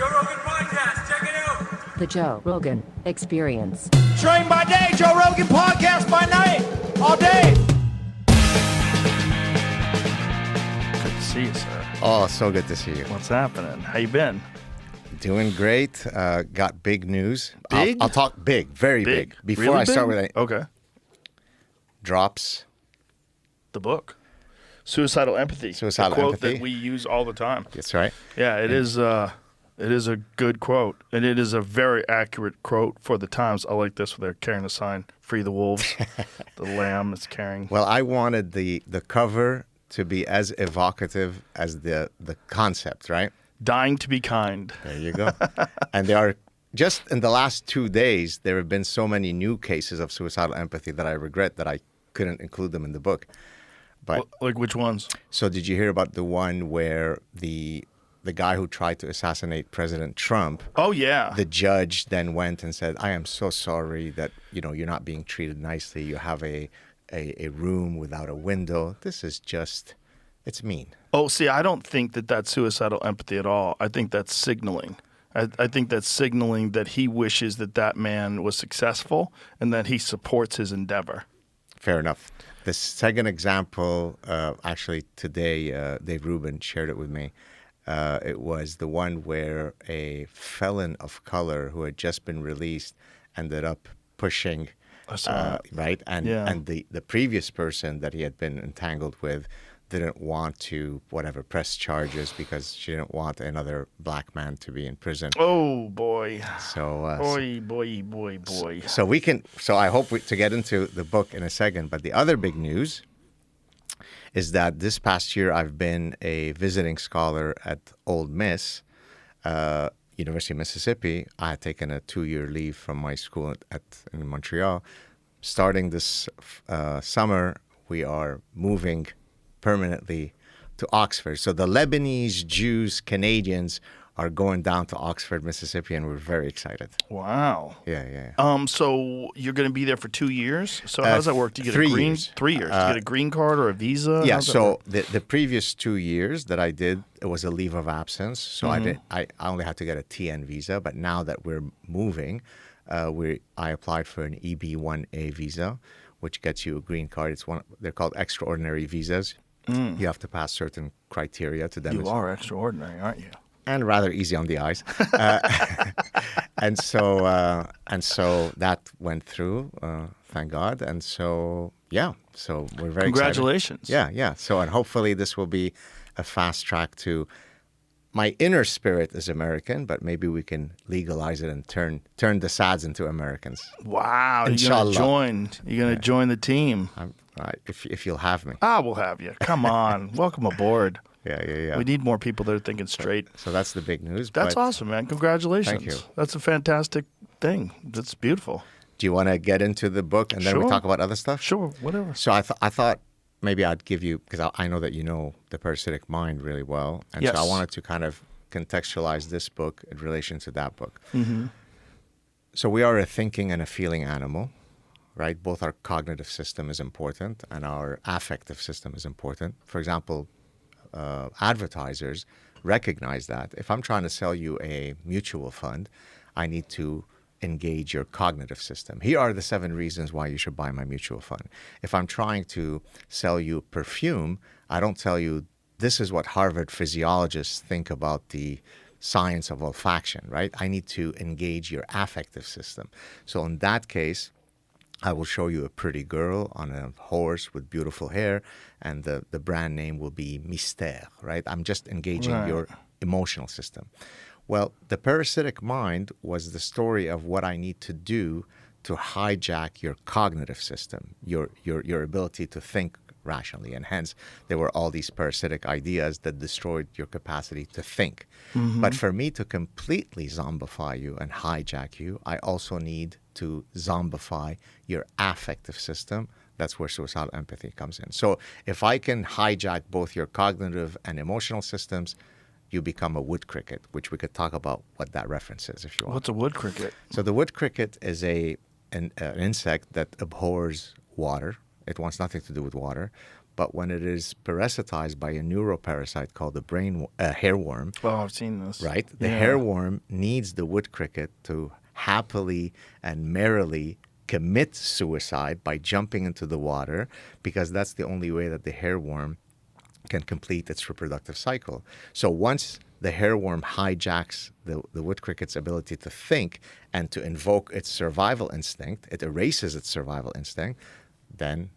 Joe Rogan Podcast. Check it out. The Joe Rogan Experience. Train by day, Joe Rogan Podcast by night, all day. Good to see you, sir. Oh, so good to see you. What's happening? How you been? Doing great. Got big news. Big? I'll talk big, very big. Before Really I start big? with it, Okay. drops. The book. Suicidal Empathy. Suicidal the quote Empathy. that we use all the time. That's right. Yeah, it is a good quote, and it is a very accurate quote for the times. I like this where they're carrying a sign, "Free the wolves." The lamb is carrying. Well, I wanted the cover to be as evocative as the concept, right? Dying to be kind. There you go. And there are, just in the last 2 days, there have been so many new cases of suicidal empathy that I regret that I couldn't include them in the book. But Like which ones? so did you hear about the one where the guy who tried to assassinate President Trump, Oh yeah. the judge then went and said, "I am so sorry that, you're not being treated nicely. You have a room without a window." This is just, it's mean. Oh, see, I don't think that that's suicidal empathy at all. I think that's signaling. I think that's signaling that he wishes that man was successful and that he supports his endeavor. Fair enough. The second example, actually today, Dave Rubin shared it with me. It was the one where a felon of color who had just been released ended up pushing, I saw that. right? And Yeah. and the previous person that he had been entangled with didn't want to, press charges because she didn't want another black man to be in prison. Oh boy. So, Boy. so I hope to get into the book in a second. But the other big news is that this past year I've been a visiting scholar at Ole Miss, University of Mississippi. I had taken a 2-year leave from my school in Montreal. Starting this summer, we are moving permanently to Oxford. So the Lebanese, Jews, Canadians are going down to Oxford, Mississippi, and we're very excited. Wow. Yeah. So you're going to be there for 2 years? So how does that work? Do you get 3 a green years. 3 years? Do you get a green card or a visa? Yeah, How's that so work? the previous 2 years that I did, it was a leave of absence. So Mm-hmm. I only had to get a TN visa. But now that we're moving, I applied for an EB-1A visa, which gets you a green card. They're called extraordinary visas. You have to pass certain criteria to You demonstrate. are extraordinary, aren't you? And rather easy on the eyes. And so that went through, thank God. And so, so we're very Congratulations. excited. Yeah. So, and hopefully this will be a fast track to, my inner spirit is American, but maybe we can legalize it and turn the Saads into Americans. Wow. Inshallah. You're going to join the team. If you'll have me. We'll have you. Come on. Welcome aboard. Yeah. We need more people that are thinking straight. So that's the big news. That's but awesome, man. Congratulations. Thank you. That's a fantastic thing. That's beautiful. Do you want to get into the book and then we Sure. talk about other stuff? Sure, whatever. So I thought maybe I'd give you, because I know that you know the parasitic mind really well. And Yes. so I wanted to kind of contextualize this book in relation to that book. Mm-hmm. So we are a thinking and a feeling animal, right? Both our cognitive system is important and our affective system is important. For example, advertisers recognize that. If I'm trying to sell you a mutual fund, I need to engage your cognitive system. Here are the 7 reasons why you should buy my mutual fund. If I'm trying to sell you perfume, I don't tell you this is what Harvard physiologists think about the science of olfaction, right? I need to engage your affective system. So in that case, I will show you a pretty girl on a horse with beautiful hair, and the brand name will be Mystère, right? I'm just engaging Right. your emotional system. Well, the parasitic mind was the story of what I need to do to hijack your cognitive system, your ability to think rationally. And hence, there were all these parasitic ideas that destroyed your capacity to think. But for me to completely zombify you and hijack you, I also need to zombify your affective system. That's where suicidal empathy comes in. So if I can hijack both your cognitive and emotional systems, you become a wood cricket, which we could talk about what that reference is if you want. What's a wood cricket? So the wood cricket is an insect that abhors water. It wants nothing to do with water, But when it is parasitized by a neuroparasite called the hairworm, Oh, I've seen this. right? The Yeah. hairworm needs the wood cricket to happily and merrily commit suicide by jumping into the water, because that's the only way that the hairworm can complete its reproductive cycle. So once the hairworm hijacks the wood cricket's ability to think and to invoke its survival instinct, it erases its survival instinct, then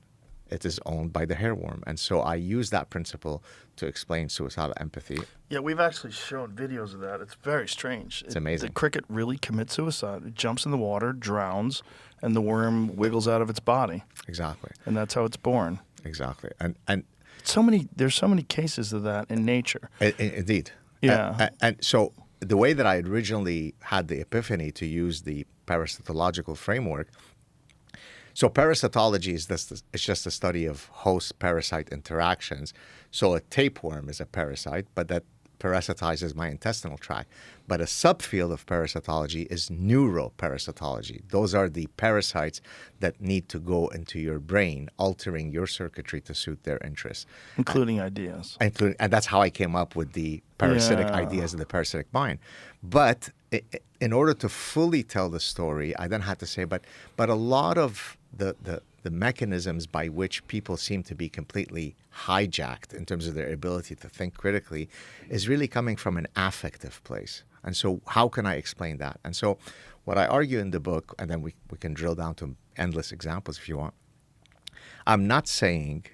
it is owned by the hairworm. And so I use that principle to explain suicidal empathy. Yeah, we've actually shown videos of that. It's very strange. It's amazing. The cricket really commits suicide. It jumps in the water, drowns, and the worm wiggles out of its body. Exactly. And that's how it's born. Exactly. And There's so many cases of that in nature. indeed. Yeah. And so the way that I originally had the epiphany to use the parasitological framework, so parasitology is it's just the study of host-parasite interactions. So a tapeworm is a parasite, but that parasitizes my intestinal tract. But a subfield of parasitology is neuroparasitology. Those are the parasites that need to go into your brain, altering your circuitry to suit their interests. Including ideas. And that's how I came up with the parasitic Yeah. ideas of the parasitic mind. But in order to fully tell the story, I then had to say, but a lot of the mechanisms by which people seem to be completely hijacked in terms of their ability to think critically is really coming from an affective place. And so how can I explain that? And so what I argue in the book, and then we can drill down to endless examples if you want, I'm not saying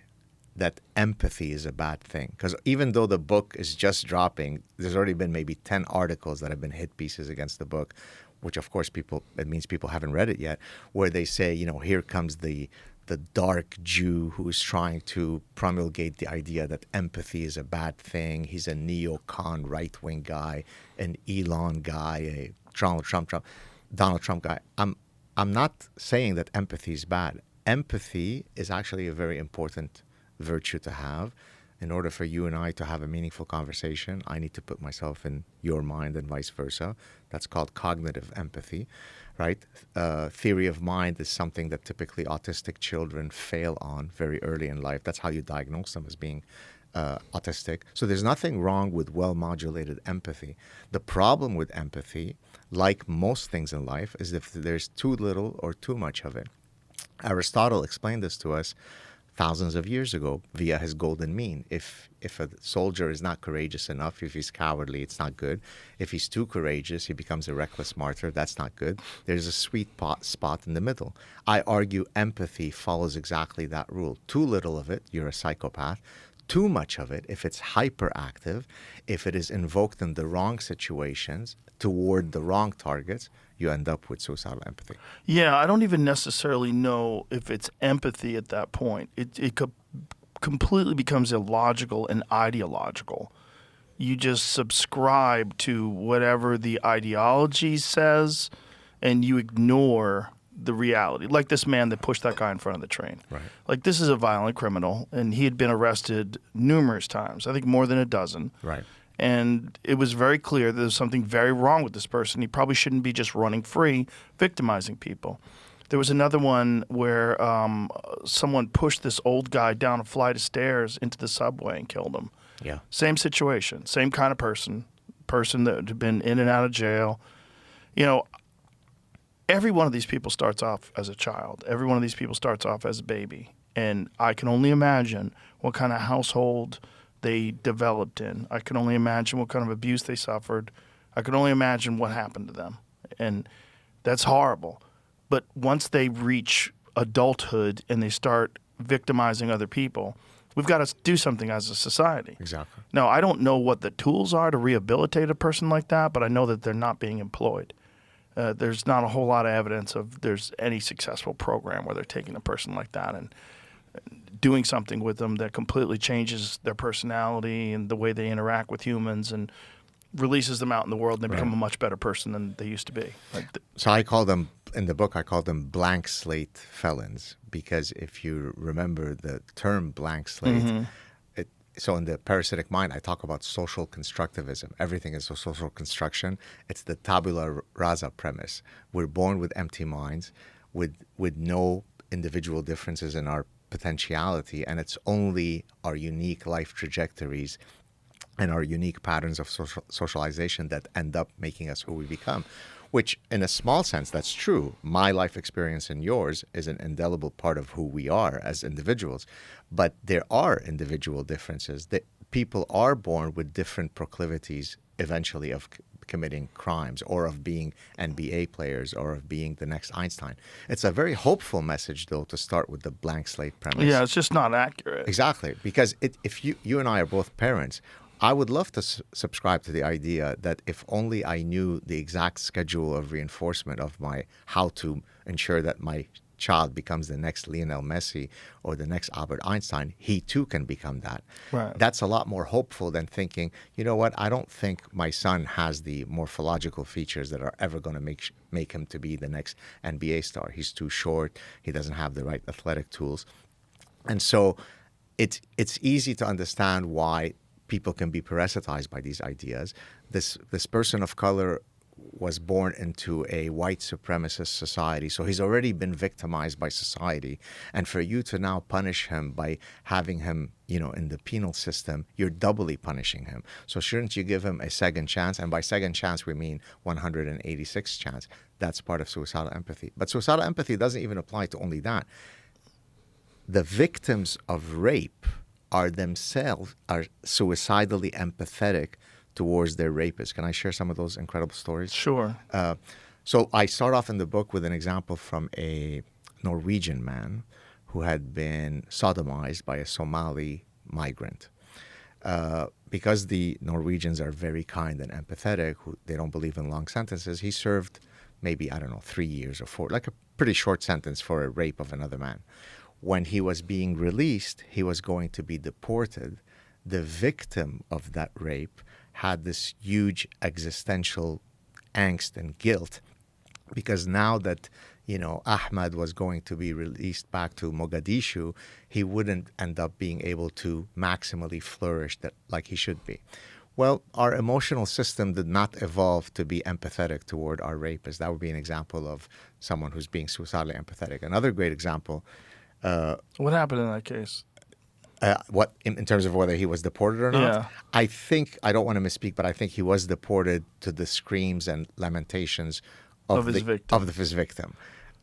that empathy is a bad thing. Because even though the book is just dropping, there's already been maybe 10 articles that have been hit pieces against the book, which of course it means people haven't read it yet, where they say, here comes the dark Jew who is trying to promulgate the idea that empathy is a bad thing. He's a neocon right-wing guy, an Elon guy, a Donald Trump guy. I'm not saying that empathy is bad. Empathy is actually a very important virtue to have. In order for you and I to have a meaningful conversation, I need to put myself in your mind and vice versa. That's called cognitive empathy, right? Theory of mind is something that typically autistic children fail on very early in life. That's how you diagnose them as being autistic. So there's nothing wrong with well-modulated empathy. The problem with empathy, like most things in life, is if there's too little or too much of it. Aristotle explained this to us thousands of years ago via his golden mean. If a soldier is not courageous enough, if he's cowardly, it's not good. If he's too courageous, he becomes a reckless martyr. That's not good. There's a sweet spot in the middle. I argue empathy follows exactly that rule. Too little of it, you're a psychopath. Too much of it, if it's hyperactive, if it is invoked in the wrong situations, toward the wrong targets, you end up with suicidal empathy. Yeah, I don't even necessarily know if it's empathy at that point. It completely becomes illogical and ideological. You just subscribe to whatever the ideology says, and you ignore the reality. Like this man that pushed that guy in front of the train. Right. Like, this is a violent criminal, and he had been arrested numerous times, I think more than a dozen. Right. And it was very clear that there's something very wrong with this person. He probably shouldn't be just running free, victimizing people. There was another one where someone pushed this old guy down a flight of stairs into the subway and killed him. Yeah. Same situation, same kind of person that had been in and out of jail. Every one of these people starts off as a child. Every one of these people starts off as a baby. And I can only imagine what kind of household they developed in. I can only imagine what kind of abuse they suffered. I can only imagine what happened to them. And that's horrible. But once they reach adulthood and they start victimizing other people, we've got to do something as a society. Exactly. Now, I don't know what the tools are to rehabilitate a person like that, but I know that they're not being employed. There's not a whole lot of evidence of there's any successful program where they're taking a person like that and doing something with them that completely changes their personality and the way they interact with humans and releases them out in the world and they become a much better person than they used to be. So I call them, in the book, I call them blank slate felons, because if you remember the term blank slate, so in the parasitic mind, I talk about social constructivism. Everything is a social construction. It's the tabula rasa premise. We're born with empty minds, with no individual differences in our potentiality, and it's only our unique life trajectories and our unique patterns of socialization that end up making us who we become, which in a small sense, that's true. My life experience and yours is an indelible part of who we are as individuals. But there are individual differences that people are born with different proclivities eventually of committing crimes or of being NBA players or of being the next Einstein. It's a very hopeful message, though, to start with the blank slate premise. Yeah, it's just not accurate. Exactly. Because if you and I are both parents, I would love to subscribe to the idea that if only I knew the exact schedule of reinforcement of how to ensure that my child becomes the next Lionel Messi or the next Albert Einstein, he too can become that. Right. That's a lot more hopeful than thinking, you know what, I don't think my son has the morphological features that are ever going to make him to be the next NBA star. He's too short. He doesn't have the right athletic tools. And so it's easy to understand why people can be parasitized by these ideas. This person of color was born into a white supremacist society, so he's already been victimized by society. And for you to now punish him by having him, in the penal system, you're doubly punishing him. So shouldn't you give him a second chance? And by second chance, we mean 186 chance. That's part of suicidal empathy. But suicidal empathy doesn't even apply to only that. The victims of rape are suicidally empathetic towards their rapists. Can I share some of those incredible stories? Sure. So I start off in the book with an example from a Norwegian man who had been sodomized by a Somali migrant. Because the Norwegians are very kind and empathetic, they don't believe in long sentences, he served maybe, 3 years or 4, like a pretty short sentence for a rape of another man. When he was being released, he was going to be deported. The victim of that rape had this huge existential angst and guilt because now that, Ahmad was going to be released back to Mogadishu, he wouldn't end up being able to maximally flourish like he should be. Well, our emotional system did not evolve to be empathetic toward our rapists. That would be an example of someone who's being suicidally empathetic. Another great example. What happened in that case? What in terms of whether he was deported or not? Yeah. I think, I don't want to misspeak, but I think he was deported to the screams and lamentations of his victim.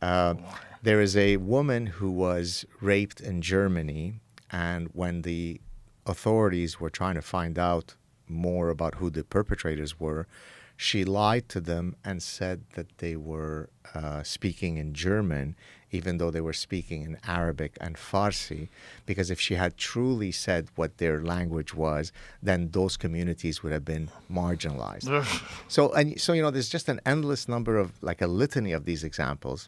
There is a woman who was raped in Germany, and when the authorities were trying to find out more about who the perpetrators were, she lied to them and said that they were speaking in German, even though they were speaking in Arabic and Farsi, because if she had truly said what their language was, then those communities would have been marginalized. So there's just an endless number of, like a litany of these examples,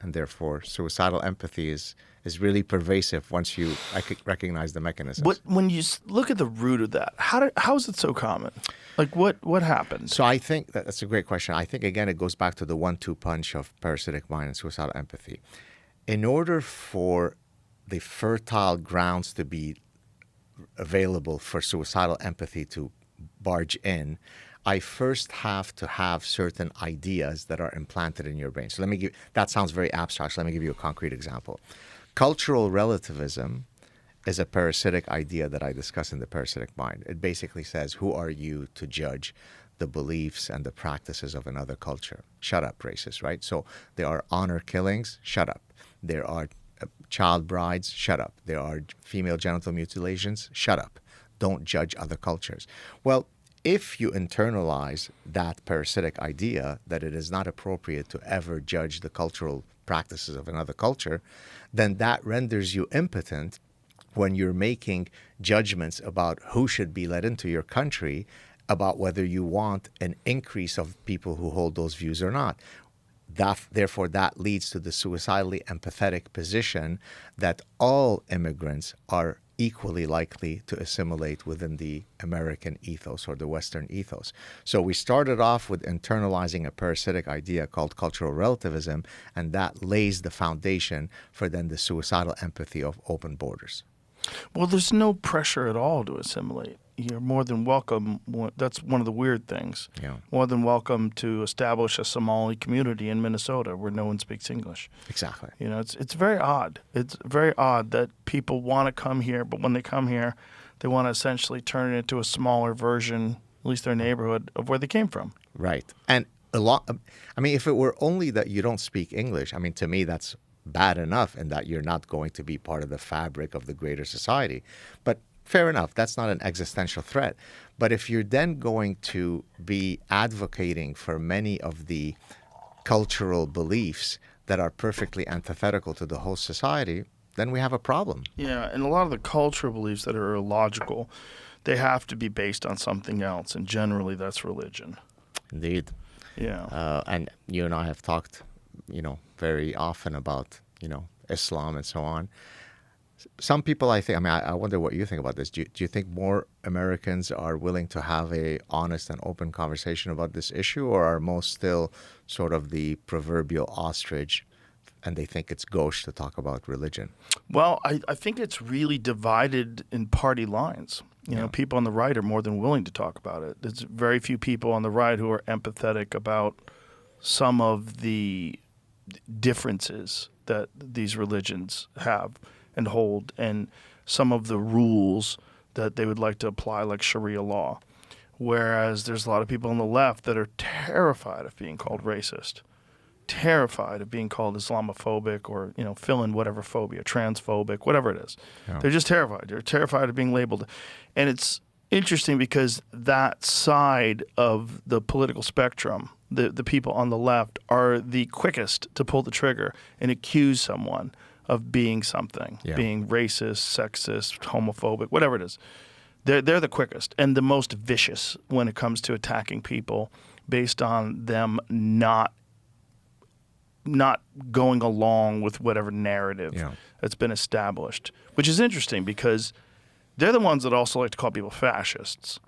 and therefore suicidal empathy is really pervasive once you recognize the mechanisms. But when you look at the root of that, how is it so common? Like what happened? So I think that's a great question. I think, again, it goes back to the 1-2 punch of parasitic mind and suicidal empathy. In order for the fertile grounds to be available for suicidal empathy to barge in, I first have to have certain ideas that are implanted in your brain. So that sounds very abstract, so let me give you a concrete example. Cultural relativism is a parasitic idea that I discuss in the parasitic mind. It basically says, who are you to judge the beliefs and the practices of another culture? Shut up, racist, right? So there are honor killings, shut up. There are child brides, shut up. There are female genital mutilations, shut up. Don't judge other cultures. Well, if you internalize that parasitic idea that it is not appropriate to ever judge the cultural practices of another culture, then that renders you impotent when you're making judgments about who should be let into your country, about whether you want an increase of people who hold those views or not. Therefore, that leads to the suicidally empathetic position that all immigrants are equally likely to assimilate within the American ethos or the Western ethos. So we started off with internalizing a parasitic idea called cultural relativism, and that lays the foundation for then the suicidal empathy of open borders. Well, there's no pressure at all to assimilate. you're more than welcome. That's one of the weird things. Yeah. More than welcome to establish a Somali community in Minnesota where no one speaks English. Exactly. You know, it's very odd. It's very odd that people want to come here, but when they come here, they want to essentially turn it into a smaller version, at least their neighborhood, of where they came from. Right. And a lot, I mean, if it were only that you don't speak English, I mean, to me, that's bad enough in that you're not going to be part of the fabric of the greater society. But fair enough, that's not an existential threat. But if you're then going to be advocating for many of the cultural beliefs that are perfectly antithetical to the whole society, then we have a problem. Yeah, and a lot of the cultural beliefs that are illogical, they have to be based on something else, and generally that's religion. Indeed. Yeah. And you and I have talked, very often about, Islam and so on. Some people, I think, I wonder what you think about this. Do you think more Americans are willing to have a honest and open conversation about this issue, or are most still sort of the proverbial ostrich and they think it's gauche to talk about religion? Well, I think it's really divided in party lines. You know, people on the right are more than willing to talk about it. There's very few people on the right who are empathetic about some of the differences that these religions have and hold, and some of the rules that they would like to apply, like Sharia law. Whereas there's a lot of people on the left that are terrified of being called racist, terrified of being called Islamophobic, or, fill in whatever phobia, transphobic, whatever it is. Yeah. They're just terrified. They're terrified of being labeled. And it's interesting because that side of the political spectrum, the people on the left, are the quickest to pull the trigger and accuse someone of being something, being racist, sexist, homophobic, whatever it is. They're the quickest and the most vicious when it comes to attacking people based on them not going along with whatever narrative that's been established, which is interesting because they're the ones that also like to call people fascists.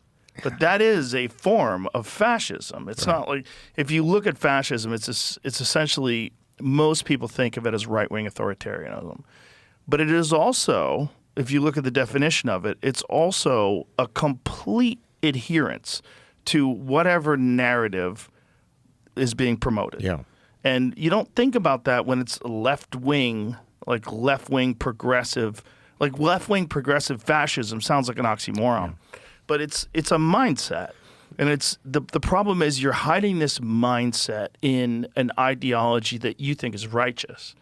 But that is a form of fascism. It's not like, if you look at fascism, it's essentially, most people think of it as right-wing authoritarianism. But it is also, if you look at the definition of it, it's also a complete adherence to whatever narrative is being promoted. Yeah. And you don't think about that when it's left-wing, like left-wing progressive. Like left-wing progressive fascism sounds like an oxymoron. Yeah. But it's a mindset. And it's the problem is you're hiding this mindset in an ideology that you think is righteous.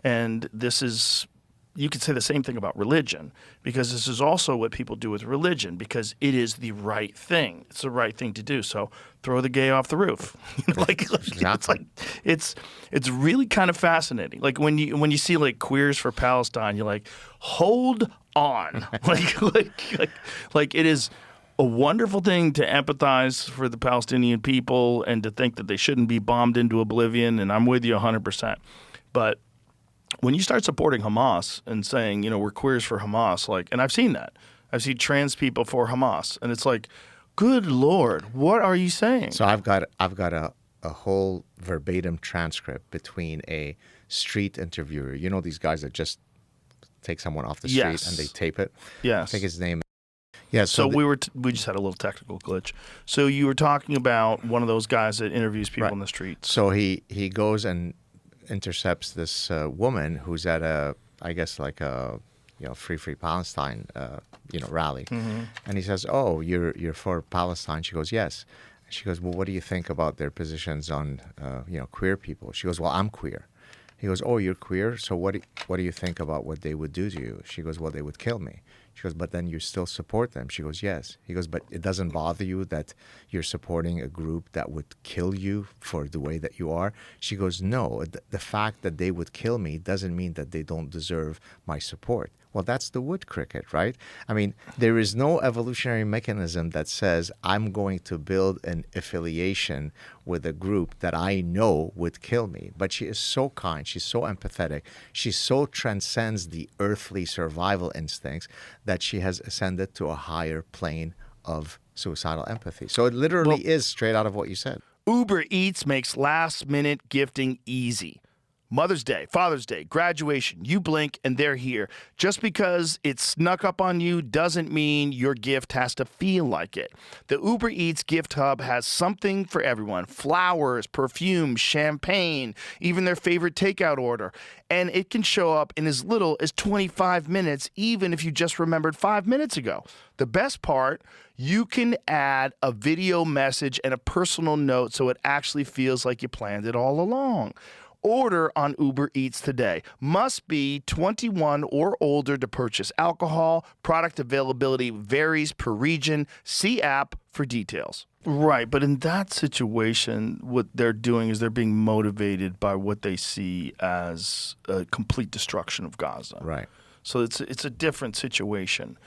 And this is, you could say the same thing about religion, because this is also what people do with religion, because it is the right thing. It's the right thing to do. So throw the gay off the roof. Exactly. It's really kind of fascinating. Like when you see like Queers for Palestine, you're like, hold on. like it is a wonderful thing to empathize for the Palestinian people and to think that they shouldn't be bombed into oblivion, and I'm with you 100%. But when you start supporting Hamas and saying, we're queers for Hamas, and I've seen that. I've seen trans people for Hamas, and it's like, good Lord, what are you saying? So I've got a whole verbatim transcript between a street interviewer. These guys that just take someone off the street and they tape it? Yes. I think his name. Yeah. So we just had a little technical glitch. So you were talking about one of those guys that interviews people in the streets. So he goes and intercepts this woman who's at a Free Palestine rally, and he says, "Oh, you're for Palestine?" She goes, "Yes." She goes, "Well, what do you think about their positions on queer people?" She goes, "Well, I'm queer." He goes, "Oh, you're queer? So what do you think about what they would do to you?" She goes, "Well, they would kill me." She goes, "But then you still support them?" She goes, "Yes." He goes, "But it doesn't bother you that you're supporting a group that would kill you for the way that you are?" She goes, "No, the fact that they would kill me doesn't mean that they don't deserve my support." Well, that's the wood cricket, right? I mean, there is no evolutionary mechanism that says I'm going to build an affiliation with a group that I know would kill me. But she is so kind. She's so empathetic. She so transcends the earthly survival instincts that she has ascended to a higher plane of suicidal empathy. So it literally is straight out of what you said. Uber Eats makes last-minute gifting easy. Mother's Day, Father's Day, graduation, you blink and they're here. Just because it snuck up on you doesn't mean your gift has to feel like it. The Uber Eats gift hub has something for everyone. Flowers, perfume, champagne, even their favorite takeout order. And it can show up in as little as 25 minutes, even if you just remembered 5 minutes ago. The best part, you can add a video message and a personal note so it actually feels like you planned it all along. Order on Uber Eats today. Must be 21 or older to purchase alcohol. Product availability varies per region. See app for details. Right, but in that situation, what they're doing is they're being motivated by what they see as a complete destruction of Gaza. Right. So it's a different situation.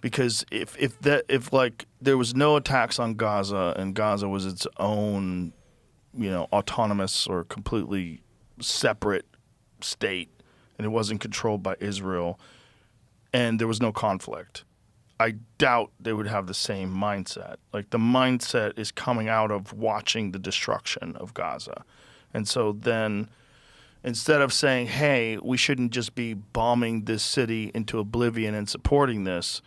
Because if there was no attacks on Gaza and Gaza was its own, autonomous or completely separate state and it wasn't controlled by Israel and there was no conflict, I doubt they would have the same mindset. Like the mindset is coming out of watching the destruction of Gaza. And so then instead of saying, hey, we shouldn't just be bombing this city into oblivion and supporting this,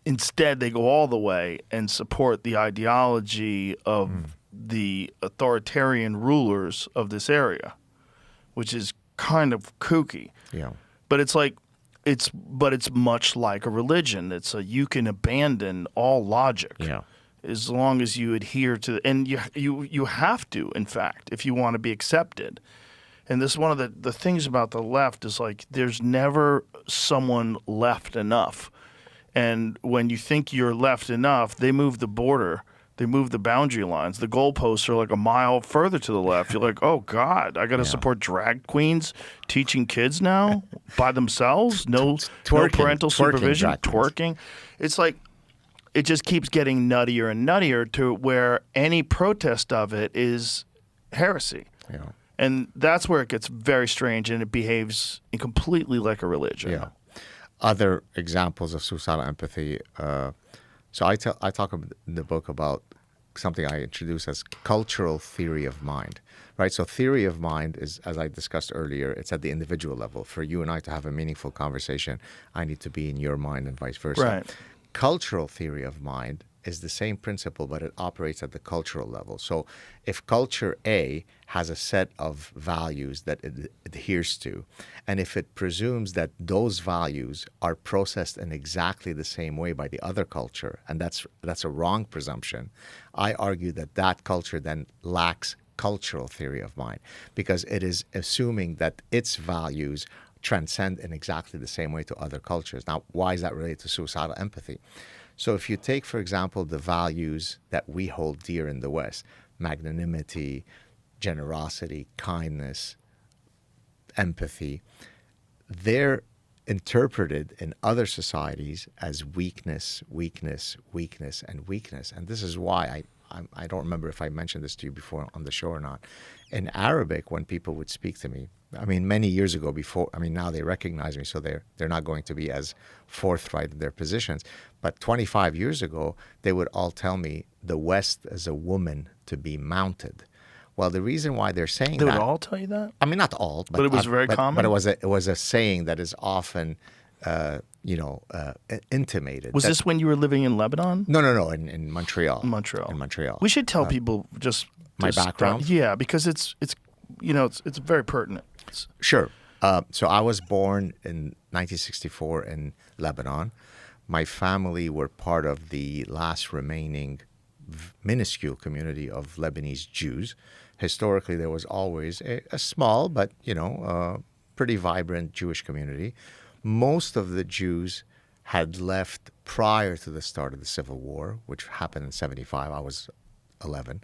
instead they go all the way and support the ideology of the authoritarian rulers of this area, which is kind of kooky. Yeah. But it's much like a religion. You can abandon all logic. Yeah. As long as you adhere to and you have to, in fact, if you want to be accepted. And this is one of the things about the left is like there's never someone left enough. And when you think you're left enough, they move the border. They move the boundary lines. The goalposts are like a mile further to the left. You're like, oh, God, I got to support drag queens teaching kids now by themselves? No parental supervision? Twerking. It's like it just keeps getting nuttier and nuttier to where any protest of it is heresy. Yeah. And that's where it gets very strange and it behaves completely like a religion. Yeah. Other examples of suicidal empathy. So I talk in the book about something I introduce as cultural theory of mind, right? So theory of mind is, as I discussed earlier, it's at the individual level. For you and I to have a meaningful conversation, I need to be in your mind and vice versa. Right. Cultural theory of mind is the same principle, but it operates at the cultural level. So if culture A has a set of values that it adheres to, and if it presumes that those values are processed in exactly the same way by the other culture, and that's a wrong presumption, I argue that culture then lacks cultural theory of mind, because it is assuming that its values transcend in exactly the same way to other cultures. Now, why is that related to suicidal empathy? So if you take, for example, the values that we hold dear in the West, magnanimity, generosity, kindness, empathy, they're interpreted in other societies as weakness, weakness, weakness, and weakness. And this is why I don't remember if I mentioned this to you before on the show or not. In Arabic, when people would speak to me, many years ago now they recognize me, so they're not going to be as forthright in their positions. But 25 years ago, they would all tell me the West is a woman to be mounted. Well, the reason why they're saying They that... would all tell you that? Not all. But it was very common? But it was a saying that is often, intimated. Was this when you were living in Lebanon? No, in Montreal. In Montreal. In Montreal. We should tell people just... My background? Yeah, because it's very pertinent. Sure. So I was born in 1964 in Lebanon. My family were part of the last remaining minuscule community of Lebanese Jews. Historically, there was always a small but, pretty vibrant Jewish community. Most of the Jews had left prior to the start of the Civil War, which happened in 1975. I was 11.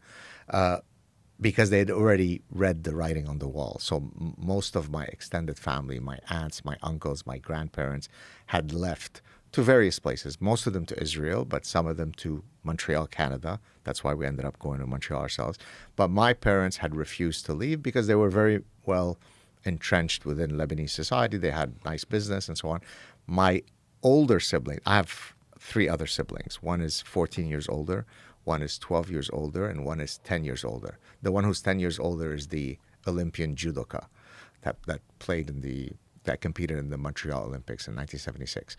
Because they had already read the writing on the wall. So most of my extended family, my aunts, my uncles, my grandparents, had left to various places, most of them to Israel, but some of them to Montreal, Canada. That's why we ended up going to Montreal ourselves. But my parents had refused to leave because they were very well entrenched within Lebanese society. They had nice business and so on. My older sibling, I have 3 other siblings. One is 14 years older, one is 12 years older, and one is 10 years older. The one who's 10 years older is the Olympian judoka. that played that competed in the Montreal Olympics in 1976.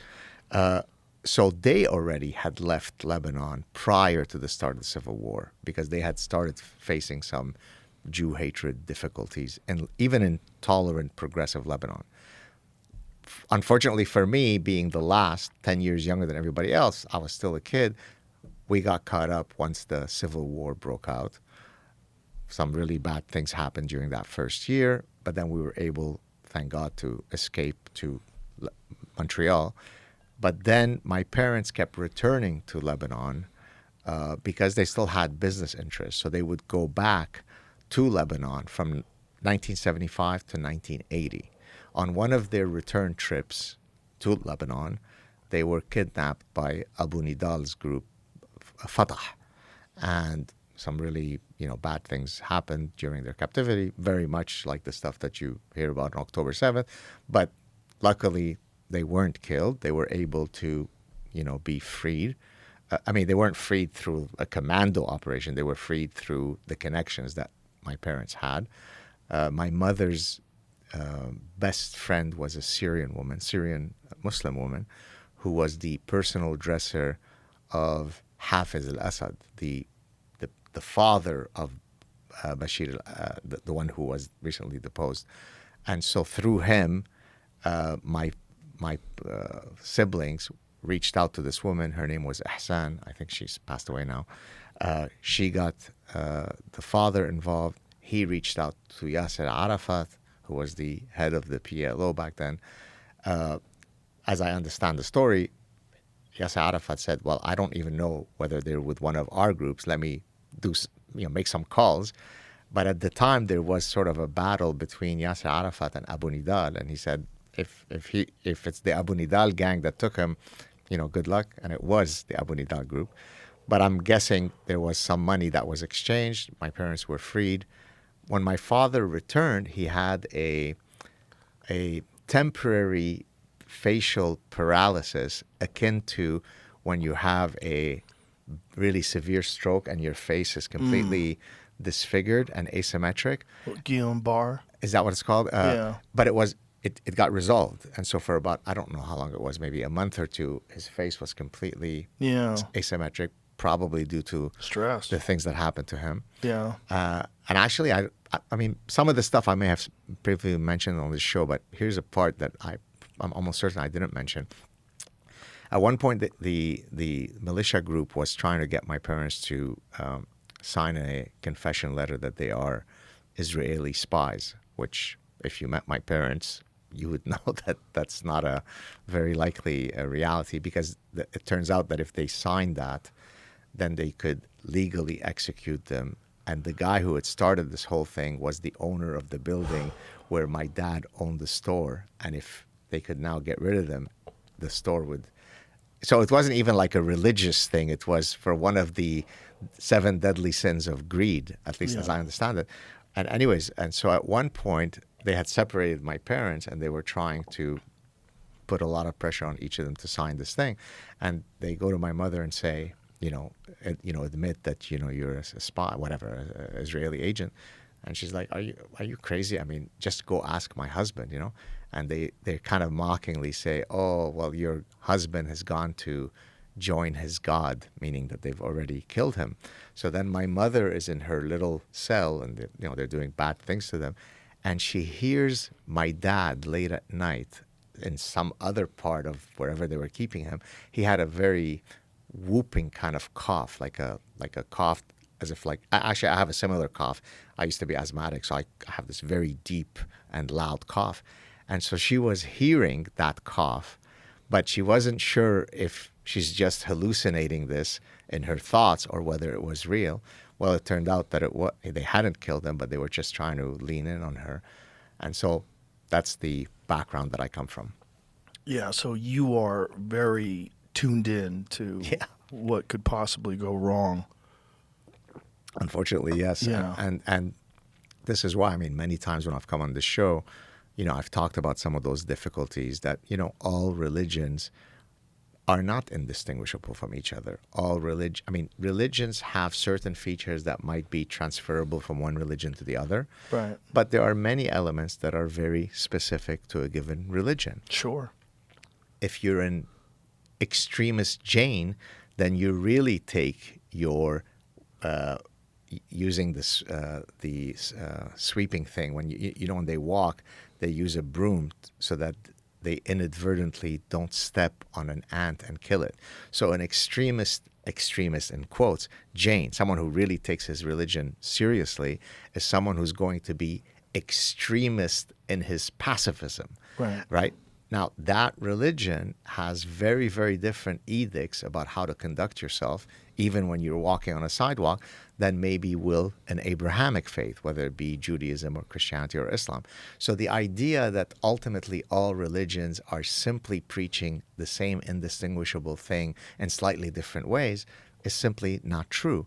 So they already had left Lebanon prior to the start of the Civil War because they had started facing some Jew hatred difficulties, and even in tolerant, progressive Lebanon. Unfortunately for me, being the last, 10 years younger than everybody else, I was still a kid. We got caught up once the Civil War broke out. Some really bad things happened during that first year, but then we were able, thank God, to escape to Montreal. But then my parents kept returning to Lebanon because they still had business interests. So they would go back to Lebanon from 1975 to 1980. On one of their return trips to Lebanon, they were kidnapped by Abu Nidal's group, Fatah. And some really, bad things happened during their captivity, very much like the stuff that you hear about on October 7th. But luckily, they weren't killed. They were able to, be freed. They weren't freed through a commando operation. They were freed through the connections that my parents had. My mother's best friend was a Syrian Muslim woman, who was the personal dresser of Hafiz al-Assad, the father of Bashir, the one who was recently deposed. And so through him, my siblings reached out to this woman. Her name was Ihsan. I think she's passed away now. She got the father involved. He reached out to Yasser Arafat, who was the head of the PLO back then. As I understand the story, Yasser Arafat said, well, I don't even know whether they're with one of our groups. Let me make some calls. But at the time, there was sort of a battle between Yasser Arafat and Abu Nidal. And he said, if it's the Abu Nidal gang that took him, good luck. And it was the Abu Nidal group. But I'm guessing there was some money that was exchanged. My parents were freed. When my father returned, he had a temporary facial paralysis akin to when you have a really severe stroke and your face is completely disfigured and asymmetric. Guillain-Barré. Is that what it's called? Yeah. But it got resolved. And so for about, I don't know how long it was, maybe a month or two, his face was completely asymmetric, probably due to Stress. the things that happened to him. Yeah. And actually, I mean, some of the stuff I may have briefly mentioned on this show, but here's a part that I'm almost certain I didn't mention. At one point, the militia group was trying to get my parents to sign a confession letter that they are Israeli spies, which, if you met my parents, you would know that that's not a very likely reality, because it turns out that if they signed that, then they could legally execute them. And the guy who had started this whole thing was the owner of the building where my dad owned the store. And if they could now get rid of them, the store would... So it wasn't even like a religious thing. It was for one of the 7 deadly sins of greed, at least as I understand it. And anyways, and so at one point, they had separated my parents, and they were trying to put a lot of pressure on each of them to sign this thing. And they go to my mother and say, admit that, you're a spy, whatever, an Israeli agent. And she's like, are you crazy? I mean, just go ask my husband, And they kind of mockingly say, oh, well, your husband has gone to join his God, meaning that they've already killed him. So then my mother is in her little cell, and they're doing bad things to them. And she hears my dad late at night in some other part of wherever they were keeping him. He had a very whooping kind of cough, like a cough, as if actually I have a similar cough. I used to be asthmatic, so I have this very deep and loud cough. And so she was hearing that cough, but she wasn't sure if she's just hallucinating this in her thoughts or whether it was real. Well, it turned out that they hadn't killed him, but they were just trying to lean in on her. And so that's the background that I come from. Yeah, so you are very tuned in to what could possibly go wrong. Unfortunately, yes. Yeah. And this is why, many times when I've come on this show, I've talked about some of those difficulties that, all religions are not indistinguishable from each other. Religions have certain features that might be transferable from one religion to the other. Right. But there are many elements that are very specific to a given religion. Sure. If you're an extremist Jain, then you really take your using this the sweeping thing. When when they walk, they use a broom so that they inadvertently don't step on an ant and kill it. So an extremist in quotes, Jain, someone who really takes his religion seriously, is someone who's going to be extremist in his pacifism. Right? Now, that religion has very, very different edicts about how to conduct yourself, even when you're walking on a sidewalk, than maybe will an Abrahamic faith, whether it be Judaism or Christianity or Islam. So the idea that ultimately all religions are simply preaching the same indistinguishable thing in slightly different ways is simply not true.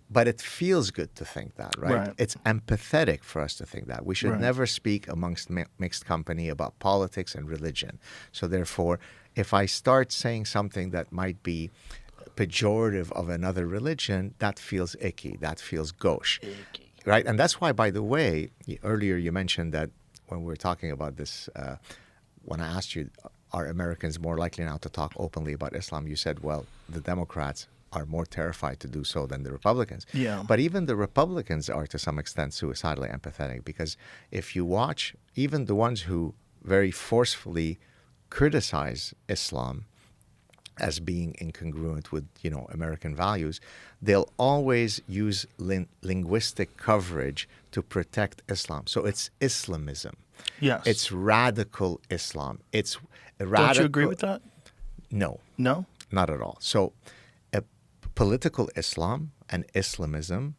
But it feels good to think that, right? It's empathetic for us to think that. We should never speak amongst mixed company about politics and religion. So therefore, if I start saying something that might be pejorative of another religion, that feels icky, that feels gauche, right? And that's why, by the way, earlier you mentioned that when we were talking about this, when I asked you, are Americans more likely now to talk openly about Islam, you said, well, the Democrats are more terrified to do so than the Republicans. Yeah. But even the Republicans are to some extent suicidally empathetic, because if you watch, even the ones who very forcefully criticize Islam as being incongruent with, American values, they'll always use linguistic coverage to protect Islam. So it's Islamism. Yes. It's radical Islam. It's radical. Don't you agree with that? No. No? Not at all. So political Islam and Islamism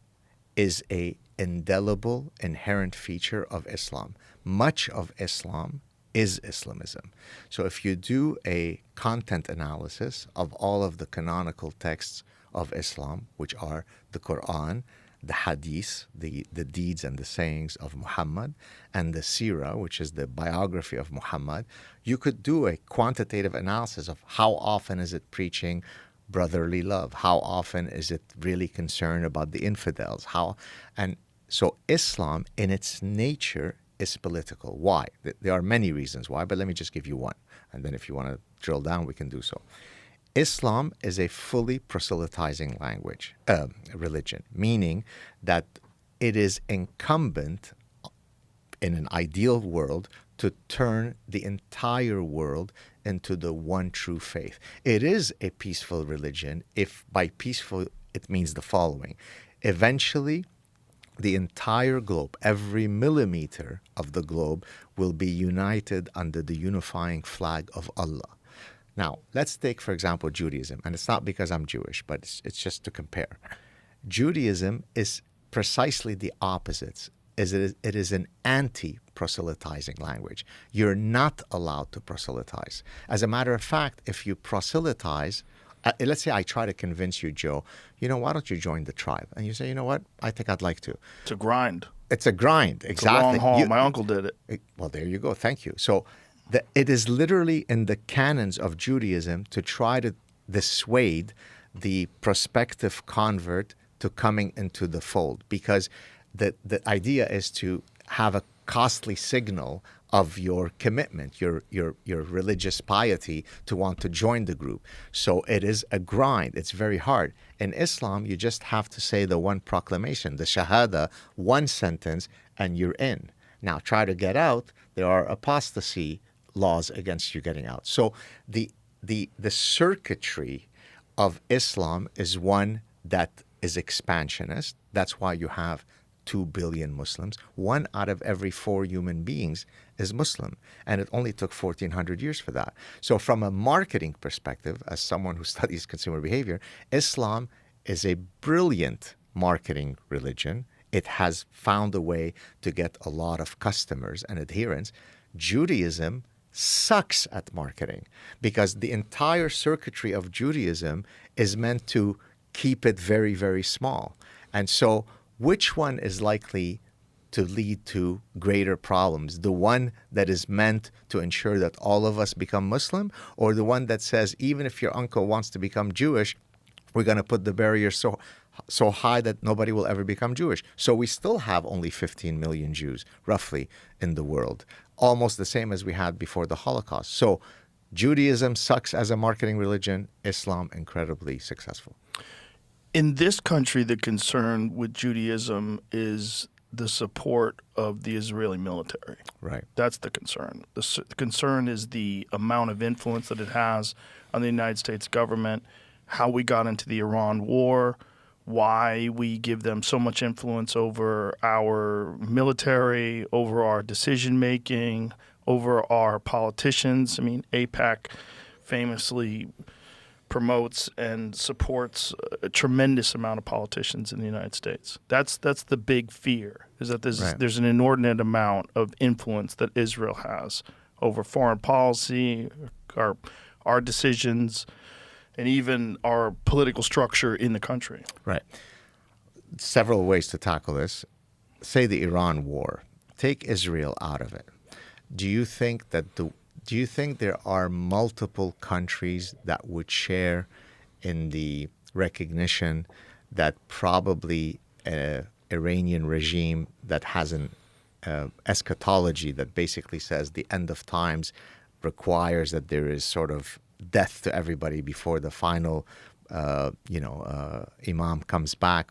is a indelible, inherent feature of Islam. Much of Islam is Islamism. So if you do a content analysis of all of the canonical texts of Islam, which are the Quran, the Hadith, the deeds and the sayings of Muhammad, and the Sirah, which is the biography of Muhammad, you could do a quantitative analysis of how often is it preaching brotherly love, how often is it really concerned about the infidels, and so Islam in its nature is political. Why? There are many reasons why, but let me just give you one, and then if you want to drill down, we can do so. Islam is a fully proselytizing religion, meaning that it is incumbent in an ideal world to turn the entire world into the one true faith. It is a peaceful religion, if by peaceful it means the following. Eventually, the entire globe, every millimeter of the globe, will be united under the unifying flag of Allah. Now, let's take, for example, Judaism. And it's not because I'm Jewish, but it's just to compare. Judaism is precisely the opposite. It is an anti-proselytizing language. You're not allowed to proselytize. As a matter of fact, if you proselytize, let's say I try to convince you, Joe, why don't you join the tribe? And you say, you know what, I think I'd like to. It's a grind. It's a grind, exactly. It's a long haul. My uncle did it. Well, there you go. Thank you. So it is literally in the canons of Judaism to try to dissuade the prospective convert to coming into the fold, because the idea is to have a costly signal of your commitment, your religious piety to want to join the group. So it is a grind. It's very hard. In Islam, you just have to say the one proclamation, the Shahada, one sentence, and you're in. Now, try to get out. There are apostasy laws against you getting out. So the circuitry of Islam is one that is expansionist. That's why you have 2 billion Muslims. 1 out of every 4 human beings is Muslim. And it only took 1,400 years for that. So from a marketing perspective, as someone who studies consumer behavior, Islam is a brilliant marketing religion. It has found a way to get a lot of customers and adherents. Judaism sucks at marketing, because the entire circuitry of Judaism is meant to keep it very, very small. And so which one is likely to lead to greater problems? The one that is meant to ensure that all of us become Muslim, or the one that says, even if your uncle wants to become Jewish, we're going to put the barrier so high that nobody will ever become Jewish? So we still have only 15 million Jews, roughly, in the world, almost the same as we had before the Holocaust. So Judaism sucks as a marketing religion, Islam incredibly successful. In this country, the concern with Judaism is the support of the Israeli military. Right. That's the concern. The concern is the amount of influence that it has on the United States government, how we got into the Iran war, why we give them so much influence over our military, over our decision-making, over our politicians. I mean, AIPAC famously promotes and supports a tremendous amount of politicians in the United States. That's the big fear, is that there's an inordinate amount of influence that Israel has over foreign policy, our decisions, and even our political structure in the country. Right. Several ways to tackle this. Say the Iran war. Take Israel out of it. Do you think there are multiple countries that would share in the recognition that probably an Iranian regime that has an eschatology that basically says the end of times requires that there is sort of death to everybody before the final, imam comes back?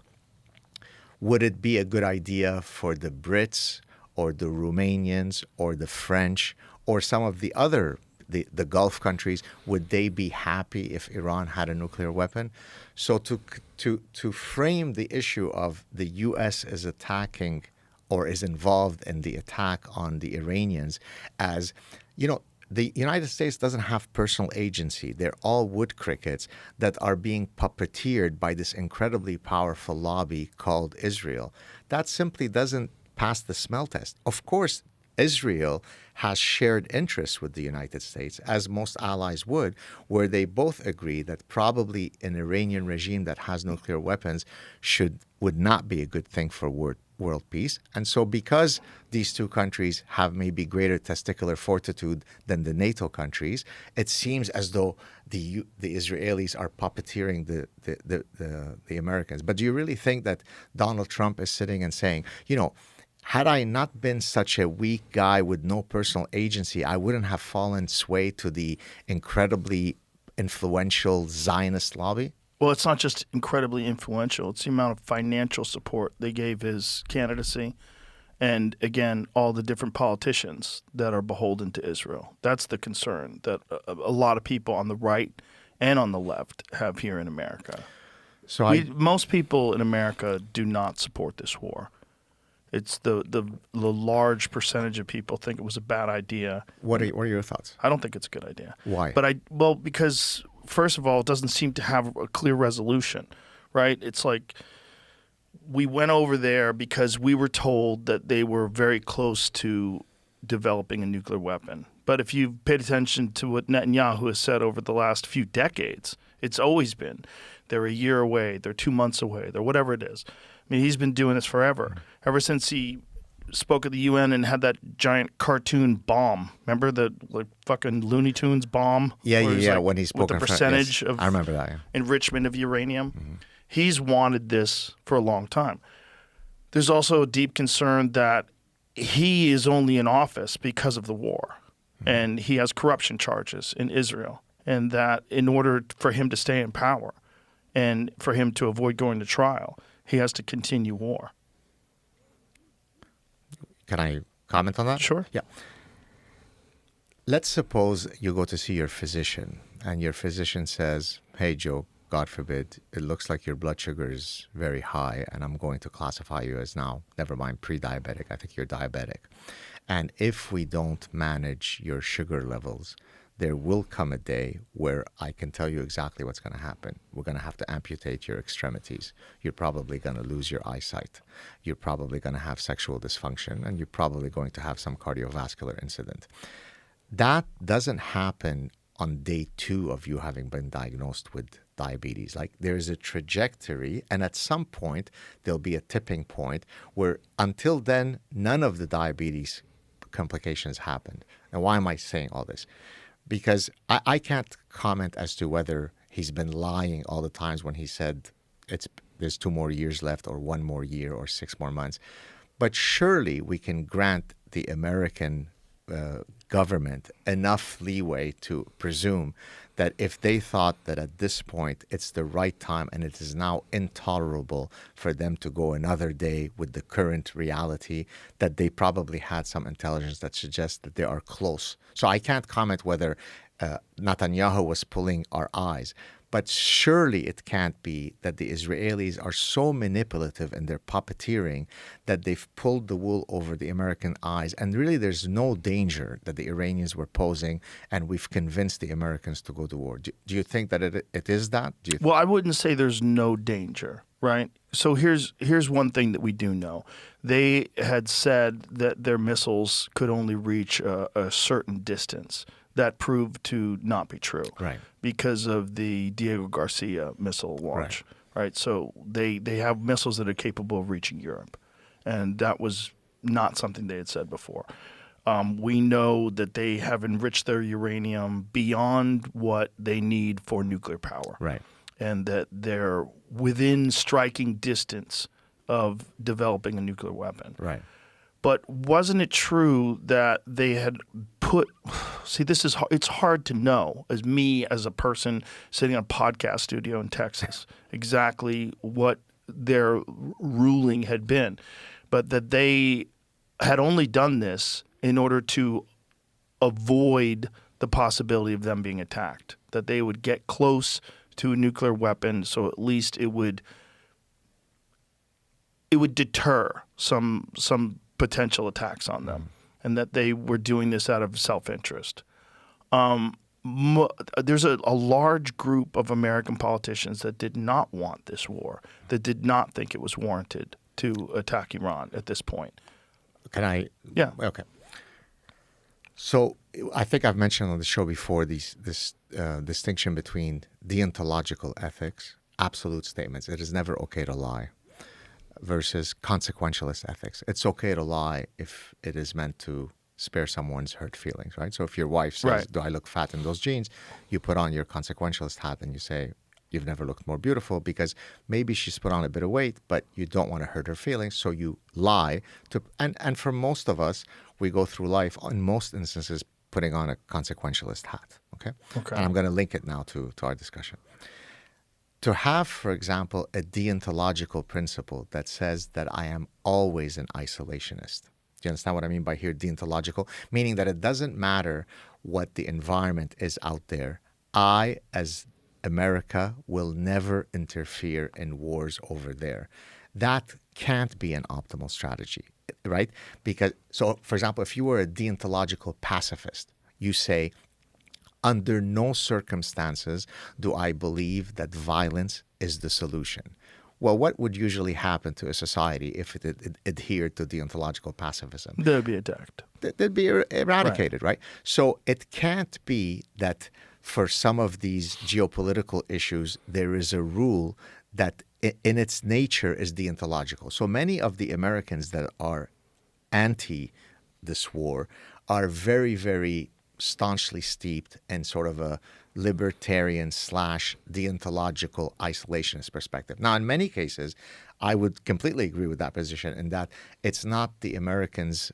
Would it be a good idea for the Brits or the Romanians or the French or some of the other, the Gulf countries, would they be happy if Iran had a nuclear weapon? So to frame the issue of the U.S. is attacking or is involved in the attack on the Iranians as, the United States doesn't have personal agency. They're all wood crickets that are being puppeteered by this incredibly powerful lobby called Israel. That simply doesn't pass the smell test. Of course, Israel has shared interests with the United States, as most allies would, where they both agree that probably an Iranian regime that has nuclear weapons would not be a good thing for world peace. And so because these two countries have maybe greater testicular fortitude than the NATO countries, it seems as though the Israelis are puppeteering the Americans. But do you really think that Donald Trump is sitting and saying, had I not been such a weak guy with no personal agency, I wouldn't have fallen sway to the incredibly influential Zionist lobby? Well, it's not just incredibly influential. It's the amount of financial support they gave his candidacy. And again, all the different politicians that are beholden to Israel. That's the concern that a lot of people on the right and on the left have here in America. So most people in America do not support this war. It's the large percentage of people think it was a bad idea. What are your thoughts? I don't think it's a good idea. Why? Because first of all, it doesn't seem to have a clear resolution, right? It's like we went over there because we were told that they were very close to developing a nuclear weapon. But if you've paid attention to what Netanyahu has said over the last few decades, it's always been they're a year away, they're 2 months away, they're whatever it is. I mean, he's been doing this forever, ever since he spoke at the UN and had that giant cartoon bomb. Remember the fucking Looney Tunes bomb? Yeah. When he spoke with the percentage of I remember that. Yeah. enrichment of uranium. He's wanted this for a long time. There's also a deep concern that he is only in office because of the war, and he has corruption charges in Israel, and that in order for him to stay in power and for him to avoid going to trial, he has to continue war. Can I comment on that? Sure. Yeah. Let's suppose you go to see your physician and your physician says, hey, Joe, God forbid, it looks like your blood sugar is very high and I'm going to classify you as now, never mind pre-diabetic, I think you're diabetic. And if we don't manage your sugar levels, there will come a day where I can tell you exactly what's going to happen. We're going to have to amputate your extremities. You're probably going to lose your eyesight. You're probably going to have sexual dysfunction, and you're probably going to have some cardiovascular incident. That doesn't happen on day 2 of you having been diagnosed with diabetes. Like there's a trajectory, and at some point there'll be a tipping point where until then none of the diabetes complications happened. And why am I saying all this? Because I can't comment as to whether he's been lying all the times when he said there's 2 more years left or 1 more year or 6 more months. But surely we can grant the American government enough leeway to presume that if they thought that at this point it's the right time and it is now intolerable for them to go another day with the current reality, that they probably had some intelligence that suggests that they are close. So I can't comment whether Netanyahu was pulling our eyes. But surely it can't be that the Israelis are so manipulative in their puppeteering that they've pulled the wool over the American eyes. And really, there's no danger that the Iranians were posing, and we've convinced the Americans to go to war. Do you think that it is that? Well, I wouldn't say there's no danger, right? So here's one thing that we do know. They had said that their missiles could only reach a certain distance. That proved to not be true, right? Because of the Diego Garcia missile launch, right? So they have missiles that are capable of reaching Europe, and that was not something they had said before. We know that they have enriched their uranium beyond what they need for nuclear power, right? And that they're within striking distance of developing a nuclear weapon, right? But wasn't it true that they had put – see, it's hard to know as me as a person sitting in a podcast studio in Texas exactly what their ruling had been, but that they had only done this in order to avoid the possibility of them being attacked, that they would get close to a nuclear weapon so at least it would deter some potential attacks on them, and that they were doing this out of self-interest. There's a large group of American politicians that did not want this war, that did not think it was warranted to attack Iran at this point. Can I? Yeah. Okay. So I think I've mentioned on the show before this distinction between deontological ethics, absolute statements. It is never okay to lie, versus consequentialist ethics. It's okay to lie if it is meant to spare someone's hurt feelings, right? So if your wife says, right, do I look fat in those jeans? You put on your consequentialist hat and you say, you've never looked more beautiful, because maybe she's put on a bit of weight, but you don't want to hurt her feelings, so you lie. And for most of us, we go through life, in most instances, putting on a consequentialist hat, okay? And I'm going to link it now to our discussion. To have, for example, a deontological principle that says that I am always an isolationist. Do you understand what I mean by here, deontological? Meaning that it doesn't matter what the environment is out there. I, as America, will never interfere in wars over there. That can't be an optimal strategy, right? Because, so for example, if you were a deontological pacifist, you say, under no circumstances do I believe that violence is the solution. Well, what would usually happen to a society if it adhered to deontological pacifism? They'd be attacked. They'd be eradicated, right? So it can't be that for some of these geopolitical issues, there is a rule that in its nature is deontological. So many of the Americans that are anti this war are very, very staunchly steeped in sort of a libertarian / deontological isolationist perspective. Now, in many cases, I would completely agree with that position, in that it's not the Americans'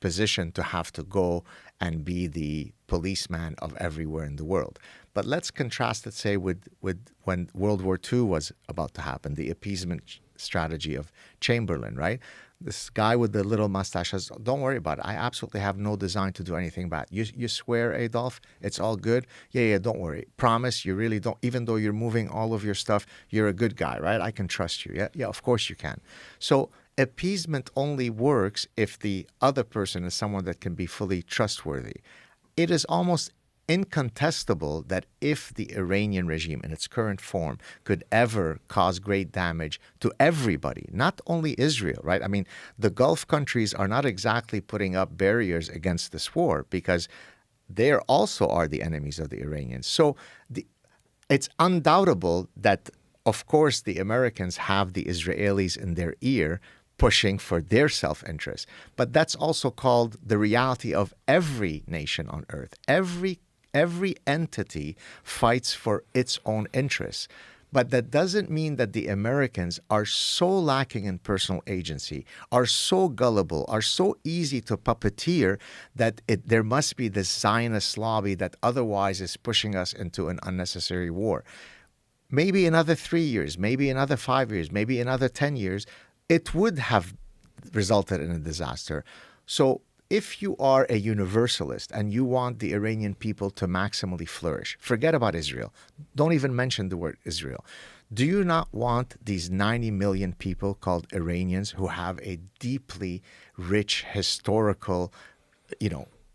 position to have to go and be the policeman of everywhere in the world. But let's contrast it, say, with when World War II was about to happen, the appeasement strategy of Chamberlain, right? This guy with the little mustache says, don't worry about it. I absolutely have no design to do anything bad. You swear, Adolf, it's all good? Yeah, don't worry. Promise, you really don't, even though you're moving all of your stuff, you're a good guy, right? I can trust you. Yeah, of course you can. So appeasement only works if the other person is someone that can be fully trustworthy. It is almost incontestable that if the Iranian regime in its current form could ever cause great damage to everybody, not only Israel, right? I mean, the Gulf countries are not exactly putting up barriers against this war, because they also are the enemies of the Iranians. So it's undoubtable that, of course, the Americans have the Israelis in their ear pushing for their self-interest. But that's also called the reality of every nation on earth. Every entity fights for its own interests. But that doesn't mean that the Americans are so lacking in personal agency, are so gullible, are so easy to puppeteer that there must be this Zionist lobby that otherwise is pushing us into an unnecessary war. Maybe another 3 years, maybe another 5 years, maybe another 10 years, it would have resulted in a disaster. So if you are a universalist and you want the Iranian people to maximally flourish, forget about Israel. Don't even mention the word Israel. Do you not want these 90 million people called Iranians who have a deeply rich historical,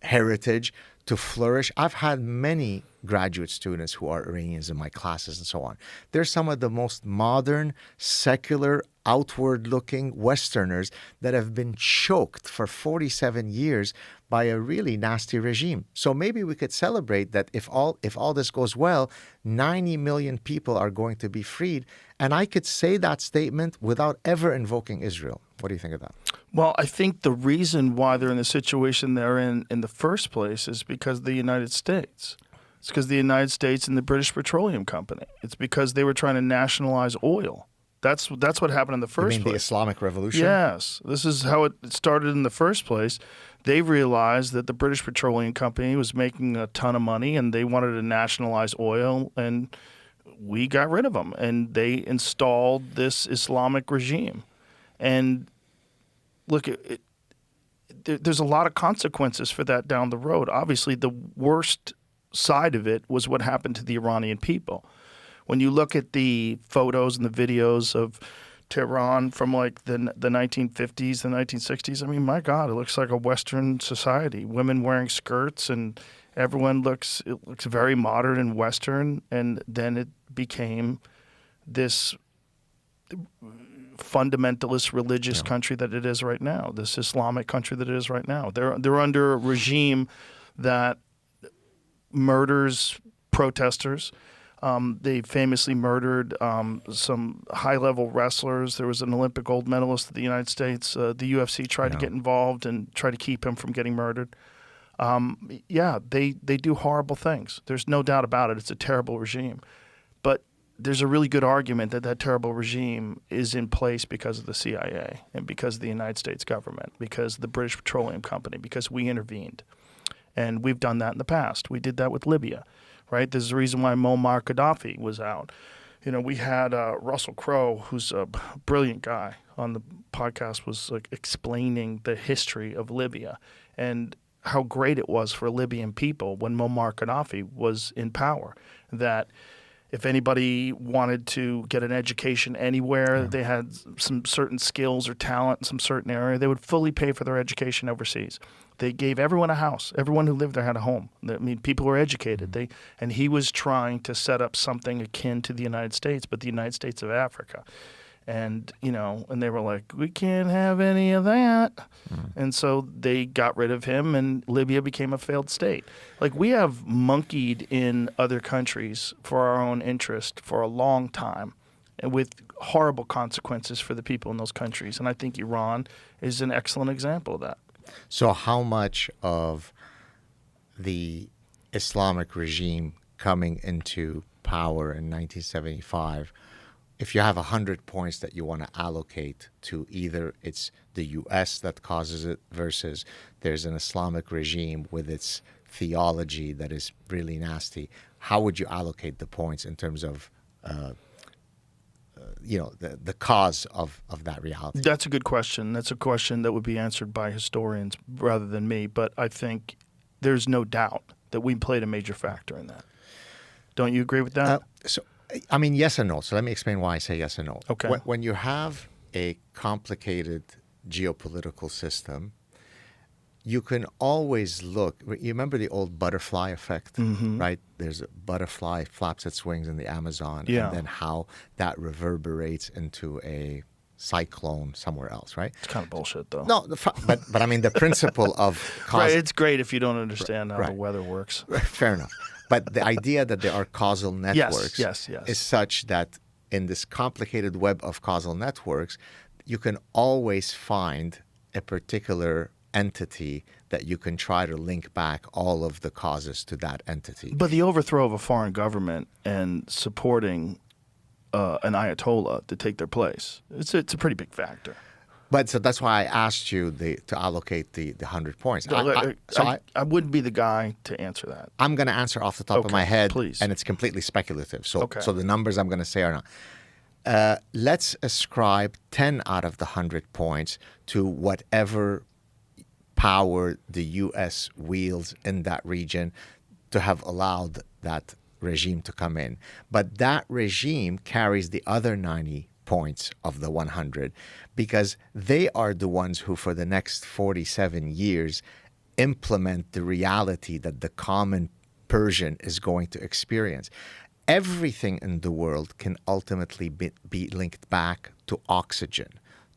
heritage to flourish? I've had many graduate students who are Iranians in my classes and so on. They're some of the most modern, secular, outward-looking Westerners that have been choked for 47 years by a really nasty regime. So maybe we could celebrate that if all this goes well, 90 million people are going to be freed. And I could say that statement without ever invoking Israel. What do you think of that? Well, I think the reason why they're in the situation they're in the first place is because of the United States. It's because of the United States and the British Petroleum Company. It's because they were trying to nationalize oil. That's what happened in the first place. You mean the Islamic Revolution? Yes. This is how it started in the first place. They realized that the British Petroleum Company was making a ton of money and they wanted to nationalize oil, and we got rid of them. And they installed this Islamic regime. And look, there's a lot of consequences for that down the road. Obviously, the worst side of it was what happened to the Iranian people. When you look at the photos and the videos of Tehran from like the 1950s, the 1960s, I mean, my God, it looks like a Western society. Women wearing skirts and everyone looks very modern and Western. And then it became this fundamentalist religious country that it is right now, this Islamic country that it is right now. They're under a regime that murders protesters. They famously murdered some high-level wrestlers. There was an Olympic gold medalist of the United States. The UFC tried to get involved and try to keep him from getting murdered. They do horrible things. There's no doubt about it. It's a terrible regime. But there's a really good argument that terrible regime is in place because of the CIA and because of the United States government, because of the British Petroleum Company, because we intervened. And we've done that in the past. We did that with Libya. Right? There's a reason why Muammar Gaddafi was out. We had Russell Crowe, who's a brilliant guy, on the podcast, was like explaining the history of Libya and how great it was for Libyan people when Muammar Gaddafi was in power. That if anybody wanted to get an education anywhere, they had some certain skills or talent in some certain area, they would fully pay for their education overseas. They gave everyone a house. Everyone who lived there had a home. I mean, people were educated. And he was trying to set up something akin to the United States, but the United States of Africa. And, and they were like, we can't have any of that. And so they got rid of him, and Libya became a failed state. Like, we have monkeyed in other countries for our own interest for a long time, and with horrible consequences for the people in those countries. And I think Iran is an excellent example of that. So how much of the Islamic regime coming into power in 1975, if you have 100 points that you want to allocate to either it's the U.S. that causes it versus there's an Islamic regime with its theology that is really nasty, how would you allocate the points in terms of the cause of that reality? That's a good question. That's a question that would be answered by historians rather than me. But I think there's no doubt that we played a major factor in that. Don't you agree with that? Yes and no. So let me explain why I say yes and no. Okay. When you have a complicated geopolitical system, you can always look. You remember the old butterfly effect, right? There's a butterfly flaps its wings in the Amazon, and then how that reverberates into a cyclone somewhere else, right? It's kind of bullshit, though. No, but I mean the principle of cause. Right, it's great if you don't understand how the weather works. Fair enough. But the idea that there are causal networks yes. is such that in this complicated web of causal networks, you can always find a particular entity that you can try to link back all of the causes to that entity. But the overthrow of a foreign government and supporting an Ayatollah to take their place, it's a pretty big factor. But so that's why I asked you to allocate the 100 points. I wouldn't be the guy to answer that. I'm going to answer off the top of my head, please. And it's completely speculative. So, Okay. so the numbers I'm going to say are not. Let's ascribe 10 out of the 100 points to whatever power the U.S. wields in that region to have allowed that regime to come in. But that regime carries the other 90 points of the 100 because they are the ones who for the next 47 years implement the reality that the common Persian is going to experience. Everything in the world can ultimately be linked back to oxygen,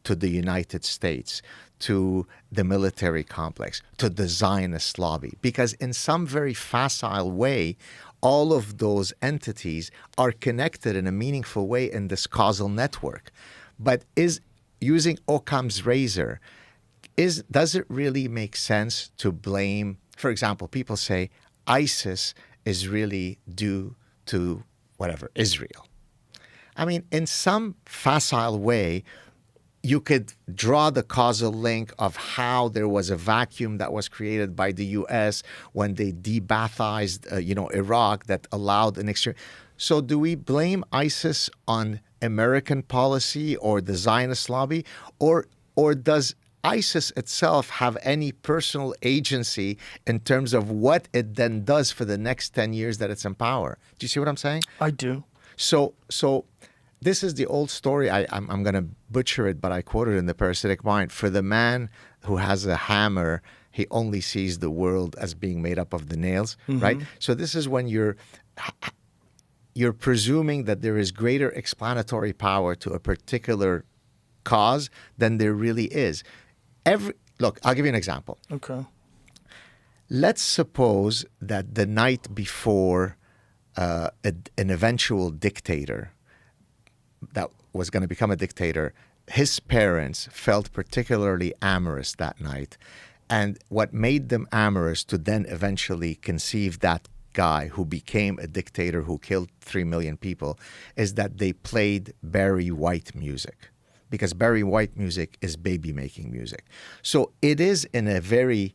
to the United States, to the military complex, to the Zionist lobby, because in some very facile way, all of those entities are connected in a meaningful way in this causal network. But is using Occam's razor, does it really make sense to blame, for example, people say ISIS is really due to whatever, Israel. I mean, in some facile way, you could draw the causal link of how there was a vacuum that was created by the U.S. when they de-Baathized, Iraq that allowed an extreme. So do we blame ISIS on American policy or the Zionist lobby, or does ISIS itself have any personal agency in terms of what it then does for the next 10 years that it's in power? Do you see what I'm saying? I do. So this is the old story. I'm going to butcher it, but I quoted in The Parasitic Mind. For the man who has a hammer, he only sees the world as being made up of the nails, right? So this is when you're presuming that there is greater explanatory power to a particular cause than there really is. Look, I'll give you an example. Okay. Let's suppose that the night before an eventual dictator that was going to become a dictator, his parents felt particularly amorous that night. And what made them amorous to then eventually conceive that guy who became a dictator who killed 3 million people is that they played Barry White music. Because Barry White music is baby-making music. So it is, in a very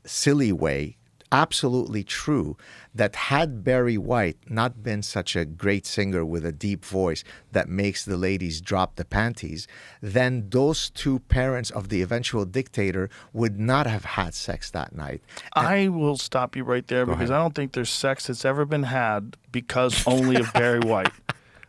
silly way, absolutely true that had Barry White not been such a great singer with a deep voice that makes the ladies drop the panties, then those two parents of the eventual dictator would not have had sex that night. I will stop you right there because I don't think there's sex that's ever been had because only of Barry White.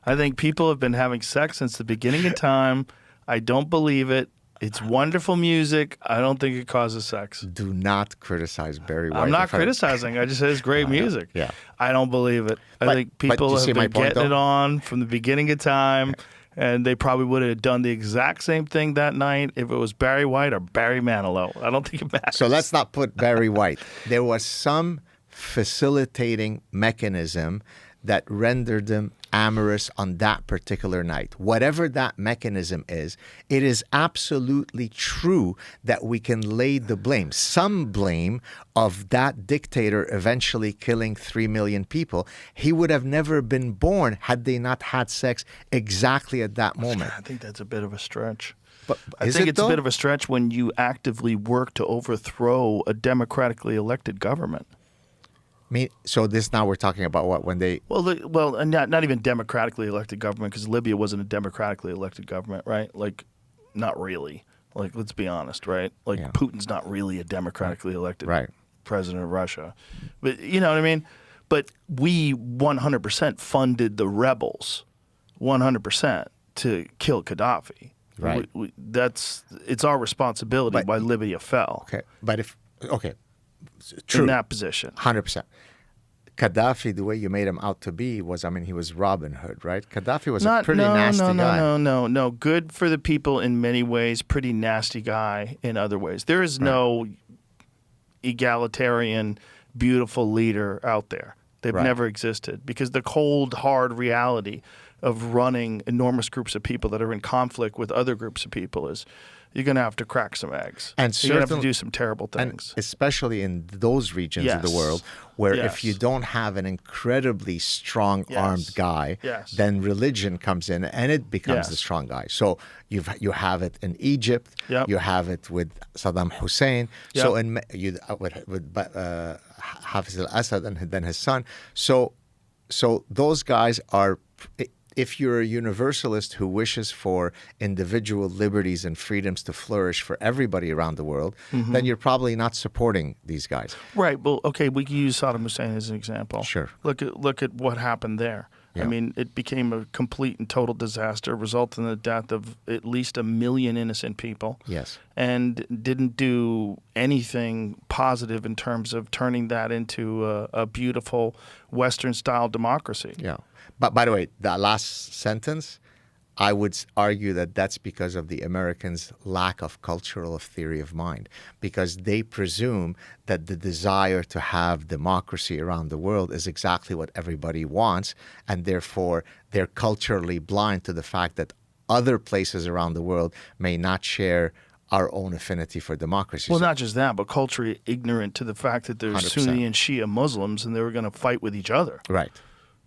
I think people have been having sex since the beginning of time. I don't believe it. It's wonderful music. I don't think it causes sex. Do not criticize Barry White. I'm not criticizing. I just said it's great music. Yeah. I don't believe it. I think people have been getting it on from the beginning of time, and they probably would have done the exact same thing that night if it was Barry White or Barry Manilow. I don't think it matters. So let's not put Barry White. There was some facilitating mechanism that rendered them amorous on that particular night. Whatever that mechanism is, it is absolutely true that we can lay the blame, some blame of that dictator eventually killing 3 million people. He would have never been born had they not had sex exactly at that moment. I think that's a bit of a stretch. But I think it's a bit of a stretch when you actively work to overthrow a democratically elected government. So this now we're talking about what when they and not even democratically elected government because Libya wasn't a democratically elected government, right? Like, not really. Like, let's be honest, right? Like, Putin's not really a democratically elected president of Russia, but you know what I mean. But we 100% funded the rebels, 100% to kill Gaddafi. Right. It's our responsibility why Libya fell. Okay, but true in that position, 100%. Gaddafi, the way you made him out to be was, he was Robin Hood, right? Gaddafi was a pretty nasty guy. No. Good for the people in many ways, pretty nasty guy in other ways. There is no egalitarian, beautiful leader out there. They've Right. never existed because the cold, hard reality of running enormous groups of people that are in conflict with other groups of people is you're going to have to crack some eggs. And you're going to have to certainly- do some terrible And things. especially in those regions of the Yes. world where Yes. if you don't have an incredibly strong armed Yes. guy, Yes. then religion comes in and it becomes the Yes. strong guy. So you have it in Egypt, Yep. you have it with Saddam Hussein, so Yep. in with Hafiz al-Assad and then his son. So those guys are. If you're a universalist who wishes for individual liberties and freedoms to flourish for everybody around the world, then you're probably not supporting these guys. Right. Well, okay, we can use Saddam Hussein as an example. Sure. Look at what happened there. Yeah. I mean, it became a complete and total disaster, resulting in the death of at least 1 million innocent people. Yes. And didn't do anything positive in terms of turning that into a beautiful Western-style democracy. Yeah. But by the way, that last sentence, I would argue that that's because of the Americans' lack of cultural theory of mind, because they presume that the desire to have democracy around the world is exactly what everybody wants, and therefore they're culturally blind to the fact that other places around the world may not share our own affinity for democracy. Well, So- not just that, but culturally ignorant to the fact that there's 100%. Sunni and Shia Muslims and they were going to fight with each other. Right.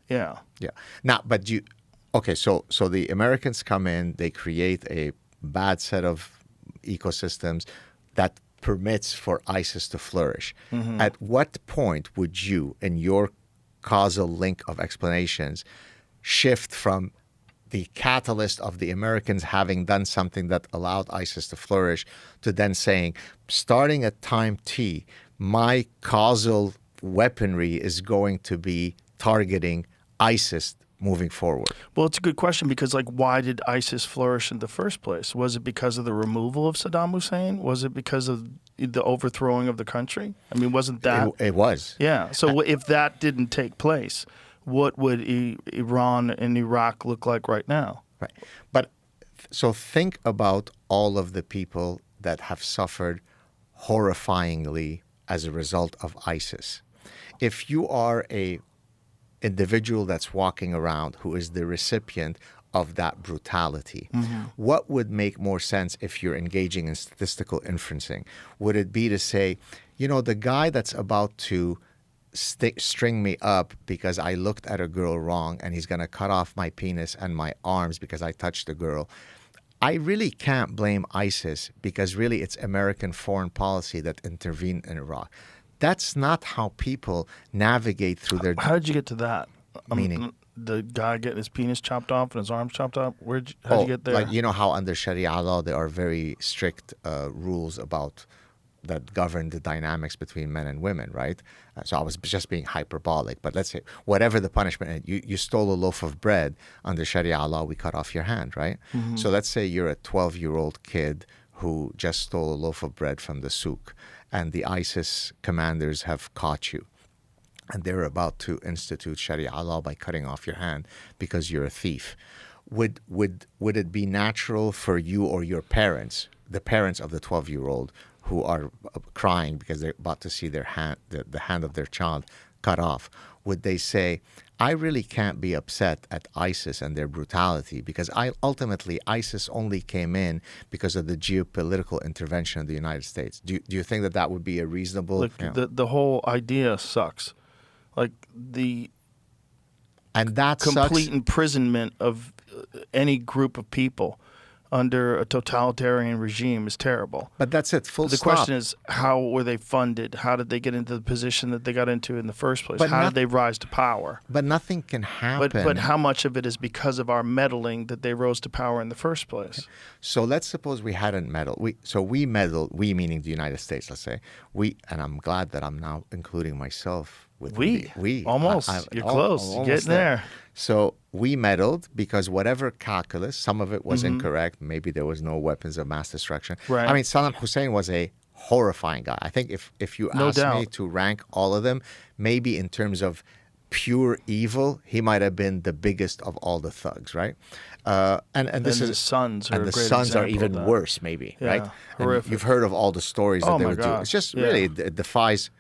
Yeah. Yeah. Now, but okay, so the Americans come in, they create a bad set of ecosystems that permits for ISIS to flourish. At what point would you, in your causal link of explanations, shift from the catalyst of the Americans having done something that allowed ISIS to flourish to then saying, starting at time T, my causal weaponry is going to be targeting ISIS moving forward? Well, it's a good question because, like, why did ISIS flourish in the first place? Was it because of the removal of Saddam Hussein? Was it because of the overthrowing of the country? I mean, wasn't that? It was. Yeah. So if that didn't take place, what would Iran and Iraq look like right now? Right. But so think about all of the people that have suffered horrifyingly as a result of ISIS. If you are a individual that's walking around who is the recipient of that brutality, what would make more sense if you're engaging in statistical inferencing? Would it be to say, the guy that's about to string me up because I looked at a girl wrong and he's going to cut off my penis and my arms because I touched a girl, I really can't blame ISIS because really it's American foreign policy that intervened in Iraq. That's not how people navigate through their... How did you get to that? Meaning? The guy getting his penis chopped off and his arms chopped off? How'd you get there? Like, how under Sharia law there are very strict rules about that govern the dynamics between men and women, right? So I was just being hyperbolic, but let's say whatever the punishment, you stole a loaf of bread, under Sharia law, we cut off your hand, right? So let's say you're a 12-year-old kid who just stole a loaf of bread from the souk, and the ISIS commanders have caught you, and they're about to institute Sharia law by cutting off your hand because you're a thief. Would it be natural for you or your parents, the parents of the 12-year-old, who are crying because they're about to see their hand, the hand of their child cut off, would they say, I really can't be upset at ISIS and their brutality because ultimately ISIS only came in because of the geopolitical intervention of the United States? Do you think that would be a reasonable... Like, the whole idea sucks. Like, and that complete sucks. imprisonment of any group of people under a totalitarian regime is terrible. But that's it, full The stop. question is, how were they funded? How did they get into the position that they got into in the first place? But How not- did they rise to power? But nothing can happen. But how much of it is because of our meddling that they rose to power in the first place? So let's suppose we hadn't meddled. We meddled, we meaning the United States, let's say. And I'm glad that I'm now including myself with We. Almost. You're close. You're almost getting there. So we meddled because whatever calculus, some of it was incorrect. Maybe there was no weapons of mass destruction. Right. I mean, Saddam Hussein was a horrifying guy. I think if you No ask me doubt. to rank all of them, maybe in terms of pure evil, he might have been the biggest of all the thugs, right? And this And is the sons are and a the great sons are example of even that. worse, maybe, Yeah, right? And horrific. you've heard of all the stories that Oh they my would do. God. It's just Yeah. really it defies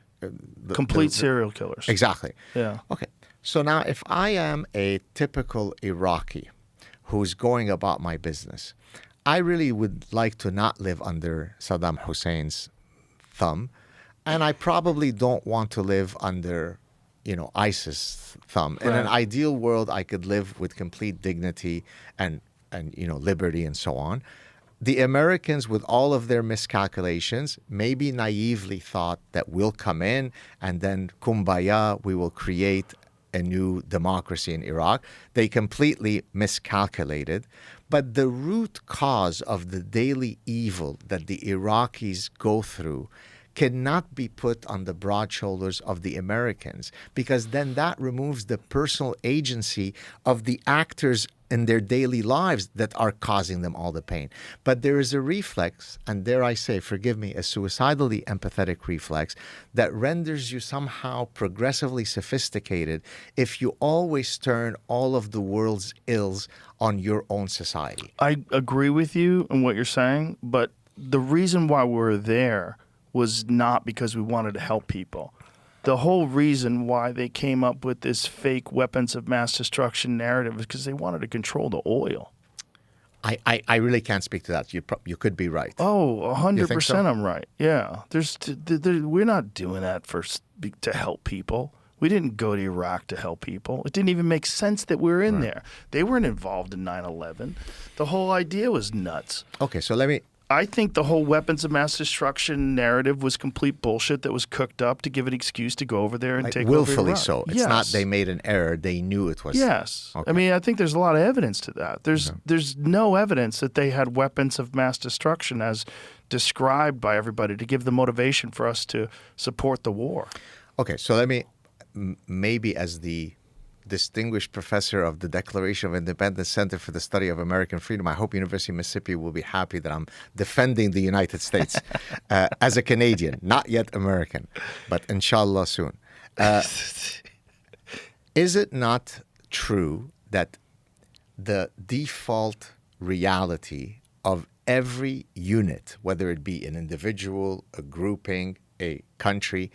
Complete serial killers. Exactly. Yeah. Okay. So now if I am a typical Iraqi who's going about my business, I really would like to not live under Saddam Hussein's thumb, and I probably don't want to live under, ISIS thumb. In an Right. ideal world, I could live with complete dignity and liberty and so on. The Americans, with all of their miscalculations, maybe naively thought that we'll come in and then kumbaya, we will create a new democracy in Iraq. They completely miscalculated. But the root cause of the daily evil that the Iraqis go through cannot be put on the broad shoulders of the Americans, because then that removes the personal agency of the actors in their daily lives that are causing them all the pain. But there is a reflex, and dare I say, forgive me, a suicidally empathetic reflex that renders you somehow progressively sophisticated if you always turn all of the world's ills on your own society. I agree with you in what you're saying, but the reason why we're there was not because we wanted to help people. The whole reason why they came up with this fake weapons of mass destruction narrative is because they wanted to control the oil. I really can't speak to that. You could be right. Oh, 100% so? I'm right. Yeah. We're not doing that to help people. We didn't go to Iraq to help people. It didn't even make sense that we were in there. They weren't involved in 9/11. The whole idea was nuts. Okay, so let me... I think the whole weapons of mass destruction narrative was complete bullshit that was cooked up to give an excuse to go over there and take over willfully Iraq. so. It's Yes. not they made an error. They knew it was... Yes. Okay. I mean, I think there's a lot of evidence to that. There's no evidence that they had weapons of mass destruction as described by everybody to give the motivation for us to support the war. Okay, so let me... Maybe as the distinguished professor of the Declaration of Independence Center for the Study of American Freedom, I hope University of Mississippi will be happy that I'm defending the United States as a Canadian, not yet American, but inshallah soon. Is it not true that the default reality of every unit, whether it be an individual, a grouping, a country,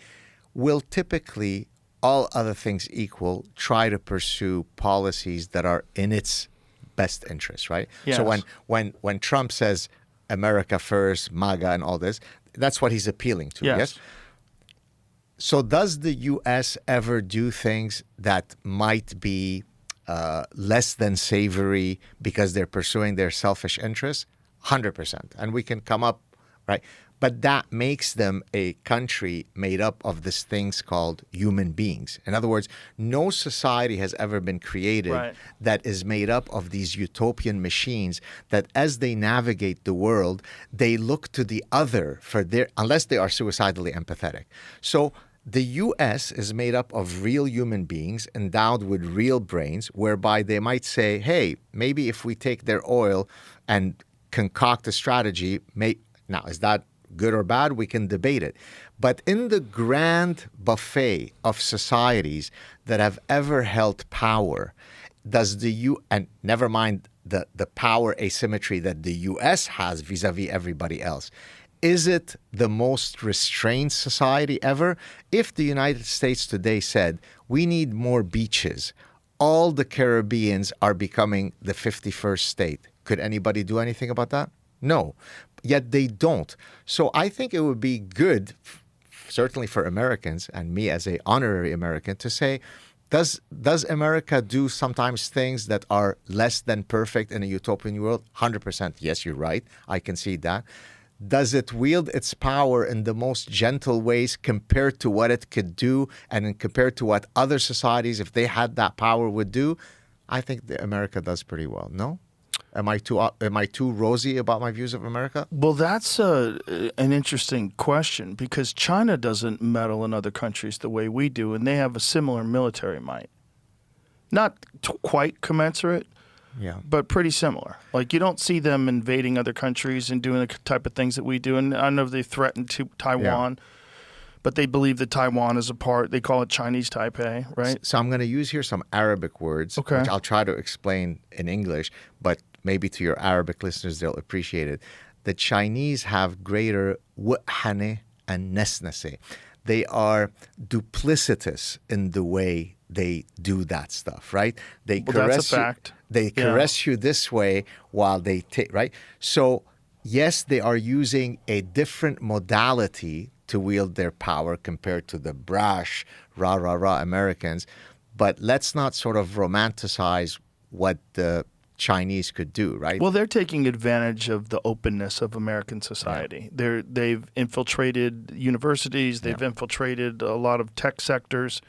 will typically, all other things equal, try to pursue policies that are in its best interest, right? Yes. So when Trump says America first, MAGA and all this, that's what he's appealing to, yes? So does the U.S. ever do things that might be less than savory because they're pursuing their selfish interests? 100%. And we can come up, right? But that makes them a country made up of these things called human beings. In other words, no society has ever been created that is made up of these utopian machines that as they navigate the world, they look to the other for their, unless they are suicidally empathetic. So the U.S. is made up of real human beings endowed with real brains, whereby they might say, hey, maybe if we take their oil and concoct a strategy, now is that good or bad? We can debate it. But in the grand buffet of societies that have ever held power, does and never mind the power asymmetry that the U.S. has vis-a-vis everybody else, is it the most restrained society ever? If the United States today said, we need more beaches, all the Caribbeans are becoming the 51st state, could anybody do anything about that? No. Yet they don't. So I think it would be good, certainly for Americans and me as an honorary American, to say, does America do sometimes things that are less than perfect in a utopian world? 100%. Yes, you're right. I concede that. Does it wield its power in the most gentle ways compared to what it could do and compared to what other societies, if they had that power, would do? I think that America does pretty well. No? Am I too rosy about my views of America? Well, that's an interesting question because China doesn't meddle in other countries the way we do, and they have a similar military might. Not quite commensurate, but pretty similar. Like, you don't see them invading other countries and doing the type of things that we do. And I know they threatened Taiwan, but they believe that Taiwan is a part. They call it Chinese Taipei, right? So I'm going to use here some Arabic words, which I'll try to explain in English, but maybe to your Arabic listeners, they'll appreciate it. The Chinese have greater wu'hane and nesnase. they are duplicitous in the way they do that stuff, right? They Well, that's a caress you. fact. They Yeah. caress you this way while they take, right? So, yes, they are using a different modality to wield their power compared to the brash, rah, rah, rah Americans. But let's not sort of romanticize what the Chinese could do, right? Well, they're taking advantage of the openness of American society. They've infiltrated universities. They've infiltrated a lot of tech sectors.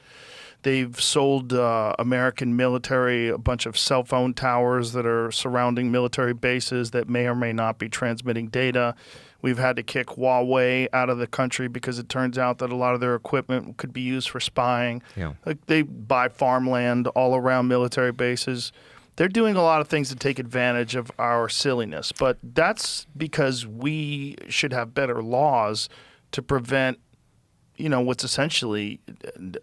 They've sold American military a bunch of cell phone towers that are surrounding military bases that may or may not be transmitting data. We've had to kick Huawei out of the country because it turns out that a lot of their equipment could be used for spying. Yeah. Like they buy farmland all around military bases. They're doing a lot of things to take advantage of our silliness, but that's because we should have better laws to prevent, what's essentially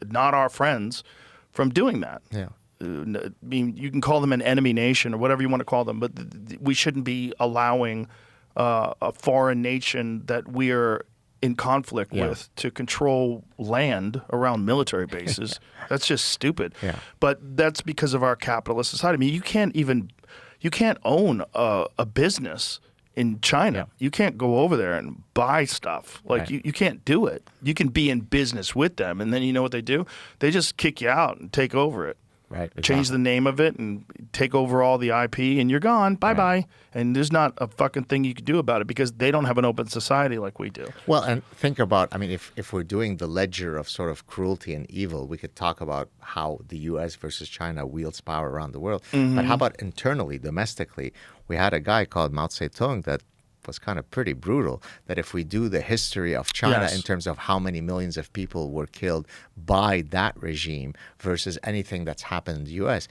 not our friends from doing that. Yeah. I mean, you can call them an enemy nation or whatever you want to call them, but we shouldn't be allowing a foreign nation that we are in conflict with to control land around military bases. That's just stupid. Yeah. But that's because of our capitalist society. I mean, you can't own a business in China. Yeah. You can't go over there and buy stuff. Like Right. you can't do it. You can be in business with them, and then you know what they do? They just kick you out and take over it. Right. Change the name of it and take over all the IP, and you're gone. Bye-bye. And there's not a fucking thing you can do about it because they don't have an open society like we do. Well, and think about, I mean, if we're doing the ledger of sort of cruelty and evil, we could talk about how the U.S. versus China wields power around the world. But how about internally, domestically? We had a guy called Mao Zedong that was kind of pretty brutal, that if we do the history of China Yes. in terms of how many millions of people were killed by that regime versus anything that's happened in the U.S.,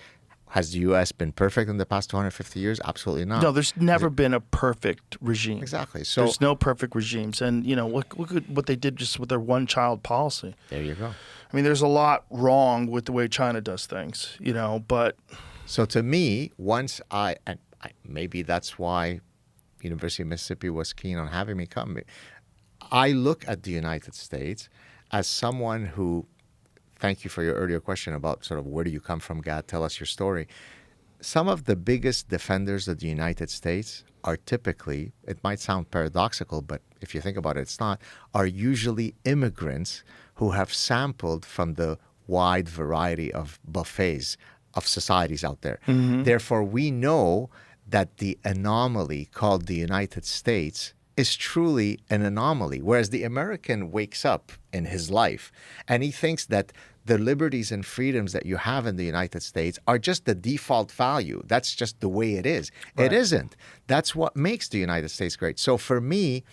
has the U.S. been perfect in the past 250 years? Absolutely not. No, there's never been a perfect regime. Exactly. So There's no perfect regimes. And, look at what they did just with their one-child policy. there you go. I mean, there's a lot wrong with the way China does things, but So to me, once maybe that's why University of Mississippi was keen on having me come. I look at the United States as someone who, thank you for your earlier question about sort of where do you come from, Gad, tell us your story. Some of the biggest defenders of the United States are typically, it might sound paradoxical, but if you think about it, it's not, are usually immigrants who have sampled from the wide variety of buffets of societies out there. Therefore, we know that the anomaly called the United States is truly an anomaly, whereas the American wakes up in his life and he thinks that the liberties and freedoms that you have in the United States are just the default value. That's just the way it is. Right. It isn't. That's what makes the United States great. So for me,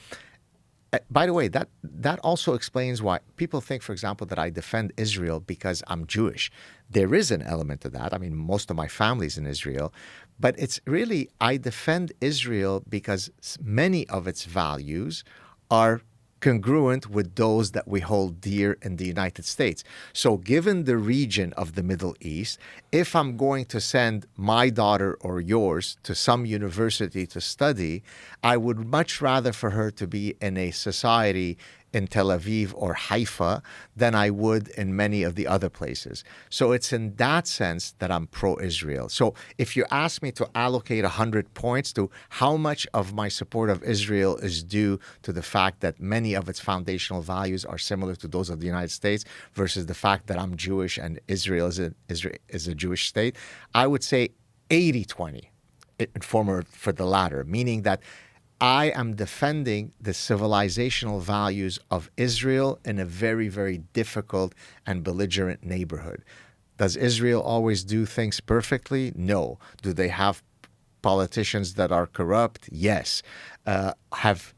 by the way, that also explains why people think, for example, that I defend Israel because I'm Jewish. There is an element to that. I mean, most of my family's in Israel. But it's really, I defend Israel because many of its values are congruent with those that we hold dear in the United States. So given the region of the Middle East, if I'm going to send my daughter or yours to some university to study, I would much rather for her to be in a society in Tel Aviv or Haifa than I would in many of the other places. So it's in that sense that I'm pro-Israel. So if you ask me to allocate 100 points to how much of my support of Israel is due to the fact that many of its foundational values are similar to those of the United States versus the fact that I'm Jewish and Israel is a Jewish state, I would say 80-20 for the latter, meaning that I am defending the civilizational values of Israel in a very, very difficult and belligerent neighborhood. Does Israel always do things perfectly? No. Do they have politicians that are corrupt? Yes. Have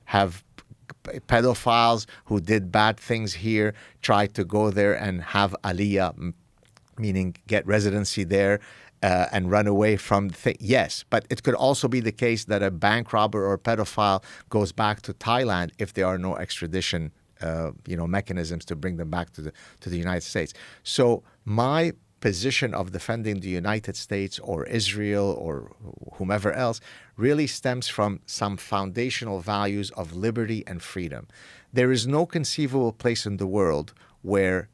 pedophiles who did bad things here tried to go there and have aliyah, meaning get residency there? And run away from the thing. Yes, but it could also be the case that a bank robber or a pedophile goes back to Thailand if there are no extradition, mechanisms to bring them back to the United States. So my position of defending the United States or Israel or whomever else really stems from some foundational values of liberty and freedom. There is no conceivable place in the world where,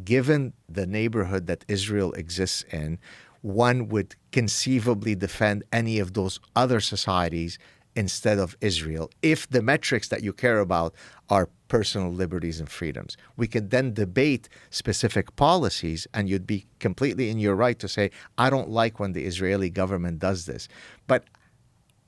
given the neighborhood that Israel exists in, one would conceivably defend any of those other societies instead of Israel, if the metrics that you care about are personal liberties and freedoms. We could then debate specific policies, and you'd be completely in your right to say, I don't like when the Israeli government does this. But,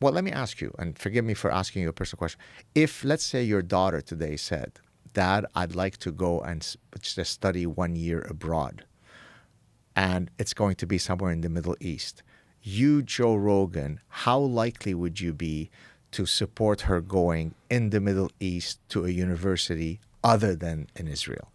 well, let me ask you, and forgive me for asking you a personal question. If, let's say, your daughter today said, Dad, I'd like to go and just study 1 year abroad, and it's going to be somewhere in the Middle East, you, Joe Rogan, how likely would you be to support her going in the Middle East to a university other than in Israel?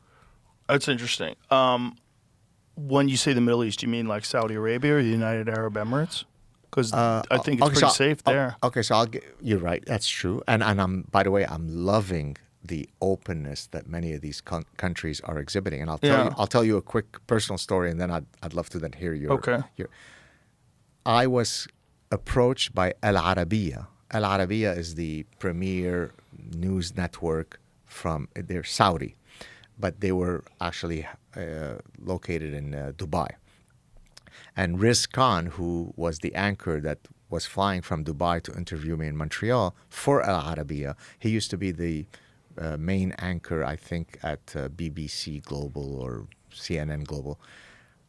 That's interesting. When you say the Middle East, you mean like Saudi Arabia or the United Arab Emirates? Because I think it's pretty safe there. Okay, so you're right. That's true. And I'm, by the way, I'm loving the openness that many of these countries are exhibiting. And I'll tell you a quick personal story, and then I'd love to then hear your. Okay. I was approached by Al Arabiya. Al Arabiya is the premier news network they're Saudi, but they were actually located in Dubai. And Riz Khan, who was the anchor that was flying from Dubai to interview me in Montreal for Al Arabiya, he used to be the main anchor, I think, at BBC Global or CNN Global.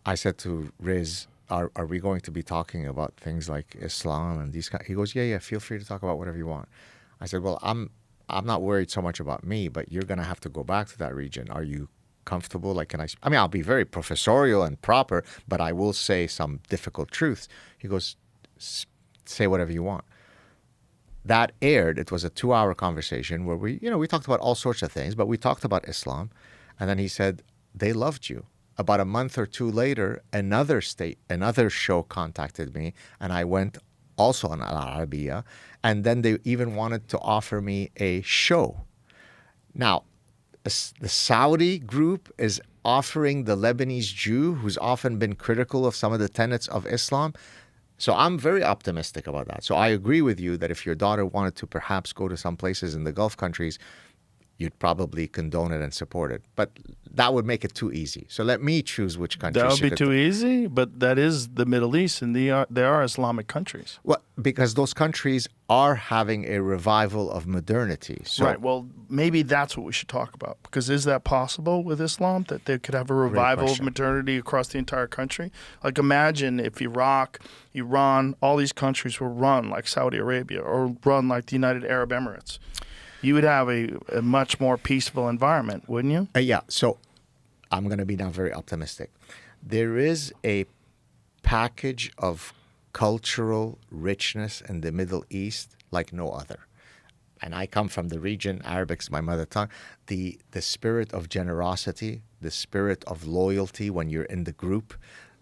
I said to Riz, are we going to be talking about things like Islam and these kind? He goes, yeah, feel free to talk about whatever you want. I said, well, I'm not worried so much about me, but you're going to have to go back to that region. Are you comfortable? Like, I mean, I'll be very professorial and proper, but I will say some difficult truths. He goes, say whatever you want. That aired. It was a 2-hour conversation where we talked about all sorts of things, but we talked about Islam. And then he said, they loved you. About a month or two later, another show contacted me, and I went also on Al Arabiya, and then they even wanted to offer me a show. Now, the Saudi group is offering the Lebanese Jew, who's often been critical of some of the tenets of Islam. So I'm very optimistic about that. So I agree with you that if your daughter wanted to perhaps go to some places in the Gulf countries, you'd probably condone it and support it. But that would make it too easy. So let me choose which countries. That would be too easy, but that is the Middle East, and they are Islamic countries. Well, because those countries are having a revival of modernity. So, right. Well, maybe that's what we should talk about. Because is that possible with Islam, that they could have a revival of modernity across the entire country? Like, imagine if Iraq, Iran, all these countries were run like Saudi Arabia or run like the United Arab Emirates. You would have a much more peaceful environment, wouldn't you? Yeah. So I'm going to be now very optimistic. There is a package of cultural richness in the Middle East like no other. And I come from the region, Arabic's my mother tongue. The spirit of generosity, the spirit of loyalty when you're in the group,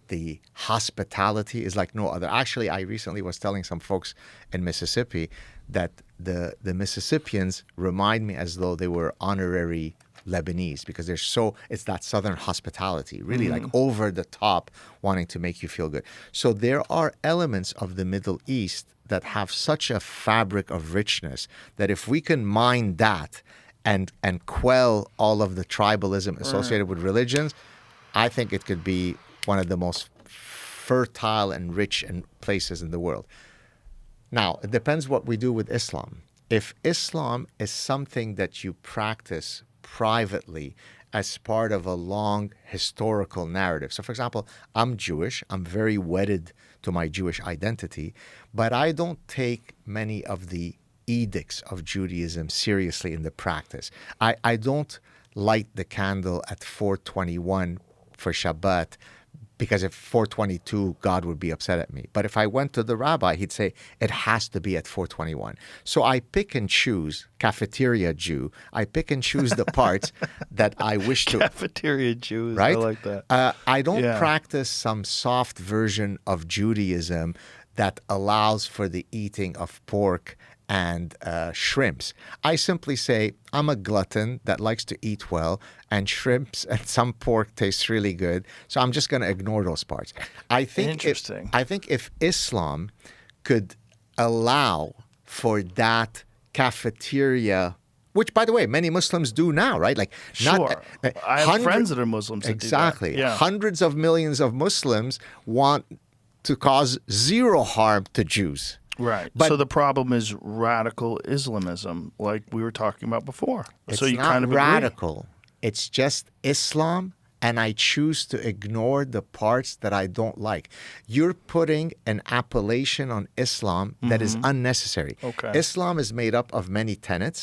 the hospitality is like no other. Actually, I recently was telling some folks in Mississippi that the Mississippians remind me as though they were honorary Lebanese, because it's that southern hospitality, really like over the top, wanting to make you feel good. So there are elements of the Middle East that have such a fabric of richness that if we can mine that and quell all of the tribalism associated with religions, I think it could be one of the most fertile and rich places in the world. Now, it depends what we do with Islam. If Islam is something that you practice privately as part of a long historical narrative. So, for example, I'm Jewish. I'm very wedded to my Jewish identity, but I don't take many of the edicts of Judaism seriously in the practice. I don't light the candle at 421 for Shabbat, because if 422, God would be upset at me. But if I went to the rabbi, he'd say, it has to be at 421. So I pick and choose, cafeteria Jew, I pick and choose the parts that I wish to. Cafeteria Jews, right? I like that. I don't practice some soft version of Judaism that allows for the eating of pork and shrimps. I simply say, I'm a glutton that likes to eat well, and shrimps and some pork tastes really good, so I'm just going to ignore those parts. I think Interesting. I think if Islam could allow for that cafeteria, which, by the way, many Muslims do now, right? Like, Sure. I have friends that are Muslims that exactly. do that. Yeah. Hundreds of millions of Muslims want to cause zero harm to Jews. Right. But so the problem is radical Islamism, like we were talking about before. it's so you not kind of agree. radical. It's just Islam, and I choose to ignore the parts that I don't like. You're putting an appellation on Islam that is unnecessary. Okay. Islam is made up of many tenets.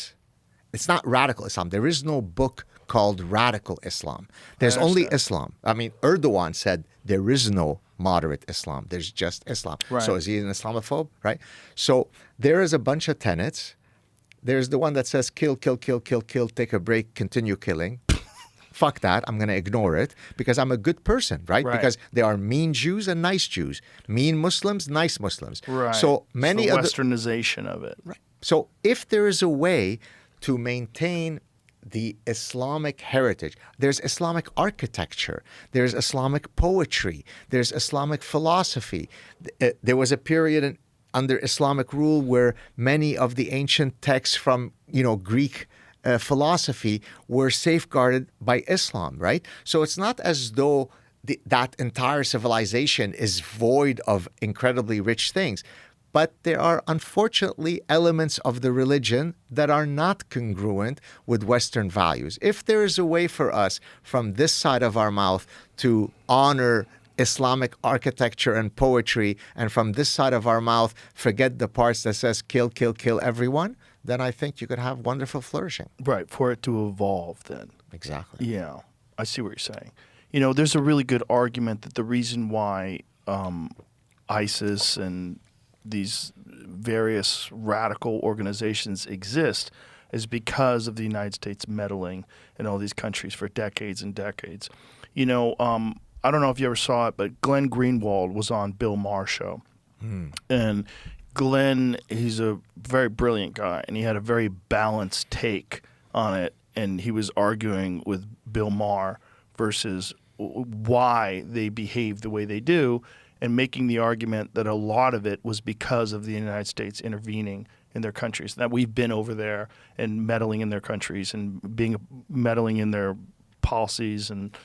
It's not radical Islam. There is no book called Radical Islam. There's only Islam. I mean, Erdogan said there is no moderate Islam. There's just Islam. Right. So is he an Islamophobe? Right? So there is a bunch of tenets. There's the one that says kill, kill, kill, kill, kill, take a break, continue killing. Fuck that. I'm going to ignore it because I'm a good person, right? Right. Because there are mean Jews and nice Jews. Mean Muslims, nice Muslims. Right. So many it's the of the westernization of it. Right. So if there is a way to maintain the Islamic heritage, there's Islamic architecture, there's Islamic poetry, there's Islamic philosophy. There was a period under Islamic rule where many of the ancient texts from, Greek philosophy were safeguarded by Islam, right? So it's not as though that entire civilization is void of incredibly rich things. But there are unfortunately elements of the religion that are not congruent with Western values. If there is a way for us from this side of our mouth to honor Islamic architecture and poetry, and from this side of our mouth forget the parts that says kill, kill, kill everyone, then I think you could have wonderful flourishing. Right. For it to evolve then. Exactly. Yeah. I see what you're saying. There's a really good argument that the reason why ISIS and these various radical organizations exist is because of the United States meddling in all these countries for decades and decades. I don't know if you ever saw it, but Glenn Greenwald was on Bill Maher's show. And Glenn, he's a very brilliant guy, and he had a very balanced take on it. And he was arguing with Bill Maher versus why they behave the way they do, and making the argument that a lot of it was because of the United States intervening in their countries, that we've been over there and meddling in their countries and meddling in their policies and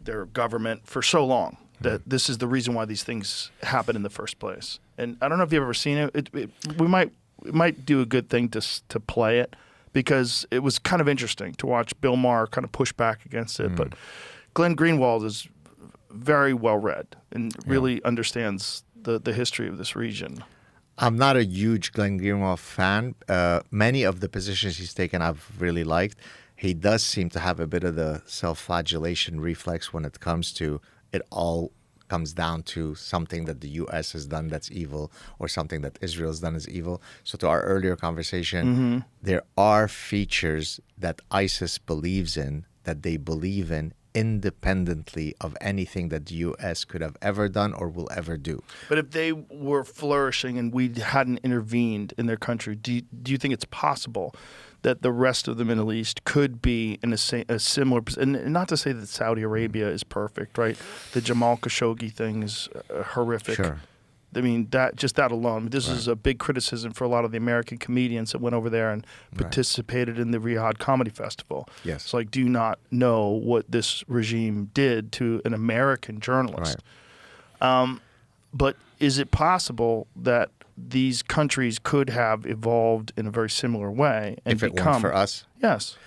their government for so long, that this is the reason why these things happen in the first place. And I don't know if you've ever seen it. We might do a good thing to play it, because it was kind of interesting to watch Bill Maher kind of push back against it. But Glenn Greenwald is very well read and really understands the history of this region. I'm not a huge Glenn Greenwald fan. Many of the positions he's taken I've really liked. He does seem to have a bit of the self-flagellation reflex when it comes to it all comes down to something that the U.S. has done that's evil, or something that Israel has done is evil. So to our earlier conversation, there are features that ISIS believes in, that they believe in, independently of anything that the U.S. could have ever done or will ever do. But if they were flourishing and we hadn't intervened in their country, do you think it's possible that the rest of the Middle East could be in a similar position? And not to say that Saudi Arabia is perfect, right? The Jamal Khashoggi thing is horrific. Sure. I mean, that alone. This is a big criticism for a lot of the American comedians that went over there and participated in the Riyadh Comedy Festival. Yes. It's like, do you not know what this regime did to an American journalist? Right. But is it possible that these countries could have evolved in a very similar way and If it become weren't for us? Yes.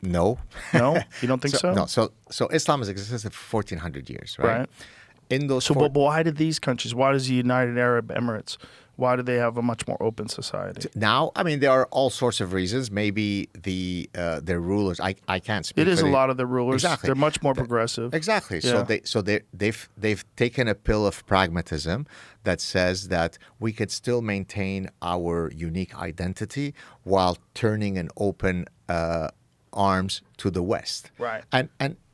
No. No? You don't think so? No. So Islam has existed for 1,400 years, right? Right. In those So, but why did these countries, why does the United Arab Emirates, why do they have a much more open society? now, I mean, there are all sorts of reasons. Maybe their rulers. I can't speak. It is for a the- lot of the rulers. Exactly. They're much more progressive. Exactly. Yeah. So they've taken a pill of pragmatism that says that we could still maintain our unique identity while turning an open arms to the West. Right. And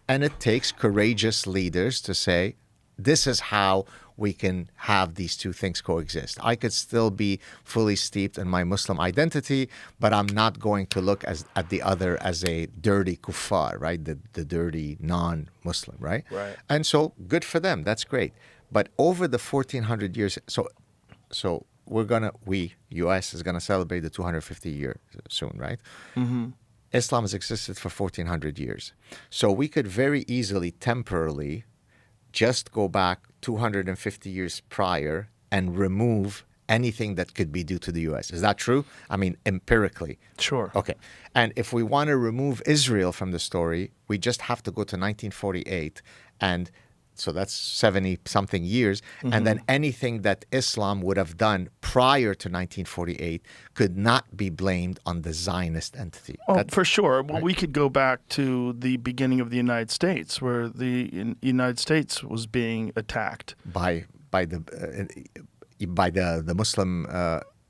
it takes courageous leaders to say, this is how we can have these two things coexist. I could still be fully steeped in my Muslim identity, but I'm not going to look at the other as a dirty kuffar, right? The dirty non-Muslim, right? Right. And so good for them. That's great. But over the 1400 years, so U.S. is gonna celebrate the 250 year soon, right? Mm-hmm. Islam has existed for 1400 years. So we could very easily, temporarily, just go back 250 years prior and remove anything that could be due to the U.S. Is that true? I mean, empirically. Sure. Okay. And if we want to remove Israel from the story, we just have to go to 1948, and so that's 70-something years. Mm-hmm. And then anything that Islam would have done prior to 1948 could not be blamed on the Zionist entity. Oh, for sure. Well, right. we could go back to the beginning of the United States, where the United States was being attacked by the Muslim.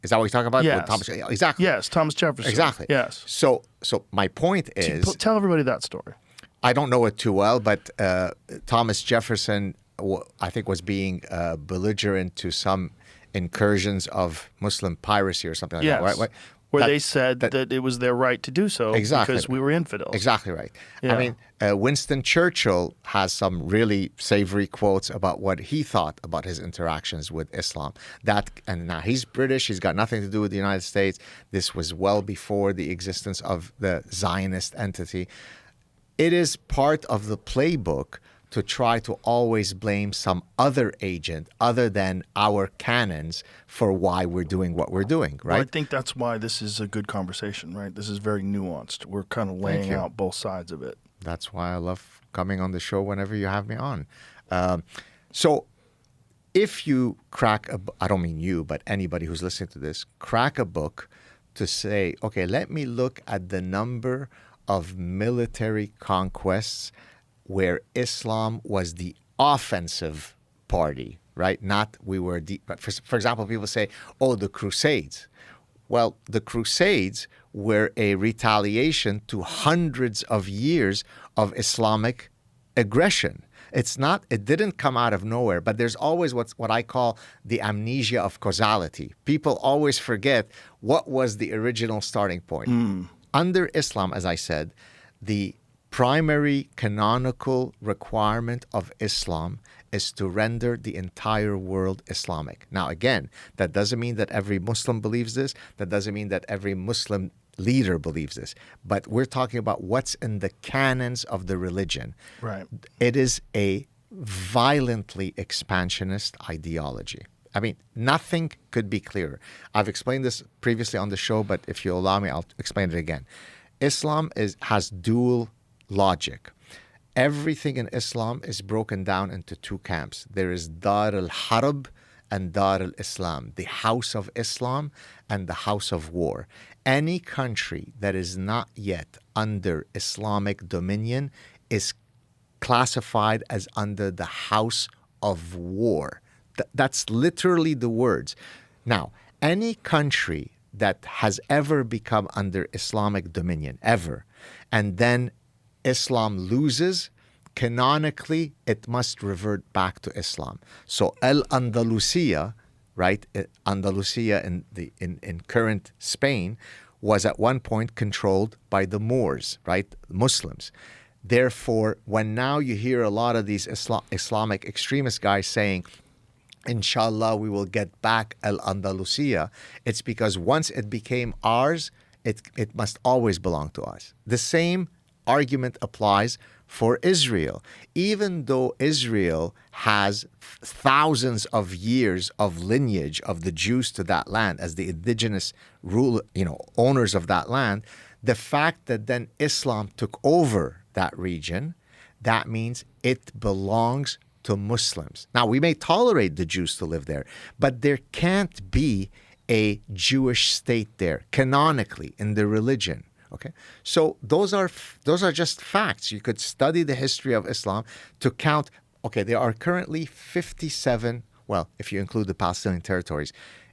Is that what you're talking about? Yes. Exactly. Yes, Thomas Jefferson. Exactly. Yes. So my point is, Tell everybody that story. I don't know it too well, but Thomas Jefferson, I think, was being belligerent to some incursions of Muslim piracy or something like Yes. that, right? Where they said that it was their right to do so Exactly. because we were infidels. Exactly right. Yeah. I mean, Winston Churchill has some really savory quotes about what he thought about his interactions with Islam. And now he's British. He's got nothing to do with the United States. This was well before the existence of the Zionist entity. It is part of the playbook to try to always blame some other agent other than our canons for why we're doing what we're doing, right? Well, I think that's why this is a good conversation, right? This is very nuanced. We're kind of laying out both sides of it. That's why I love coming on the show whenever you have me on. So if you crack I don't mean you, but anybody who's listening to this, crack a book to say, okay, let me look at the number of military conquests where Islam was the offensive party, right? Not we were but for example, people say, oh, the Crusades. Well, the Crusades were a retaliation to hundreds of years of Islamic aggression. It didn't come out of nowhere, but there's always what I call the amnesia of causality. People always forget what was the original starting point. Under Islam, as I said, the primary canonical requirement of Islam is to render the entire world Islamic. Now, again, that doesn't mean that every Muslim believes this. That doesn't mean that every Muslim leader believes this. But we're talking about what's in the canons of the religion. Right. It is a violently expansionist ideology. I mean, nothing could be clearer. I've explained this previously on the show, but if you allow me, I'll explain it again. Islam has dual logic. Everything in Islam is broken down into two camps. There is Dar al-Harb and Dar al-Islam, the house of Islam and the house of war. Any country that is not yet under Islamic dominion is classified as under the house of war. That's literally the words. Now, any country that has ever become under Islamic dominion, ever, and then Islam loses, canonically, it must revert back to Islam. So Al-Andalusia, right, Andalusia in current Spain, was at one point controlled by the Moors, right, Muslims. Therefore, when now you hear a lot of these Islamic extremist guys saying, Inshallah, we will get back Al-Andalusia, it's because once it became ours, it must always belong to us. The same argument applies for Israel. Even though Israel has thousands of years of lineage of the Jews to that land as the indigenous owners of that land, the fact that then Islam took over that region, that means it belongs to Muslims. Now, we may tolerate the Jews to live there, but there can't be a Jewish state there, canonically, in the religion. Okay, so those are just facts. You could study the history of Islam to count. Okay, there are currently 57, well, if you include the Palestinian territories,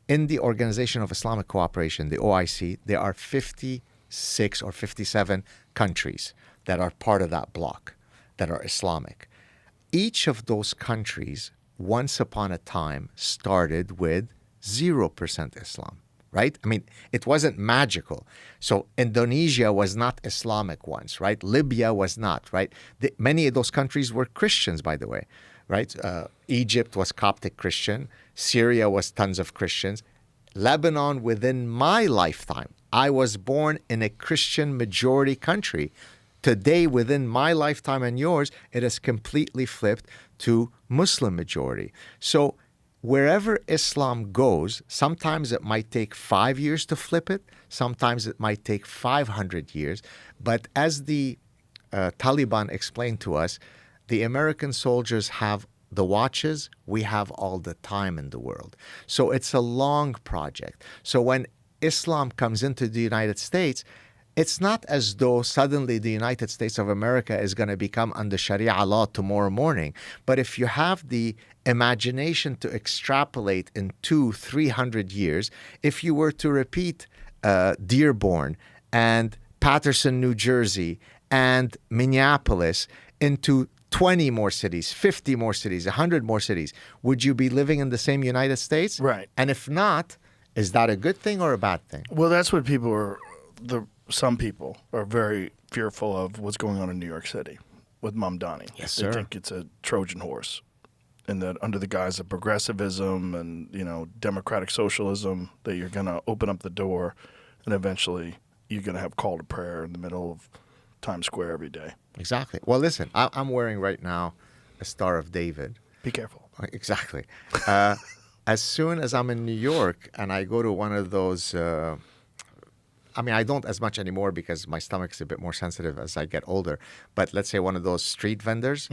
in the Organization of Islamic Cooperation, the OIC, there are 56 or 57 countries that are part of that bloc that are Islamic. Each of those countries once upon a time started with 0% Islam, right? I mean, it wasn't magical. So Indonesia was not Islamic once, right? Libya was not, right? Many of those countries were Christians, by the way, right? Egypt was Coptic Christian. Syria was tons of Christians. Lebanon, within my lifetime, I was born in a Christian majority country. Today, within my lifetime and yours, it has completely flipped to Muslim majority. So wherever Islam goes, sometimes it might take 5 years to flip it. Sometimes it might take 500 years. But as the Taliban explained to us, the American soldiers have the watches, we have all the time in the world. So it's a long project. So when Islam comes into the United States, it's not as though suddenly the United States of America is going to become under Sharia law tomorrow morning. But if you have the imagination to extrapolate in 200-300 years, if you were to repeat Dearborn and Paterson, New Jersey, and Minneapolis into 20 more cities, 50 more cities, 100 more cities, would you be living in the same United States? Right. And if not, is that a good thing or a bad thing? Well, that's what people are. Some people are very fearful of what's going on in New York City with Mamdani. Yes, They sir. think it's a Trojan horse, and that under the guise of progressivism and democratic socialism, that you're going to open up the door, and eventually you're going to have call to prayer in the middle of Times Square every day. Exactly. Well, listen, I'm wearing right now a Star of David. Be careful. Exactly. As soon as I'm in New York and I go to one of those, I don't as much anymore because my stomach's a bit more sensitive as I get older. But let's say one of those street vendors,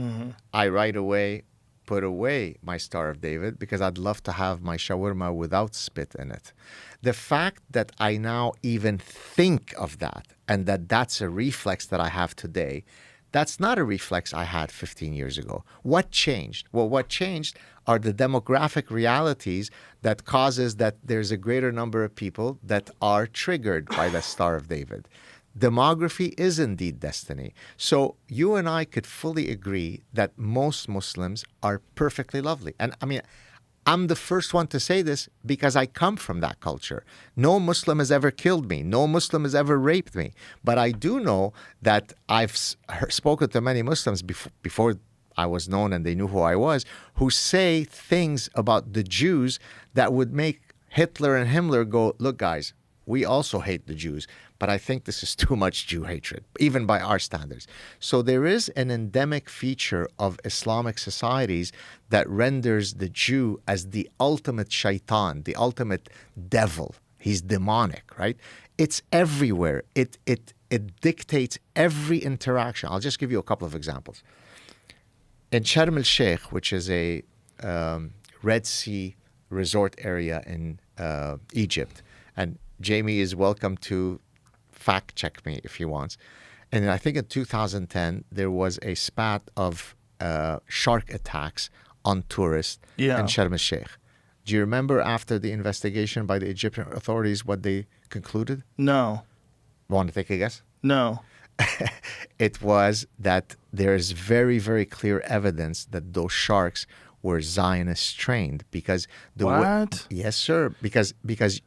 I right away put away my Star of David because I'd love to have my shawarma without spit in it. The fact that I now even think of that and that's a reflex that I have today, that's not a reflex I had 15 years ago. What changed? Well, what changed are the demographic realities that causes that there's a greater number of people that are triggered by the Star of David. Demography is indeed destiny. So you and I could fully agree that most Muslims are perfectly lovely. And I'm the first one to say this because I come from that culture. No Muslim has ever killed me. No Muslim has ever raped me. But I do know that I've spoken to many Muslims before I was known and they knew who I was, who say things about the Jews that would make Hitler and Himmler go, look, guys, we also hate the Jews, but I think this is too much Jew hatred, even by our standards. So there is an endemic feature of Islamic societies that renders the Jew as the ultimate shaitan, the ultimate devil. He's demonic, right? It's everywhere. It dictates every interaction. I'll just give you a couple of examples. In Sharm el-Sheikh, which is a Red Sea resort area in Egypt, and Jamie is welcome to fact check me if he wants. And I think in 2010, there was a spat of shark attacks on tourists in Sharm el-Sheikh. Do you remember after the investigation by the Egyptian authorities what they concluded? No. Want to take a guess? No. It was that there is very, very clear evidence that those sharks were Zionist trained because the What? Yes, sir. Because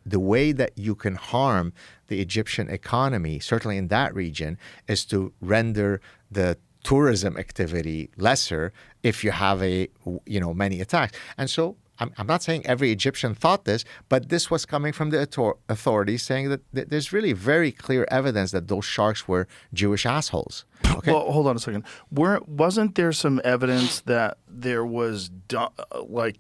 the way that you can harm the Egyptian economy, certainly in that region, is to render the tourism activity lesser if you have many attacks. And so I'm not saying every Egyptian thought this, but this was coming from the authorities saying that there's really very clear evidence that those sharks were Jewish assholes. Okay? Well, hold on a second. Wasn't there some evidence that there was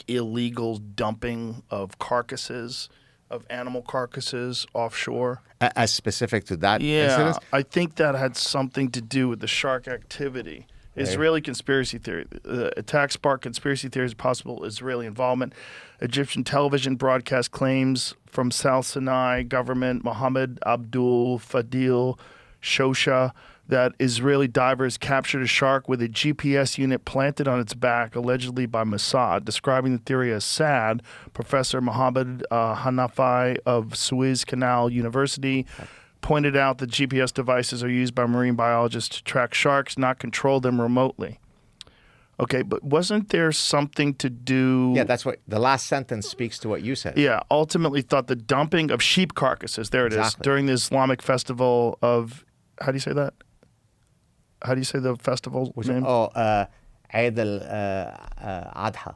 illegal dumping of carcasses, of animal carcasses offshore? As specific to that incident? I think that had something to do with the shark activity. Israeli conspiracy theory. Attack sparked conspiracy theories of possible Israeli involvement. Egyptian television broadcast claims from South Sinai government Mohammed Abdul Fadil Shosha that Israeli divers captured a shark with a GPS unit planted on its back, allegedly by Mossad, describing the theory as Saad. Professor Mohammed Hanafi of Suez Canal University pointed out that GPS devices are used by marine biologists to track sharks, not control them remotely. Okay, but wasn't there something to do? Yeah, that's what the last sentence speaks to what you said. Yeah, ultimately thought the dumping of sheep carcasses, there it is, Exactly. during the Islamic festival of, how do you say that? How do you say the festival name? Eid al-Adha.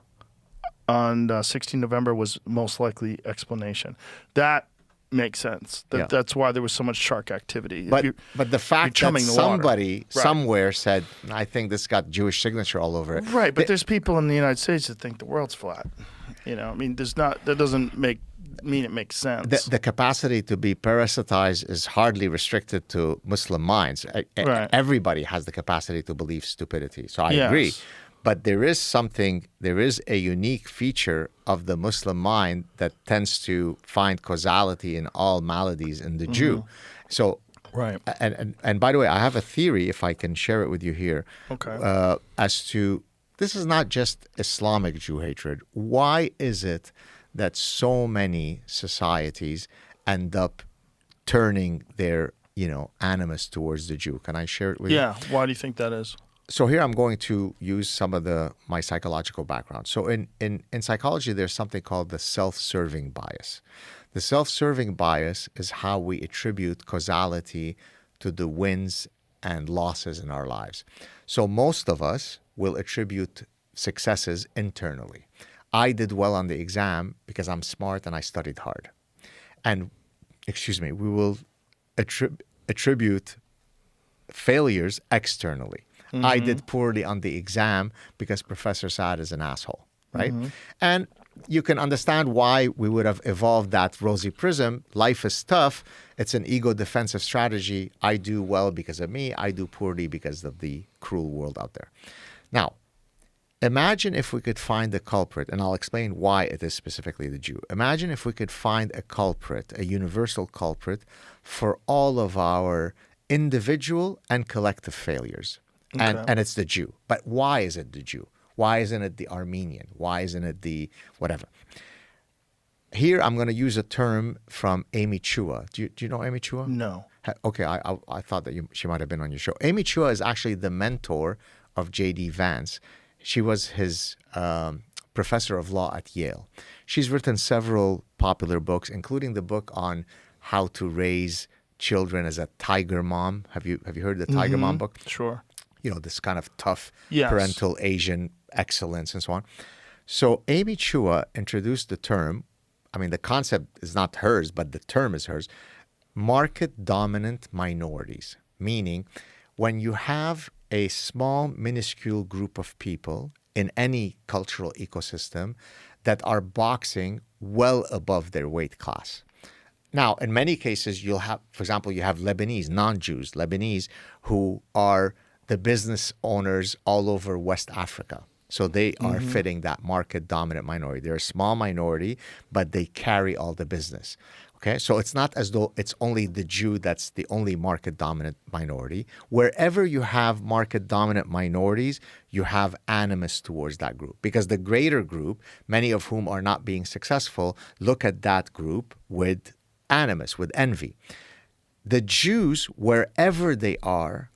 On 16 November was most likely explanation. That makes sense. Yeah. That's why there was so much shark activity. But the fact that chumming the water. somebody Right. somewhere said, I think this got Jewish signature all over it. Right, but there's people in the United States that think the world's flat. I mean, that doesn't mean it makes sense. The capacity to be parasitized is hardly restricted to Muslim minds. Right. Everybody has the capacity to believe stupidity. So I Yes. agree. But there is a unique feature of the Muslim mind that tends to find causality in all maladies in the Jew. So, Right. and by the way, I have a theory, if I can share it with you here, Okay. as to, this is not just Islamic Jew hatred. Why is it that so many societies end up turning their, animus towards the Jew? Can I share it with you? Yeah. Why do you think that is? So here I'm going to use some of my psychological background. So in psychology, there's something called the self-serving bias. The self-serving bias is how we attribute causality to the wins and losses in our lives. So most of us will attribute successes internally. I did well on the exam because I'm smart and I studied hard. And, we will attribute failures externally. I did poorly on the exam because Professor Saad is an asshole, right? And you can understand why we would have evolved that rosy prism. Life is tough. It's an ego defensive strategy. I do well because of me. I do poorly because of the cruel world out there. Now, imagine if we could find a culprit, and I'll explain why it is specifically the Jew. Imagine if we could find a culprit, a universal culprit for all of our individual and collective failures. And it's the Jew. But why is it the Jew? Why isn't it the Armenian? Why isn't it the whatever? Here, I'm going to use a term from Amy Chua. Do you know Amy Chua? No. Okay, I thought that she might have been on your show. Amy Chua is actually the mentor of J.D. Vance. She was his professor of law at Yale. She's written several popular books, including the book on how to raise children as a tiger mom. Have you heard the Tiger Mom book? Sure. This kind of tough Yes. parental Asian excellence and so on. So Amy Chua introduced the term, I mean, the concept is not hers, but the term is hers, market dominant minorities, meaning when you have a small, minuscule group of people in any cultural ecosystem that are boxing well above their weight class. Now, in many cases, you'll have, for example, you have Lebanese, non-Jews, Lebanese, who are the business owners all over West Africa. So they are fitting that market dominant minority. They're a small minority, but they carry all the business. Okay, so it's not as though it's only the Jew that's the only market dominant minority. Wherever you have market dominant minorities, you have animus towards that group. Because the greater group, many of whom are not being successful, look at that group with animus, with envy. The Jews, wherever they are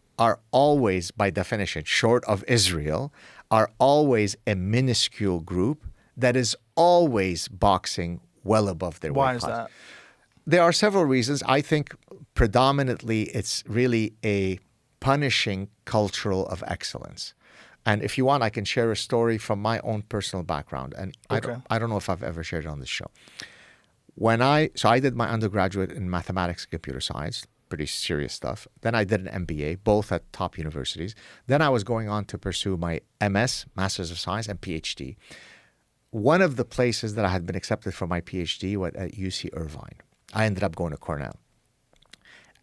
always, by definition, short of Israel, are always a minuscule group that is always boxing well above their weight Why is class. that? There are several reasons. I think predominantly it's really a punishing cultural of excellence. And if you want, I can share a story from my own personal background. And Okay. I don't know if I've ever shared it on this show. So I did my undergraduate in mathematics and computer science, pretty serious stuff. Then I did an MBA, both at top universities. Then I was going on to pursue my MS, Masters of Science, and PhD. One of the places that I had been accepted for my PhD was at UC Irvine. I ended up going to Cornell.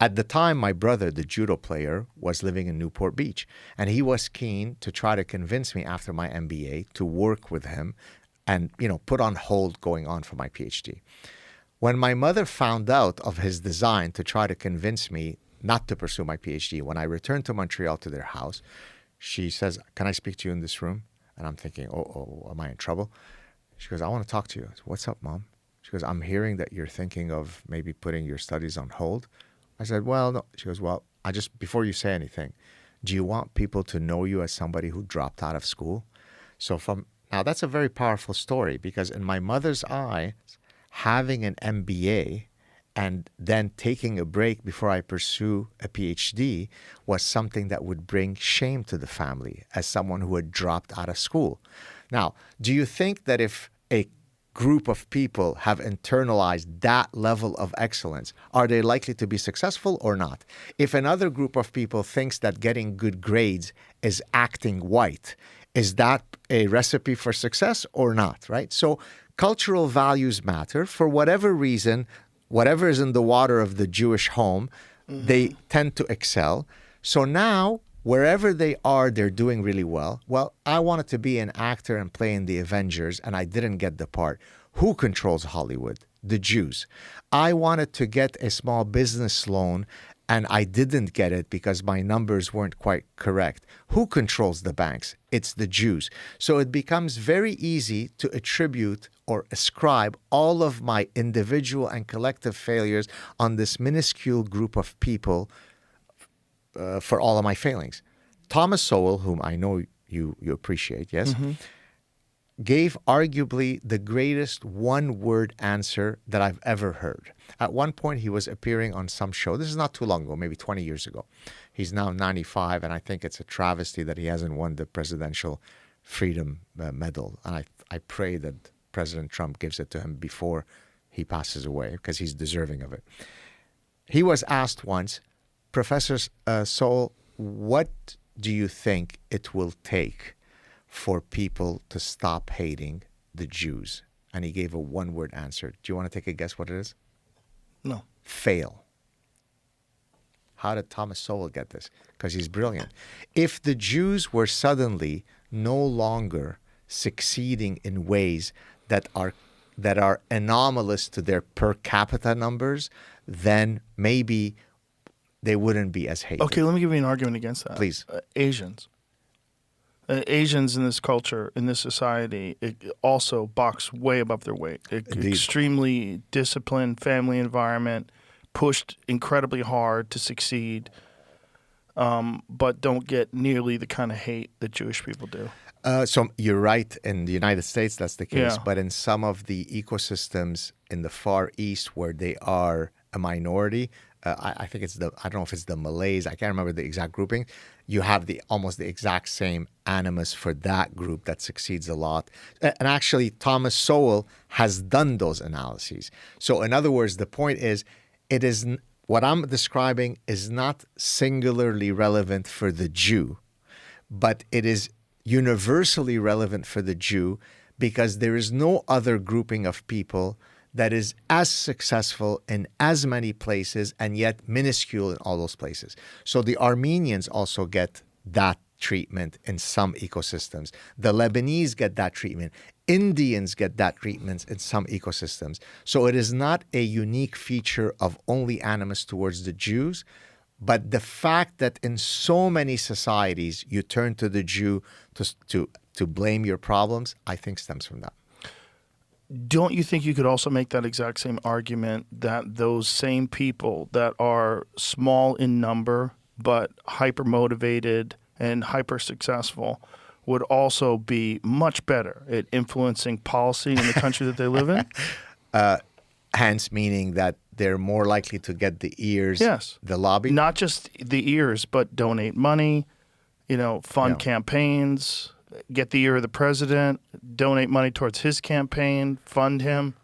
At the time, my brother, the judo player, was living in Newport Beach, and he was keen to try to convince me after my MBA to work with him and, put on hold going on for my PhD. When my mother found out of his design to try to convince me not to pursue my PhD, when I returned to Montreal to their house, she says, "Can I speak to you in this room?" And I'm thinking, am I in trouble? She goes, "I want to talk to you." I said, "What's up, Mom?" She goes, "I'm hearing that you're thinking of maybe putting your studies on hold." I said, "Well, no." She goes, "Well, before you say anything, do you want people to know you as somebody who dropped out of school? So now that's a very powerful story, because in my mother's eyes, having an MBA and then taking a break before I pursue a PhD was something that would bring shame to the family as someone who had dropped out of school. Now, do you think that if a group of people have internalized that level of excellence, are they likely to be successful or not? If another group of people thinks that getting good grades is acting white, is that a recipe for success or not, right? So cultural values matter. For whatever reason, whatever is in the water of the Jewish home, they tend to excel. So now, wherever they are, they're doing really well. Well, I wanted to be an actor and play in the Avengers, and I didn't get the part. Who controls Hollywood? The Jews. I wanted to get a small business loan, and I didn't get it because my numbers weren't quite correct. Who controls the banks? It's the Jews. So it becomes very easy to attribute or ascribe all of my individual and collective failures on this minuscule group of people for all of my failings. Thomas Sowell, whom I know you appreciate, yes, gave arguably the greatest one-word answer that I've ever heard. At one point, he was appearing on some show. This is not too long ago, maybe 20 years ago. He's now 95, and I think it's a travesty that he hasn't won the Presidential Freedom Medal. And I pray that President Trump gives it to him before he passes away, because he's deserving of it. He was asked once, Professor Sowell, what do you think it will take for people to stop hating the Jews? And he gave a one-word answer. Do you want to take a guess what it is? No. Fail. How did Thomas Sowell get this? Because he's brilliant. If the Jews were suddenly no longer succeeding in ways that are anomalous to their per capita numbers, then maybe they wouldn't be as hated. Okay, let me give you an argument against that. Please. Asians. Asians in this culture, in this society, it also box way above their weight. Extremely disciplined family environment, pushed incredibly hard to succeed, but don't get nearly the kind of hate that Jewish people do. So you're right. In the United States, that's the case. Yeah. But in some of the ecosystems in the Far East where they are a minority, I think I don't know if it's the Malays, I can't remember the exact grouping. You have almost the exact same animus for that group that succeeds a lot. And actually, Thomas Sowell has done those analyses. So in other words, the point is, what I'm describing is not singularly relevant for the Jew, but it is universally relevant for the Jew, because there is no other grouping of people that is as successful in as many places and yet minuscule in all those places. So the Armenians also get that treatment in some ecosystems. The Lebanese get that treatment. Indians get that treatment in some ecosystems. So it is not a unique feature of only animus towards the Jews, but the fact that in so many societies you turn to the Jew to blame your problems, I think stems from that. Don't you think you could also make that exact same argument that those same people that are small in number but hyper motivated and hyper successful would also be much better at influencing policy in the country that they live in? Hence, meaning that they're more likely to get the ears, yes, the lobby? Not just the ears, but donate money, fund campaigns, get the ear of the president, donate money towards his campaign, fund him.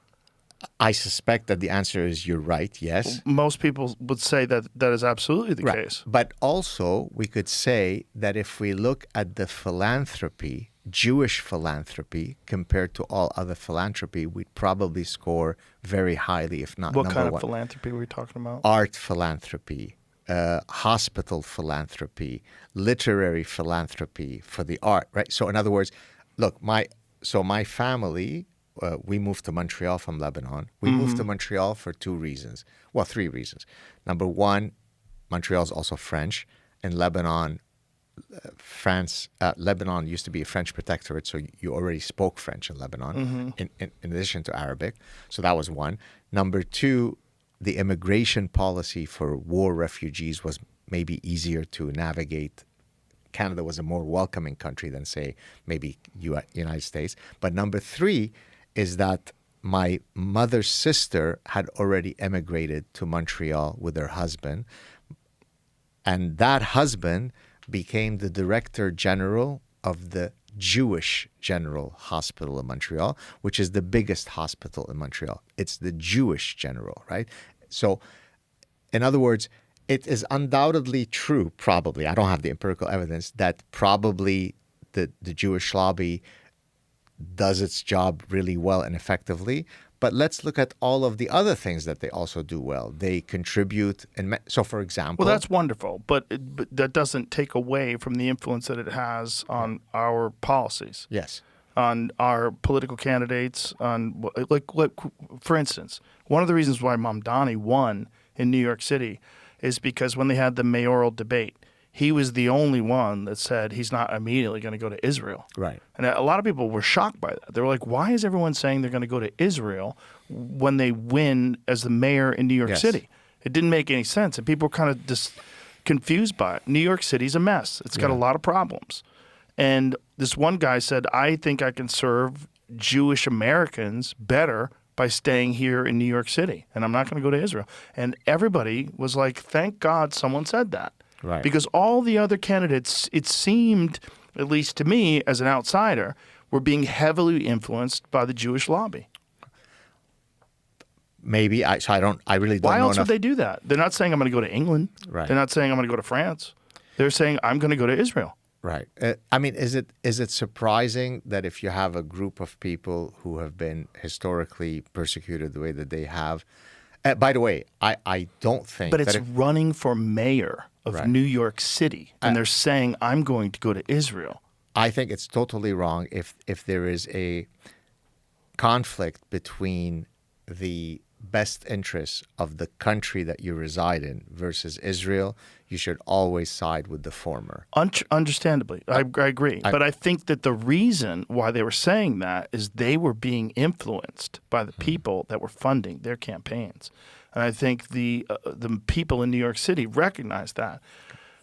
I suspect that the answer is you're right, yes. Most people would say that that is absolutely the case. But also, we could say that if we look at the philanthropy, Jewish philanthropy, compared to all other philanthropy, we'd probably score very highly, if not number one. What kind of philanthropy were we talking about? Art philanthropy, hospital philanthropy, literary philanthropy for the art, right? So in other words, look, my family, we moved to Montreal from Lebanon. We moved to Montreal for three reasons. Number one, Montreal is also French. In Lebanon, Lebanon used to be a French protectorate, so you already spoke French in Lebanon, in addition to Arabic. So that was one. Number two, the immigration policy for war refugees was maybe easier to navigate Canada was a more welcoming country than, say, maybe United States. But number three is that my mother's sister had already emigrated to Montreal with her husband. And that husband became the director general of the Jewish General Hospital in Montreal, which is the biggest hospital in Montreal. It's the Jewish General, right? So, in other words, it is undoubtedly true, probably, I don't have the empirical evidence, that probably the Jewish lobby does its job really well and effectively. But let's look at all of the other things that they also do well. They contribute. So, for example... Well, that's wonderful, but that doesn't take away from the influence that it has on our policies. Yes. On our political candidates. Like, for instance, one of the reasons why Mamdani won in New York City is because when they had the mayoral debate, he was the only one that said he's not immediately going to go to Israel. Right. And a lot of people were shocked by that. They were like, why is everyone saying they're going to go to Israel when they win as the mayor in New York City? It didn't make any sense. And people were kind of just confused by it. New York City's a mess. It's got a lot of problems. And this one guy said, I think I can serve Jewish Americans better by staying here in New York City. And I'm not going to go to Israel. And everybody was like, thank God someone said that. Right. Because all the other candidates, it seemed, at least to me as an outsider, were being heavily influenced by the Jewish lobby. Maybe. I really don't know Why else enough. would they do that? They're not saying I'm going to go to England. Right. They're not saying I'm going to go to France. They're saying I'm going to go to Israel. Right. I mean, is it surprising that if you have a group of people who have been historically persecuted the way that they have, by the way, I don't think But it's running for mayor of New York City, and they're saying, I'm going to go to Israel. I think it's totally wrong if there is a conflict between the best interests of the country that you reside in versus Israel. You should always side with the former. Understandably, I agree. But I think that the reason why they were saying that is they were being influenced by the people that were funding their campaigns. And I think the people in New York City recognized that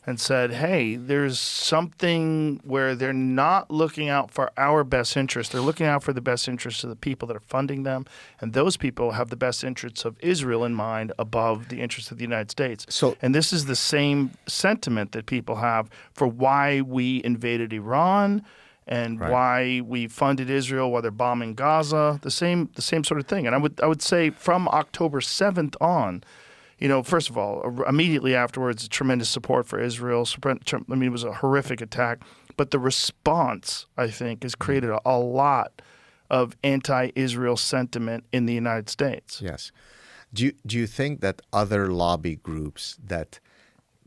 and said, hey, there's something where they're not looking out for our best interests. They're looking out for the best interests of the people that are funding them. And those people have the best interests of Israel in mind above the interests of the United States. And this is the same sentiment that people have for why we invaded Iran and why we funded Israel while they're bombing Gaza, the same sort of thing. And I would say from October 7th on, you know, first of all, immediately afterwards, tremendous support for Israel. I mean, it was a horrific attack. But the response, I think, has created a lot of anti-Israel sentiment in the United States. Yes. Do you think that other lobby groups that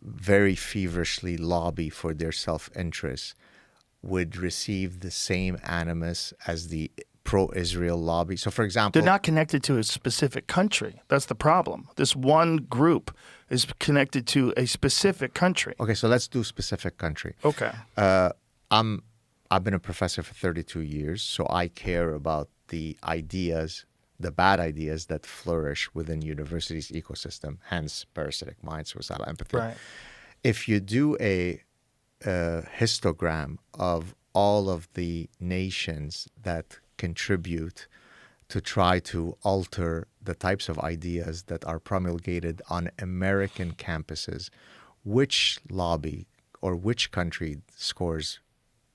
very feverishly lobby for their self-interest would receive the same animus as the pro-Israel lobby? So, for example... They're not connected to a specific country. That's the problem. This one group is connected to a specific country. Okay, so let's do specific country. Okay. I've been a professor for 32 years, so I care about the ideas, the bad ideas that flourish within universities' ecosystem, hence parasitic mind, suicidal empathy. Right. If you do a histogram of all of the nations that contribute to try to alter the types of ideas that are promulgated on American campuses, which lobby or which country scores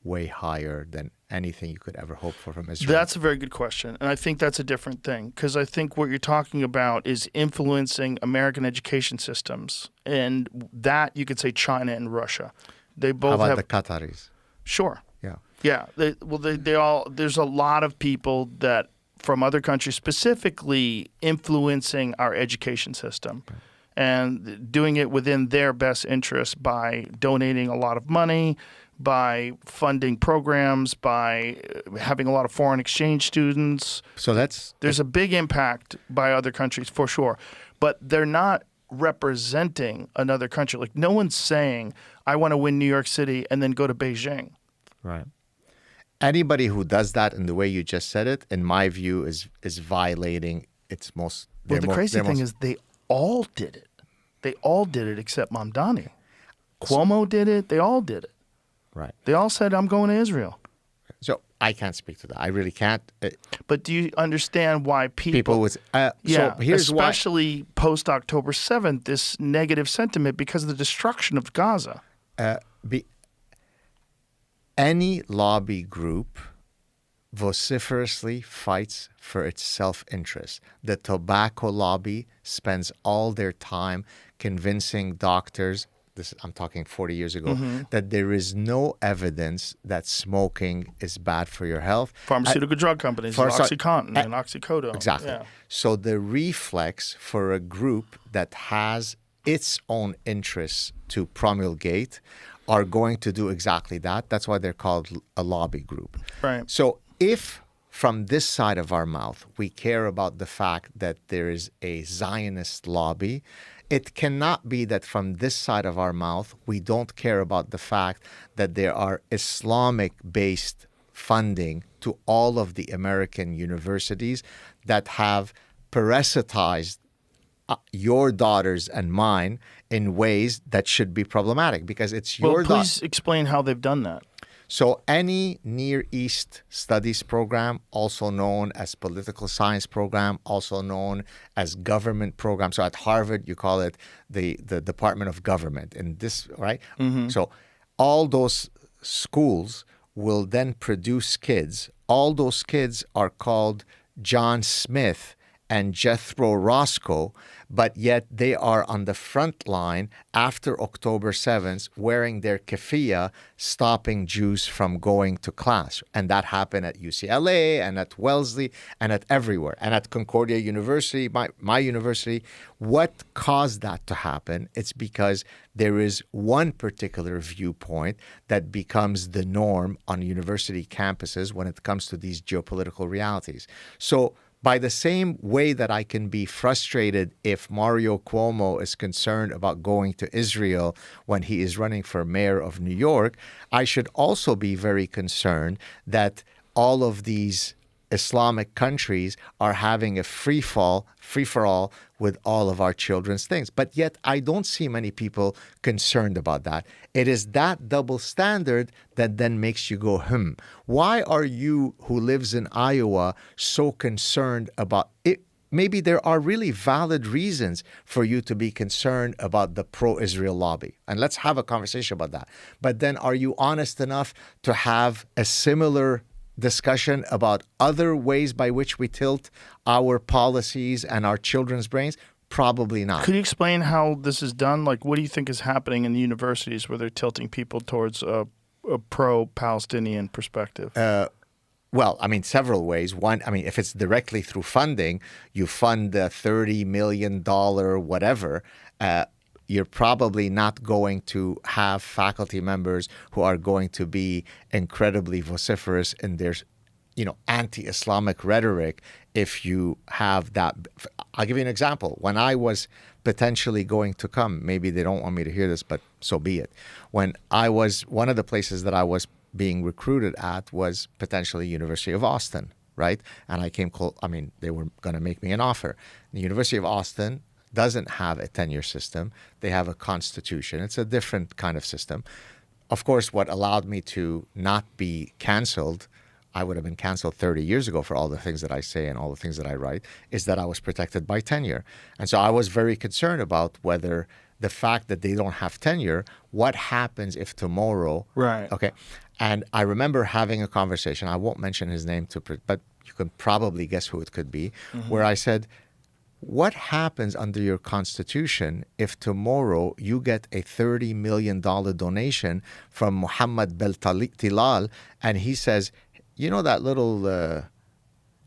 way higher than anything you could ever hope for from Israel? That's a very good question. And I think that's a different thing because I think what you're talking about is influencing American education systems. And that you could say China and Russia. They both How about have the Qataris? Sure. Yeah. Yeah. They all. There's a lot of people that from other countries specifically influencing our education system and doing it within their best interest by donating a lot of money, by funding programs, by having a lot of foreign exchange students. So there's a big impact by other countries for sure, but they're not representing another country. Like no one's saying, I want to win New York City and then go to Beijing. Right. Anybody who does that in the way you just said it, in my view, is violating its most... Well, the crazy thing is they all did it. They all did it except Mamdani. Cuomo did it. They all did it. Right. They all said, I'm going to Israel. So I can't speak to that. I really can't. But do you understand why People would. yeah, So here's why. especially post October 7th, this negative sentiment because of the destruction of Gaza? Any lobby group vociferously fights for its self-interest. The tobacco lobby spends all their time convincing doctors, I'm talking 40 years ago, that there is no evidence that smoking is bad for your health. Pharmaceutical drug companies, OxyContin and Oxycodone. Exactly. Yeah. So the reflex for a group that has its own interests to promulgate are going to do exactly that. That's why they're called a lobby group. Right. So if from this side of our mouth we care about the fact that there is a Zionist lobby, it cannot be that from this side of our mouth we don't care about the fact that there are Islamic-based funding to all of the American universities that have parasitized your daughters and mine in ways that should be problematic because it's your Well, please explain how they've done that. So any Near East Studies program, also known as political science program, also known as government program. So at Harvard, you call it the Department of Government. And this, right? So all those schools will then produce kids. All those kids are called John Smith and Jethro Roscoe, but yet they are on the front line after October 7th wearing their keffiyeh, stopping Jews from going to class. And that happened at UCLA and at Wellesley and at everywhere. And at Concordia University, my university. What caused that to happen? It's because there is one particular viewpoint that becomes the norm on university campuses when it comes to these geopolitical realities. So by the same way that I can be frustrated if Mario Cuomo is concerned about going to Israel when he is running for mayor of New York, I should also be very concerned that all of these Islamic countries are having a free-for-all with all of our children's things. But yet I don't see many people concerned about that. It is that double standard that then makes you go, why are you who lives in Iowa so concerned about it? Maybe there are really valid reasons for you to be concerned about the pro-Israel lobby. And let's have a conversation about that. But then are you honest enough to have a similar discussion about other ways by which we tilt our policies and our children's brains? Probably not. Could you explain how this is done? Like, what do you think is happening in the universities where they're tilting people towards a pro-Palestinian perspective? Well, I mean, several ways. One, I mean, if it's directly through funding, you fund the $30 million whatever, you're probably not going to have faculty members who are going to be incredibly vociferous in their, anti-Islamic rhetoric if you have that. I'll give you an example. When I was potentially going to come, maybe they don't want me to hear this, but so be it. When I was, one of the places that I was being recruited at was potentially University of Austin, right? And I came they were going to make me an offer. The University of Austin doesn't have a tenure system. They have a constitution. It's a different kind of system. Of course, what allowed me to not be canceled, I would have been canceled 30 years ago for all the things that I say and all the things that I write, is that I was protected by tenure. And so I was very concerned about whether the fact that they don't have tenure, what happens if tomorrow... Right. Okay. And I remember having a conversation, I won't mention his name, but you can probably guess who it could be, where I said, what happens under your constitution if tomorrow you get a $30 million donation from Mohammed Beltalal and he says, that little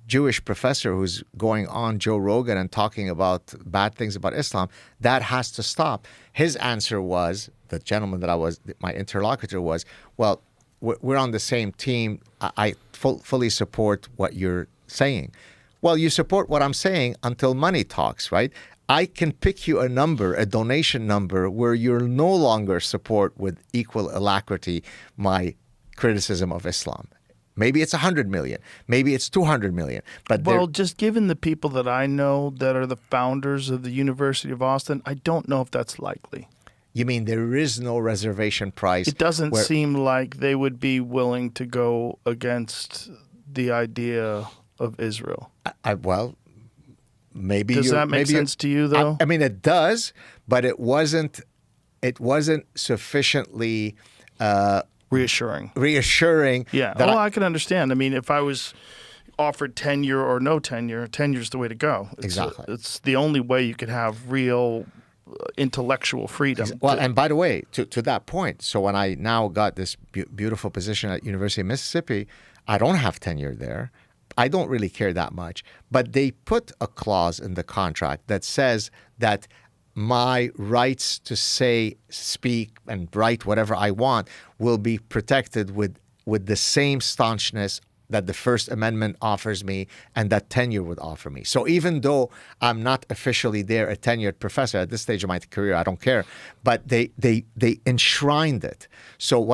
Jewish professor who's going on Joe Rogan and talking about bad things about Islam, that has to stop. His answer was, the gentleman my interlocutor was, well, we're on the same team. I fully support what you're saying. Well, you support what I'm saying until money talks, right? I can pick you a number, a donation number, where you'll no longer support with equal alacrity my criticism of Islam. Maybe it's 100 million. Maybe it's 200 million. But just given the people that I know that are the founders of the University of Austin, I don't know if that's likely. You mean there is no reservation price? It doesn't seem like they would be willing to go against the idea of Israel. Well, maybe does that make sense to you, though? I mean, it does, but it wasn't sufficiently reassuring. Yeah. Well, I can understand. I mean, if I was offered tenure or no tenure, tenure's the way to go. Exactly. It's the only way you could have real intellectual freedom. Well, and by the way, to that point, so when I now got this beautiful position at University of Mississippi, I don't have tenure there. I don't really care that much. But they put a clause in the contract that says that my rights to say, speak, and write whatever I want will be protected with the same staunchness that the First Amendment offers me and that tenure would offer me. So even though I'm not officially there, a tenured professor at this stage of my career, I don't care. But they enshrined it. So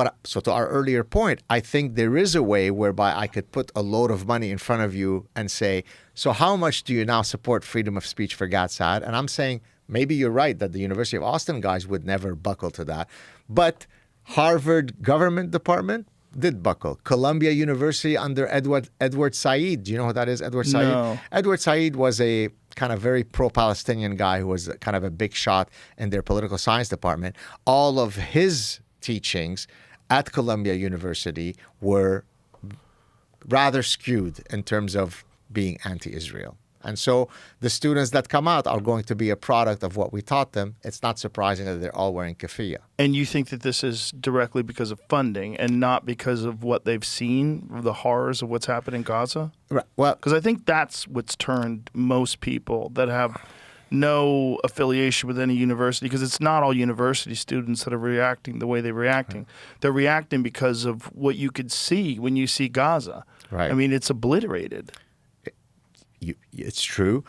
to our earlier point, I think there is a way whereby I could put a load of money in front of you and say, so how much do you now support freedom of speech for Gad Saad? And I'm saying, maybe you're right that the University of Austin guys would never buckle to that. But Harvard government department did buckle. Columbia University under Edward Said. Do you know who that is, Edward Said? No. Edward Said was a kind of very pro-Palestinian guy who was kind of a big shot in their political science department. All of his teachings at Columbia University were rather skewed in terms of being anti-Israel. And so the students that come out are going to be a product of what we taught them. It's not surprising that they're all wearing keffiyeh. And you think that this is directly because of funding and not because of what they've seen, the horrors of what's happened in Gaza? Right. Well, because I think that's what's turned most people that have no affiliation with any university, because it's not all university students that are reacting the way they're reacting. Right. They're reacting because of what you could see when you see Gaza. Right. I mean, it's obliterated. It's true,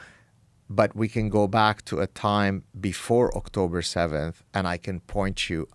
but we can go back to a time before October 7th, and I can point you.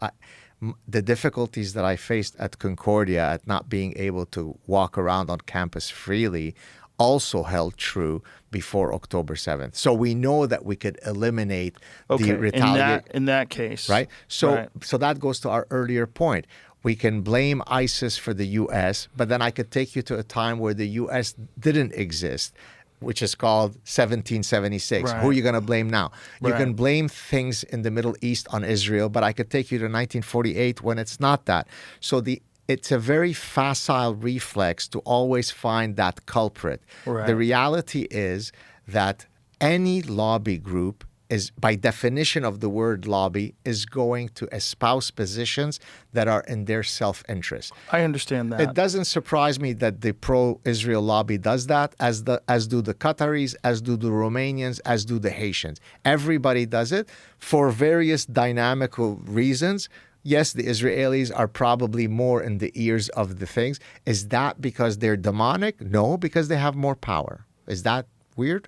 The difficulties that I faced at Concordia at not being able to walk around on campus freely also held true before October 7th. So we know that we could eliminate the retaliation. In that case. Right? So that goes to our earlier point. We can blame ISIS for the U.S., but then I could take you to a time where the U.S. didn't exist, which is called 1776. Right. Who are you going to blame now? You Right. can blame things in the Middle East on Israel, but I could take you to 1948 when it's not that. So it's a very facile reflex to always find that culprit. Right. The reality is that any lobby group is, by definition of the word lobby, is going to espouse positions that are in their self-interest. I understand that. It doesn't surprise me that the pro-Israel lobby does that, as do the Qataris, as do the Romanians, as do the Haitians. Everybody does it for various dynamical reasons. Yes, the Israelis are probably more in the ears of the things. Is that because they're demonic? No, because they have more power. Is that weird?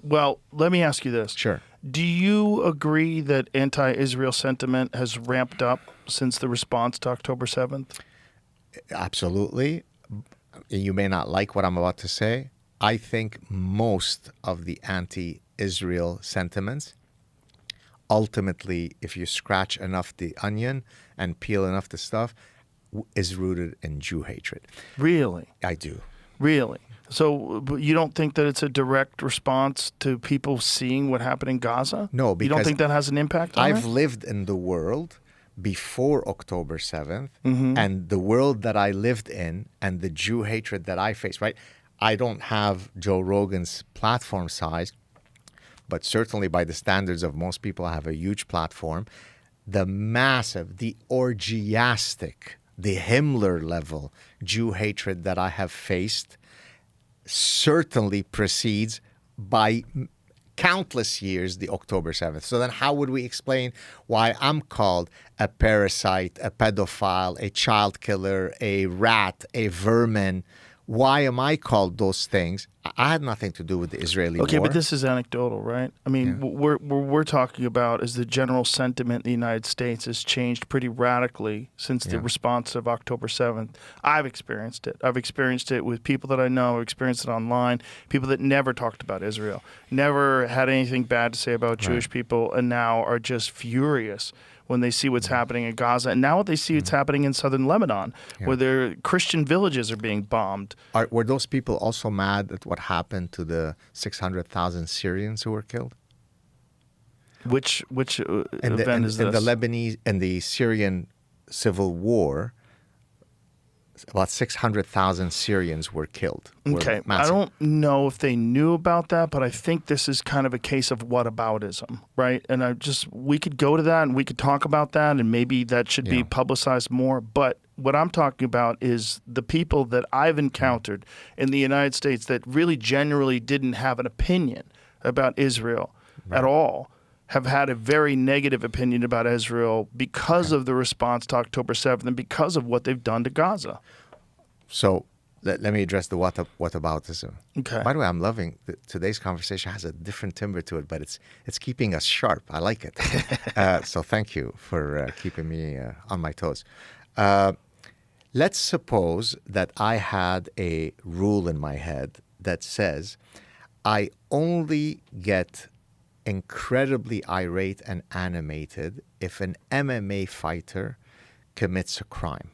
Well, let me ask you this. Sure. Do you agree that anti-Israel sentiment has ramped up since the response to October 7th? Absolutely. You may not like what I'm about to say. I think most of the anti-Israel sentiments, ultimately, if you scratch enough the onion and peel enough the stuff, is rooted in Jew hatred. Really? I do. Really? So you don't think that it's a direct response to people seeing what happened in Gaza? No, because you don't think that has an impact on I've it? lived in the world before October 7th, Mm-hmm. and the world that I lived in and the Jew hatred that I faced, right? I don't have Joe Rogan's platform size, but certainly by the standards of most people, I have a huge platform. The massive, the orgiastic, the Himmler level Jew hatred that I have faced certainly precedes by countless years the October 7th. So then how would we explain why I'm called a parasite, a pedophile, a child killer, a rat, a vermin? Why am I called those things? I had nothing to do with the Israeli war. Okay, but this is anecdotal, right? I mean, what we're talking about is the general sentiment in the United States has changed pretty radically since the response of October 7th. I've experienced it. I've experienced it with people that I know. I've experienced it online. People that never talked about Israel, never had anything bad to say about Jewish people, and now are just furious when they see what's happening in Gaza, and now what they see what's happening in southern Lebanon, where their Christian villages are being bombed. Were those people also mad at what happened to the 600,000 Syrians who were killed? Which event is this? In the Lebanese and the Syrian civil war, about 600,000 Syrians were killed. Okay, I don't know if they knew about that, but I think this is kind of a case of whataboutism, right? And we could go to that and we could talk about that, and maybe that should be publicized more. But what I'm talking about is the people that I've encountered in the United States that really generally didn't have an opinion about Israel at all, have had a very negative opinion about Israel because of the response to October 7th and because of what they've done to Gaza. So let me address the whataboutism. Okay. By the way, I'm loving today's conversation has a different timbre to it, but it's keeping us sharp. I like it. So thank you for keeping me on my toes. Let's suppose that I had a rule in my head that says I only get incredibly irate and animated if an MMA fighter commits a crime.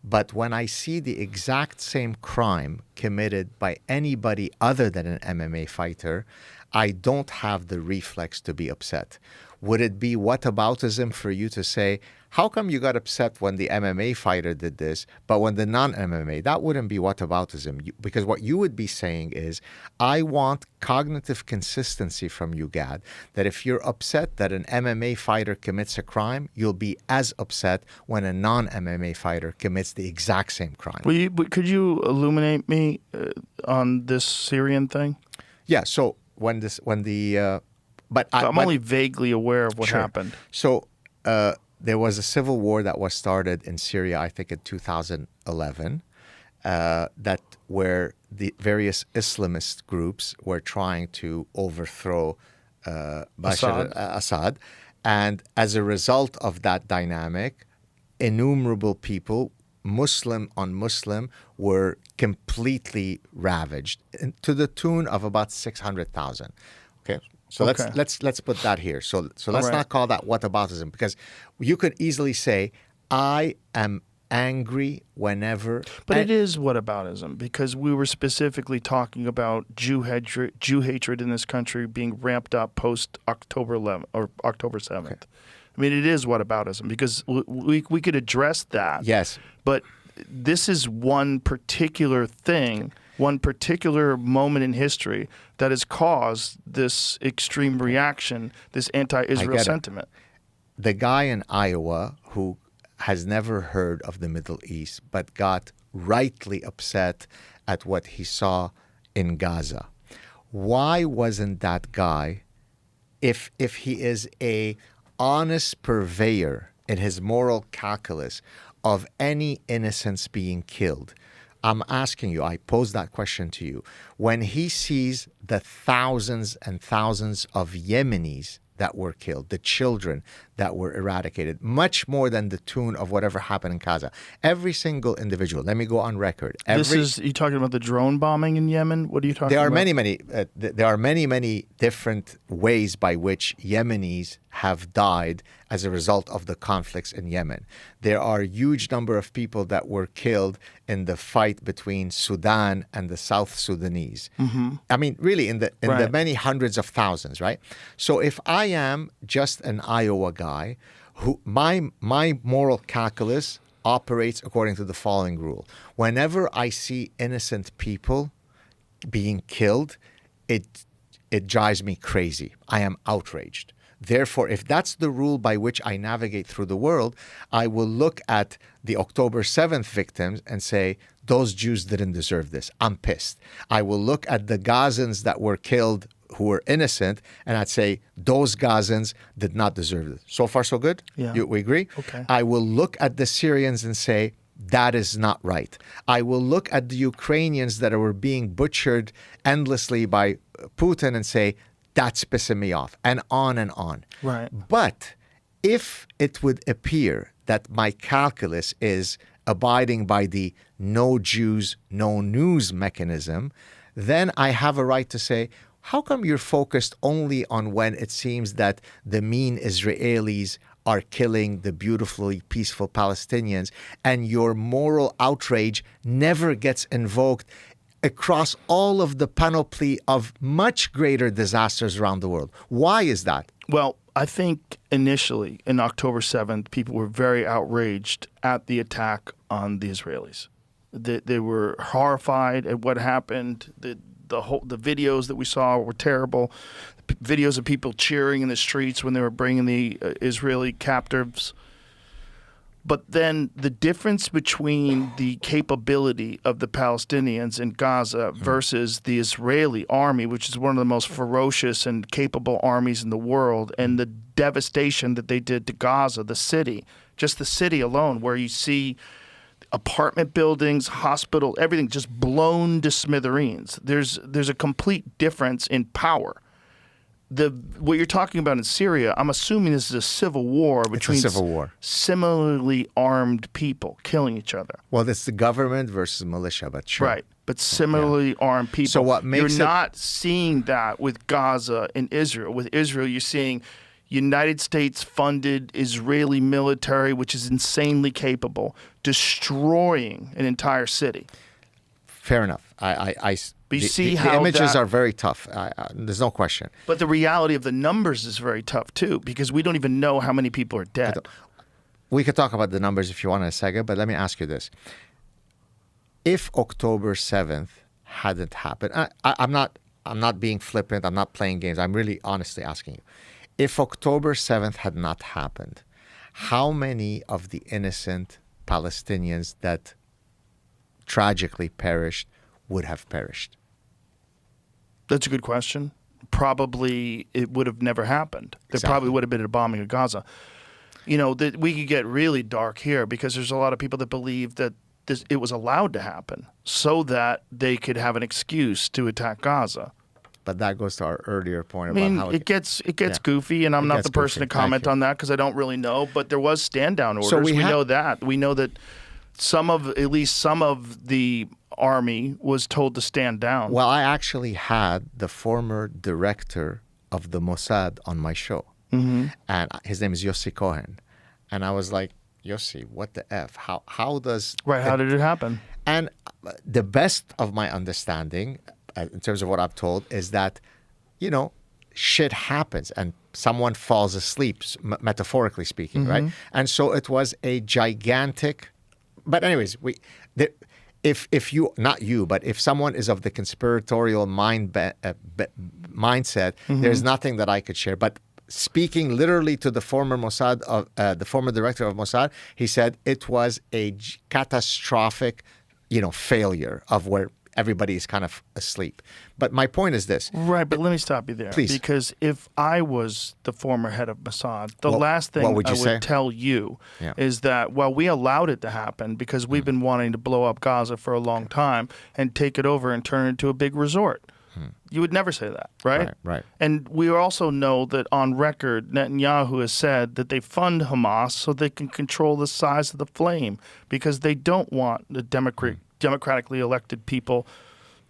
But when I see the exact same crime committed by anybody other than an MMA fighter, I don't have the reflex to be upset. Would it be whataboutism for you to say, how come you got upset when the MMA fighter did this, but when the non-MMA, that wouldn't be whataboutism. Because what you would be saying is, I want cognitive consistency from you, Gad, that if you're upset that an MMA fighter commits a crime, you'll be as upset when a non-MMA fighter commits the exact same crime. Could you illuminate me on this Syrian thing? Yeah, so I'm only vaguely aware of what happened. So there was a civil war that was started in Syria, I think in 2011, where the various Islamist groups were trying to overthrow Bashar Assad. And as a result of that dynamic, innumerable people, Muslim on Muslim, were completely ravaged to the tune of about 600,000. Okay. So let's put that here. So let's not call that whataboutism, because you could easily say, I am angry whenever. But it is whataboutism, because we were specifically talking about Jew hatred in this country being ramped up post October 11th or October 7th. Okay. I mean, it is whataboutism, because we could address that. Yes. But this is one particular thing, one particular moment in history that has caused this extreme reaction, this anti-Israel sentiment. The guy in Iowa who has never heard of the Middle East but got rightly upset at what he saw in Gaza. Why wasn't that guy, if he is a honest purveyor in his moral calculus of any innocents being killed, I'm asking you, I pose that question to you. When he sees the thousands and thousands of Yemenis that were killed, the children that were eradicated, much more than the tune of whatever happened in Gaza. Every single individual, let me go on record. You talking about the drone bombing in Yemen? What are you talking about? There are many different ways by which Yemenis have died as a result of the conflicts in Yemen. There are a huge number of people that were killed in the fight between Sudan and the South Sudanese. Mm-hmm. I mean, really, in the many hundreds of thousands, right? So if I am just an Iowa guy, who my moral calculus operates according to the following rule: whenever I see innocent people being killed, it drives me crazy. I am outraged. Therefore, if that's the rule by which I navigate through the world, I will look at the October 7th victims and say, those Jews didn't deserve this. I'm pissed. I will look at the Gazans that were killed who were innocent, and I'd say, those Gazans did not deserve this. So far, so good? Yeah. We agree? Okay. I will look at the Syrians and say, that is not right. I will look at the Ukrainians that were being butchered endlessly by Putin and say, that's pissing me off, and on and on. Right. But if it would appear that my calculus is abiding by the no Jews, no news mechanism, then I have a right to say, how come you're focused only on when it seems that the mean Israelis are killing the beautifully peaceful Palestinians, and your moral outrage never gets invoked across all of the panoply of much greater disasters around the world. Why is that? Well, I think initially, in October 7th, people were very outraged at the attack on the Israelis. They were horrified at what happened. The videos that we saw were terrible. Videos of people cheering in the streets when they were bringing the Israeli captives. But then the difference between the capability of the Palestinians in Gaza versus the Israeli army, which is one of the most ferocious and capable armies in the world, and the devastation that they did to Gaza, the city, just the city alone, where you see apartment buildings, hospital, everything just blown to smithereens. There's a complete difference in power. What you're talking about in Syria, I'm assuming this is a civil war between similarly armed people killing each other. Well, it's the government versus militia, but sure. Right, but similarly armed people. So what makes You're not seeing that with Gaza and Israel. With Israel, you're seeing United States-funded Israeli military, which is insanely capable, destroying an entire city. Fair enough. The images are very tough. There's no question. But the reality of the numbers is very tough too, because we don't even know how many people are dead. We could talk about the numbers if you want in a second, but let me ask you this: if October 7th hadn't happened, I'm not being flippant. I'm not playing games. I'm really honestly asking you: if October 7th had not happened, how many of the innocent Palestinians that tragically perished would have perished? That's a good question. Probably it would have never happened. There probably would have been a bombing of Gaza. You know, we could get really dark here because there's a lot of people that believe that it was allowed to happen so that they could have an excuse to attack Gaza. But that goes to our earlier point about how it gets goofy, and I'm not the person to comment on that because I don't really know. But there was stand-down orders. So we know that. We know that at least some of the army was told to stand down. Well, I actually had the former director of the Mossad on my show. Mm-hmm. And his name is Yossi Cohen. And I was like, Yossi, what the F? How does... Right, how did it happen? And the best of my understanding, in terms of what I've told, is that, shit happens and someone falls asleep, metaphorically speaking, right? And so it was a gigantic... But anyways, if you, not you, but if someone is of the conspiratorial mindset, there's nothing that I could share. But speaking literally to the former the former director of Mossad, he said it was a catastrophic, failure of where everybody is kind of asleep. But my point is this. Right, but let me stop you there. Please. Because if I was the former head of Mossad, the last thing I would tell you is that, we allowed it to happen because we've been wanting to blow up Gaza for a long time and take it over and turn it into a big resort. You would never say that, right? Right. And we also know that on record, Netanyahu has said that they fund Hamas so they can control the size of the flame because they don't want the democratically elected people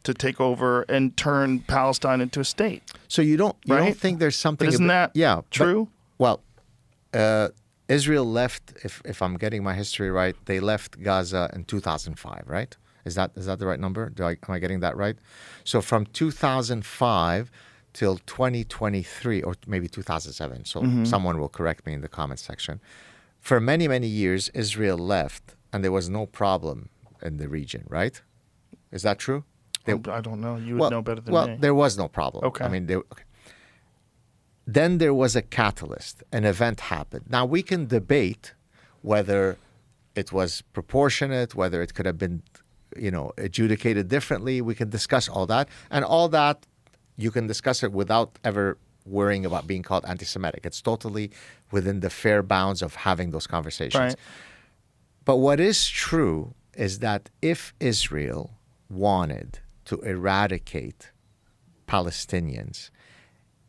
to take over and turn Palestine into a state. So you don't think there's something... But isn't that true? Israel left, if I'm getting my history right, they left Gaza in 2005, right? Is that the right number? Am I getting that right? So from 2005 till 2023, or maybe 2007, so someone will correct me in the comments section. For many, many years, Israel left, and there was no problem in the region, right? Is that true? I don't know. You would know better than me. Well, there was no problem. Okay. I mean, Then there was a catalyst. An event happened. Now, we can debate whether it was proportionate, whether it could have been, adjudicated differently. We can discuss all that. And all that, you can discuss it without ever worrying about being called anti-Semitic. It's totally within the fair bounds of having those conversations. Right. But what is true is that if Israel wanted to eradicate Palestinians,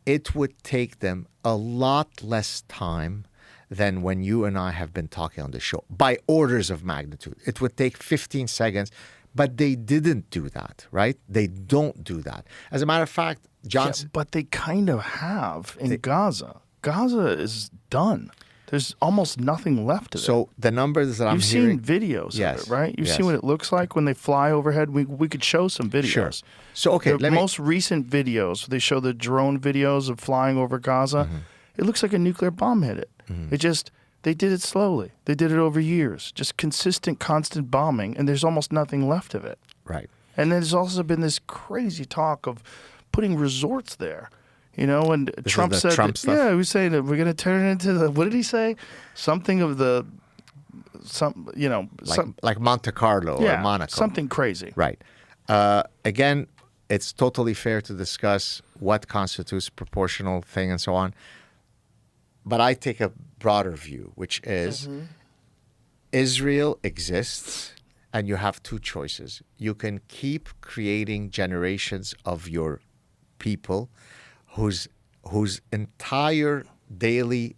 it would take them a lot less time than when you and I have been talking on the show, by orders of magnitude. It would take 15 seconds, but they didn't do that, right? They don't do that. As a matter of fact, Johnson... but they kind of have in Gaza. Gaza is done. there's almost nothing left of it. So the numbers that I'm You've hearing... seen videos Yes, of it, right? You've yes. seen what it looks like when they fly overhead. We could show some videos. Sure. So, okay, The most recent videos, they show the drone videos of flying over Gaza. It looks like a nuclear bomb hit it. They did it slowly. They did it over years. Just consistent, constant bombing, and there's almost nothing left of it. Right. And there's also been this crazy talk of putting resorts there. You know, and Trump said, stuff. yeah, he was saying that we're going to turn it into the, what did he say? Something of the, Like Monte Carlo or Monaco. something crazy. Right. Again, it's totally fair to discuss what constitutes proportional thing and so on. But I take a broader view, which is Israel exists and you have two choices. You can keep creating generations of your people whose entire daily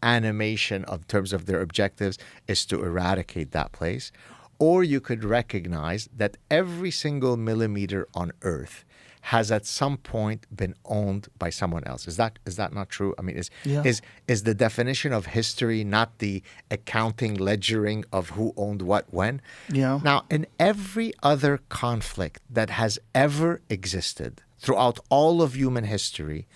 animation in terms of their objectives is to eradicate that place. Or you could recognize that every single millimeter on Earth has at some point been owned by someone else. Is that not true? I mean, is the definition of history not the accounting ledgering of who owned what when? Yeah. Now, in every other conflict that has ever existed throughout all of human history,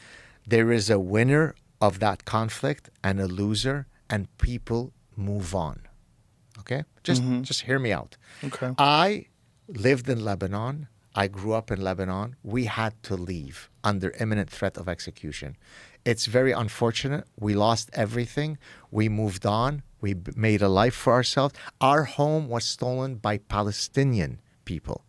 there is a winner of that conflict and a loser, and people move on. Okay? Just hear me out. Okay. I lived in Lebanon. I grew up in Lebanon. We had to leave under imminent threat of execution. It's very unfortunate. We lost everything. We moved on. We made a life for ourselves. Our home was stolen by Palestinian people.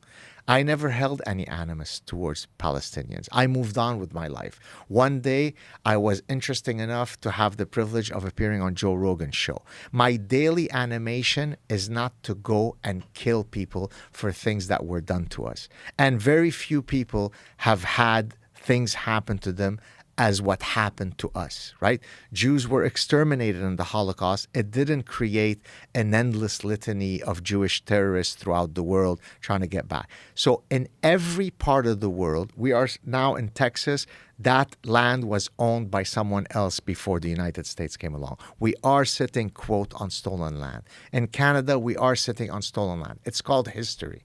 I never held any animus towards Palestinians. I moved on with my life. One day, I was interesting enough to have the privilege of appearing on Joe Rogan's show. My daily animation is not to go and kill people for things that were done to us. And very few people have had things happen to them as what happened to us, right? Jews were exterminated in the Holocaust. It didn't create an endless litany of Jewish terrorists throughout the world trying to get back. So in every part of the world, we are now in Texas, that land was owned by someone else before the United States came along. We are sitting, quote, on stolen land. In Canada, we are sitting on stolen land. It's called history.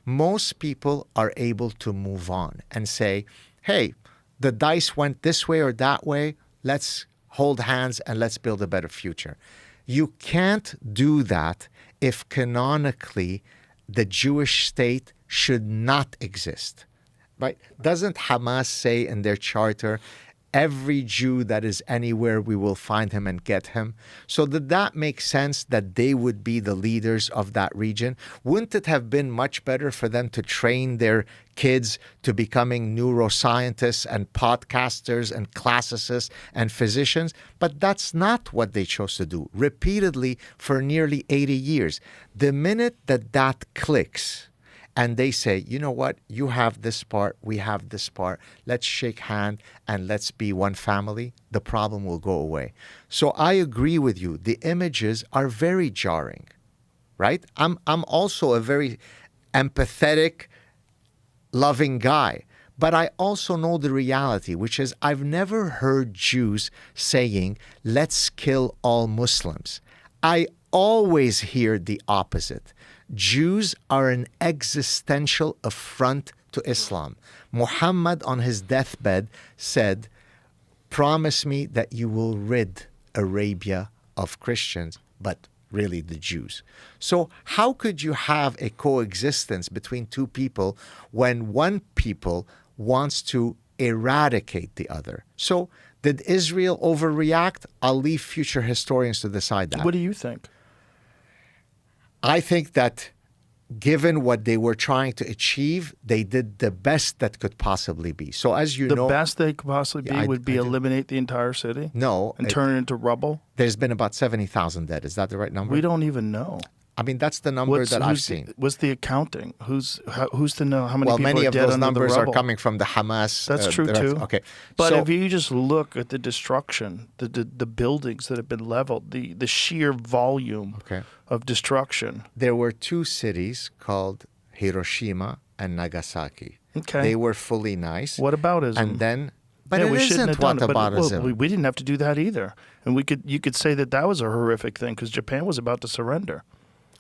Most people are able to move on and say, hey, the dice went this way or that way. Let's hold hands and let's build a better future. You can't do that if canonically the Jewish state should not exist, right? Doesn't Hamas say in their charter, every Jew that is anywhere, we will find him and get him? So did that make sense that they would be the leaders of that region? Wouldn't it have been much better for them to train their kids to becoming neuroscientists and podcasters and classicists and physicians? But that's not what they chose to do repeatedly for nearly 80 years. The minute that clicks, and they say, you know what, you have this part, we have this part, let's shake hands and let's be one family, the problem will go away. So I agree with you. The images are very jarring, right? I'm also a very empathetic, loving guy. But I also know the reality, which is I've never heard Jews saying, let's kill all Muslims. I always hear the opposite. Jews are an existential affront to Islam. Muhammad on his deathbed said, promise me that you will rid Arabia of Christians, but really the Jews. So how could you have a coexistence between two people when one people wants to eradicate the other? So did Israel overreact? I'll leave future historians to decide that. What do you think? I think that given what they were trying to achieve, they did the best that could possibly be. So as you know... The best they could possibly be would be eliminate the entire city? No. And turn it into rubble? There's been about 70,000 dead. Is that the right number? We don't even know. I mean, that's the number that I've seen. What's the accounting? Who's to know how many well, people many are of dead those under numbers the are rubble? coming from the Hamas. That's true too. Okay, but so, if you just look at the destruction, the buildings that have been leveled, the sheer volume of destruction. There were two cities called Hiroshima and Nagasaki. Okay. They were fully nice. What about it? And then But yeah, it we shouldn't have isn't done it. But whataboutism. we didn't have to do that either. And you could say that was a horrific thing because Japan was about to surrender.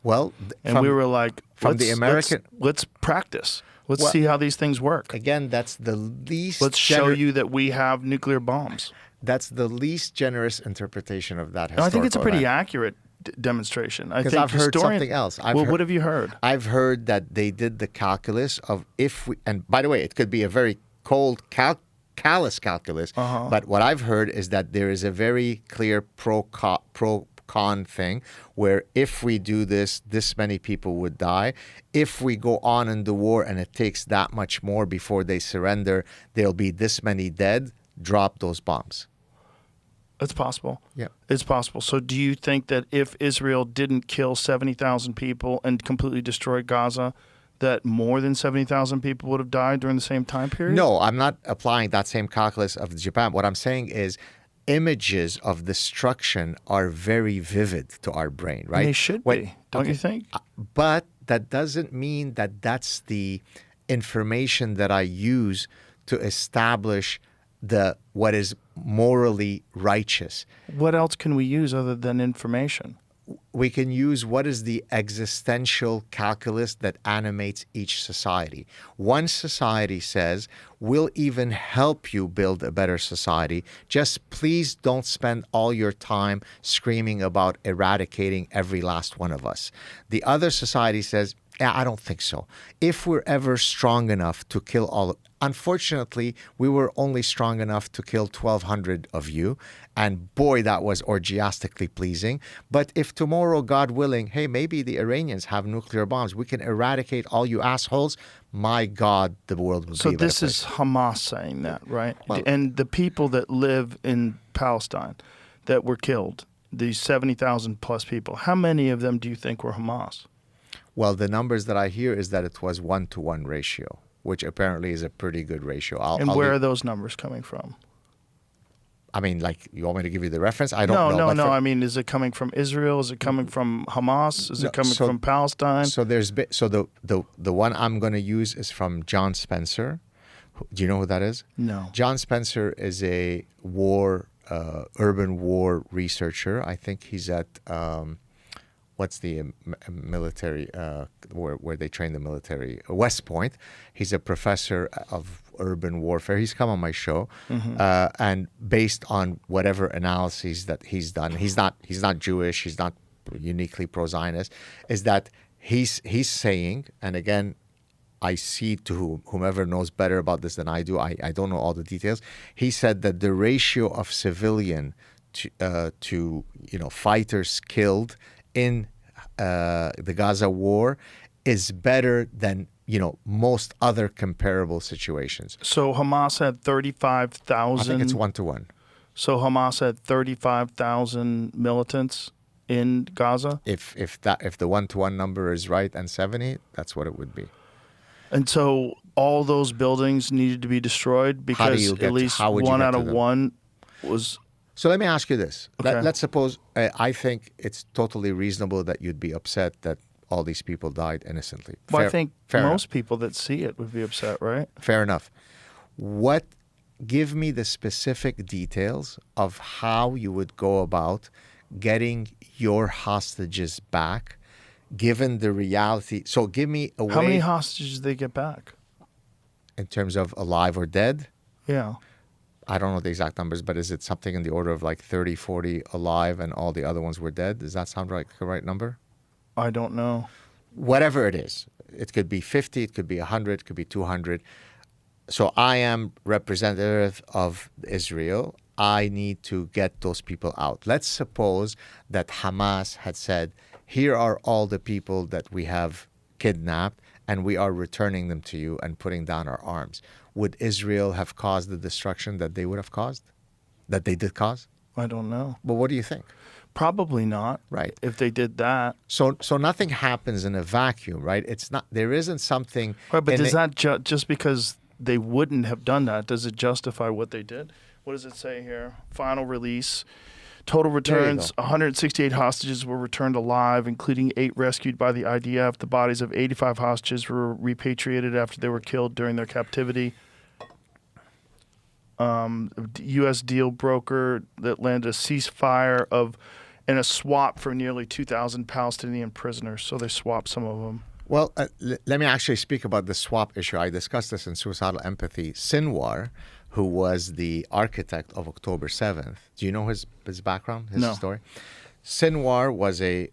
Well, And we were like, from the American, let's practice. Let's Well, see how these things work. again, that's the least. Let's show you that we have nuclear bombs. That's the least generous interpretation of that. No, I think it's a pretty event. accurate demonstration. I Because think I've heard historian- something else. What have you heard? I've heard that they did the calculus of if we, and by the way, it could be a very cold, callous calculus. But what I've heard is that there is a very clear pro-con thing where if we do this many people would die. If we go on in the war and it takes that much more before they surrender, there'll be this many dead. Drop those bombs. It's possible. Yeah. It's possible. So do you think that if Israel didn't kill 70,000 people and completely destroy Gaza, that more than 70,000 people would have died during the same time period? No, I'm not applying that same calculus of Japan. What I'm saying is images of destruction are very vivid to our brain, right? And they should be, don't you think? But that doesn't mean that that's the information that I use to establish what is morally righteous. What else can we use other than information? We can use what is the existential calculus that animates each society. One society says, we'll even help you build a better society. Just please don't spend all your time screaming about eradicating every last one of us. The other society says, yeah, I don't think so. If we're ever strong enough to kill all, unfortunately, we were only strong enough to kill 1,200 of you. And boy, that was orgiastically pleasing. But if tomorrow, God willing, hey, maybe the Iranians have nuclear bombs, we can eradicate all you assholes. My God, the world would be a better place. So this is Hamas saying that, right? Well, and the people that live in Palestine that were killed, these 70,000 plus people, how many of them do you think were Hamas? Well, the numbers that I hear is that it was 1-to-1 ratio, which apparently is a pretty good ratio. Where are those numbers coming from? I mean, like, you want me to give you the reference? I don't know. No. I mean, is it coming from Israel? Is it coming from Hamas? Is it coming from Palestine? So the one I'm going to use is from John Spencer. Do you know who that is? No. John Spencer is a urban war researcher. I think he's at what's the military where they train the military, West Point. He's a professor of urban warfare. He's come on my show, and based on whatever analyses that he's done, he's not Jewish, he's not uniquely pro-Zionist, is that he's saying, and again, I see to whomever knows better about this than I do. I don't know all the details. He said that the ratio of civilian to fighters killed in the Gaza war is better than most other comparable situations. So Hamas had 35,000. I think it's 1-to-1. So Hamas had 35,000 militants in Gaza. If the 1-to-1 number is right and 70, that's what it would be. And so all those buildings needed to be destroyed because at least one out of one was. So let me ask you this. Okay. Let's suppose, I think it's totally reasonable that you'd be upset that all these people died innocently. Well, I think fair most enough. people that see it would be upset, right? Fair enough. Give me the specific details of how you would go about getting your hostages back, given the reality. So give me a way. How many hostages did they get back? In terms of alive or dead? Yeah. I don't know the exact numbers, but is it something in the order of like 30, 40 alive and all the other ones were dead? Does that sound like the right number? I don't know. Whatever it is. It could be 50, it could be 100, it could be 200. So I am representative of Israel. I need to get those people out. Let's suppose that Hamas had said, here are all the people that we have kidnapped and we are returning them to you and putting down our arms. Would Israel have caused the destruction that they would have caused? That they did cause? I don't know. But what do you think? Probably not. Right. If they did that. So nothing happens in a vacuum, right? It's not. There isn't something. Right, but does that just because they wouldn't have done that, does it justify what they did? What does it say here? Final release. Total returns, 168 hostages were returned alive, including 8 rescued by the IDF. The bodies of 85 hostages were repatriated after they were killed during their captivity. U.S. deal broker that landed a ceasefire and a swap for nearly 2,000 Palestinian prisoners. So they swapped some of them. Well, let me actually speak about the swap issue. I discussed this in Suicidal Empathy. Sinwar, who was the architect of October 7th, do you know his background, his No. story? Sinwar was a